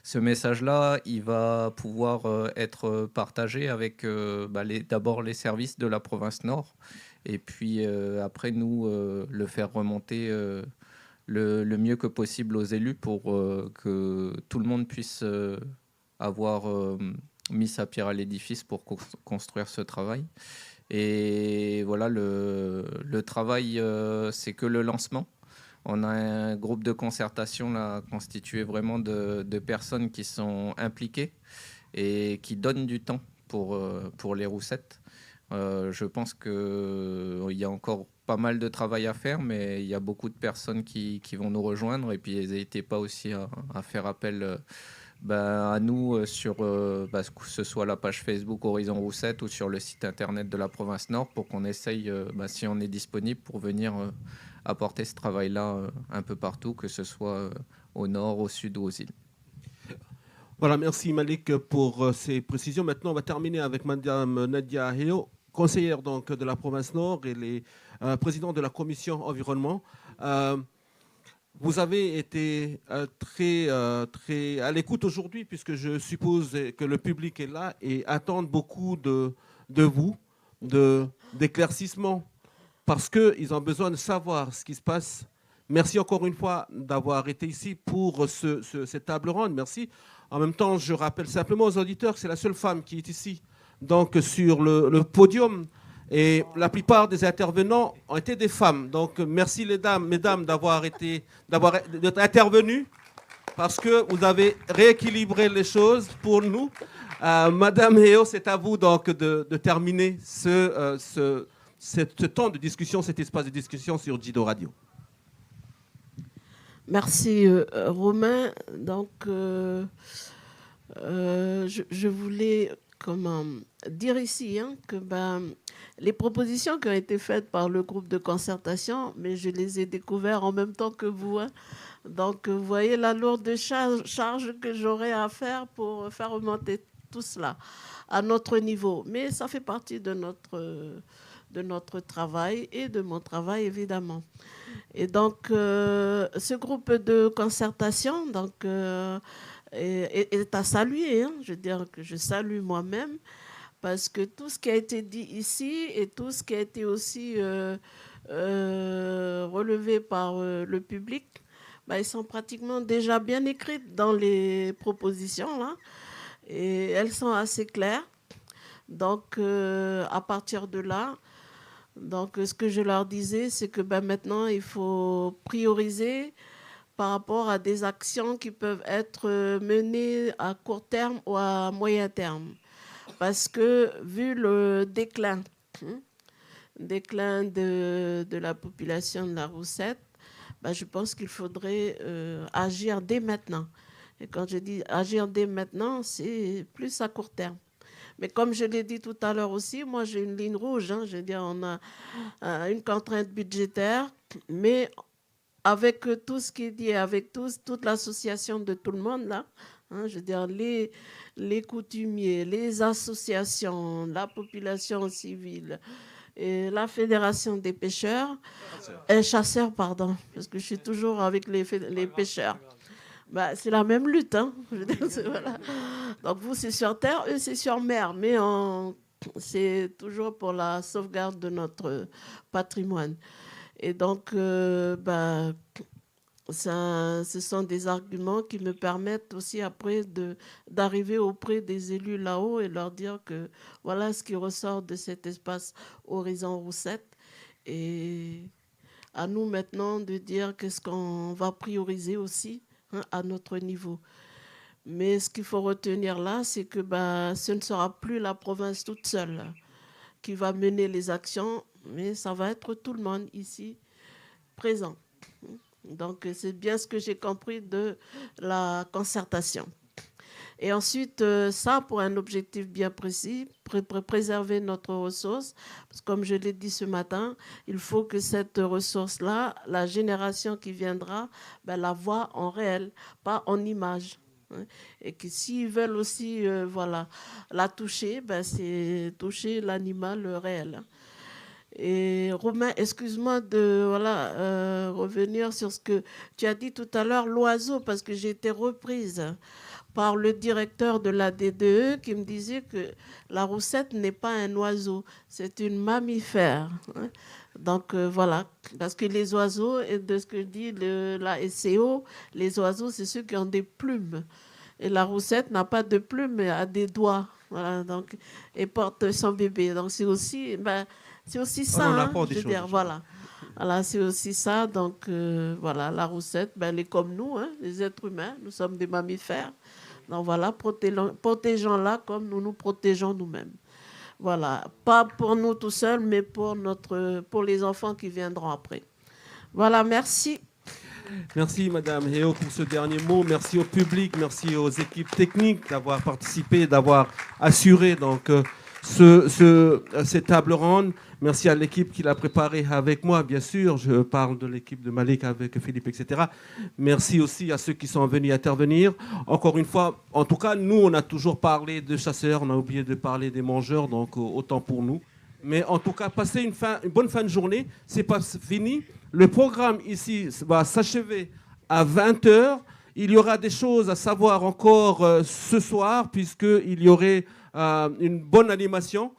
Ce message-là, il va pouvoir être partagé avec d'abord les services de la province Nord, et puis après nous le faire remonter le mieux que possible aux élus pour que tout le monde puisse avoir mis sa pierre à l'édifice pour construire ce travail. Et voilà, le travail, c'est que le lancement. On a un groupe de concertation là, constitué vraiment de personnes qui sont impliquées et qui donnent du temps pour les roussettes. Je pense qu'il y a encore pas mal de travail à faire, mais il y a beaucoup de personnes qui vont nous rejoindre. Et puis n'hésitez pas aussi à faire appel à nous sur que ce soit la page Facebook Horizon Roussette ou sur le site internet de la province Nord pour qu'on essaye, si on est disponible, pour venir apporter ce travail-là un peu partout, que ce soit au nord, au sud ou aux îles. Voilà, merci Malik pour ces précisions. Maintenant, on va terminer avec Madame Nadia Heo, conseillère donc de la province Nord et présidente de la commission environnement. Vous avez été très à l'écoute aujourd'hui, puisque je suppose que le public est là et attend beaucoup de vous, d'éclaircissements, parce qu'ils ont besoin de savoir ce qui se passe. Merci encore une fois d'avoir été ici pour cette table ronde. Merci. En même temps, je rappelle simplement aux auditeurs que c'est la seule femme qui est ici, donc sur le podium. Et la plupart des intervenants ont été des femmes. Donc merci mesdames d'être intervenues, parce que vous avez rééquilibré les choses pour nous. Madame Heo, c'est à vous donc de terminer ce temps de discussion, cet espace de discussion sur Jido Radio. Merci Romain. Donc je voulais dire ici que les propositions qui ont été faites par le groupe de concertation, mais je les ai découvertes en même temps que vous. Donc vous voyez la lourde charge que j'aurai à faire pour faire remonter tout cela à notre niveau. Mais ça fait partie de notre travail et de mon travail, évidemment. Et donc, ce groupe de concertation est à saluer. Je veux dire que je salue moi-même, parce que tout ce qui a été dit ici et tout ce qui a été aussi relevé par le public, ils sont pratiquement déjà bien écrites dans les propositions, là, et elles sont assez claires. Donc, à partir de là, ce que je leur disais, c'est que maintenant, il faut prioriser par rapport à des actions qui peuvent être menées à court terme ou à moyen terme. Parce que vu le déclin de la population de la Roussette, je pense qu'il faudrait agir dès maintenant. Et quand je dis agir dès maintenant, c'est plus à court terme. Mais comme je l'ai dit tout à l'heure aussi, moi j'ai une ligne rouge. Je veux dire, on a une contrainte budgétaire, mais avec tout ce qui est dit, avec toute l'association de tout le monde là, je veux dire, les coutumiers, les associations, la population civile, et la fédération des pêcheurs, chasseurs, pardon, parce que je suis toujours avec les pêcheurs. Bah, c'est la même lutte. Je veux dire, voilà. Donc vous, c'est sur terre, eux, c'est sur mer, mais c'est toujours pour la sauvegarde de notre patrimoine. Et donc, ce sont des arguments qui me permettent aussi après d'arriver auprès des élus là-haut et leur dire que voilà ce qui ressort de cet espace Horizon Roussette. Et à nous maintenant de dire qu'est-ce qu'on va prioriser aussi à notre niveau. Mais ce qu'il faut retenir là, c'est que ce ne sera plus la province toute seule qui va mener les actions, mais ça va être tout le monde ici présent. Donc, c'est bien ce que j'ai compris de la concertation. Et ensuite, ça, pour un objectif bien précis, préserver notre ressource. Parce que comme je l'ai dit ce matin, il faut que cette ressource-là, la génération qui viendra, la voit en réel, pas en image. Et que s'ils veulent aussi la toucher, c'est toucher l'animal réel. Et Romain, excuse-moi de revenir sur ce que tu as dit tout à l'heure, l'oiseau, parce que j'ai été reprise par le directeur de la DDE qui me disait que la roussette n'est pas un oiseau, c'est une mammifère. Donc voilà, parce que les oiseaux, et de ce que dit la SCO, les oiseaux, c'est ceux qui ont des plumes. Et la roussette n'a pas de plumes, mais a des doigts. Voilà, donc, et porte son bébé. Donc c'est aussi... c'est aussi ça, je veux dire, voilà. Voilà, c'est aussi ça. Donc, voilà, la roussette, elle est comme nous, les êtres humains. Nous sommes des mammifères. Donc, voilà, protégeons-la comme nous nous protégeons nous-mêmes. Voilà, pas pour nous tout seuls, mais pour les enfants qui viendront après. Voilà, merci. Merci, Madame Heo, pour ce dernier mot. Merci au public, merci aux équipes techniques d'avoir participé, d'avoir assuré donc, cette table ronde. Merci à l'équipe qui l'a préparée avec moi, bien sûr. Je parle de l'équipe de Malik avec Philippe, etc. Merci aussi à ceux qui sont venus intervenir. Encore une fois, en tout cas, nous, on a toujours parlé de chasseurs. On a oublié de parler des mangeurs, donc autant pour nous. Mais en tout cas, passez une bonne fin de journée. Ce n'est pas fini. Le programme ici va s'achever à 20h. Il y aura des choses à savoir encore ce soir, puisqu'il y aurait une bonne animation.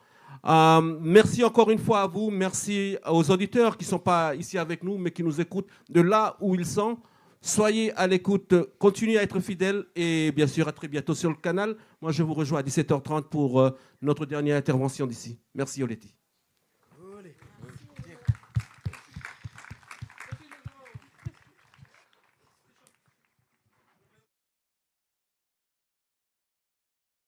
Merci encore une fois à vous. Merci aux auditeurs qui ne sont pas ici avec nous, mais qui nous écoutent de là où ils sont. Soyez à l'écoute, continuez à être fidèles et bien sûr à très bientôt sur le canal. Moi, je vous rejoins à 17h30 pour notre dernière intervention d'ici. Merci Oletti.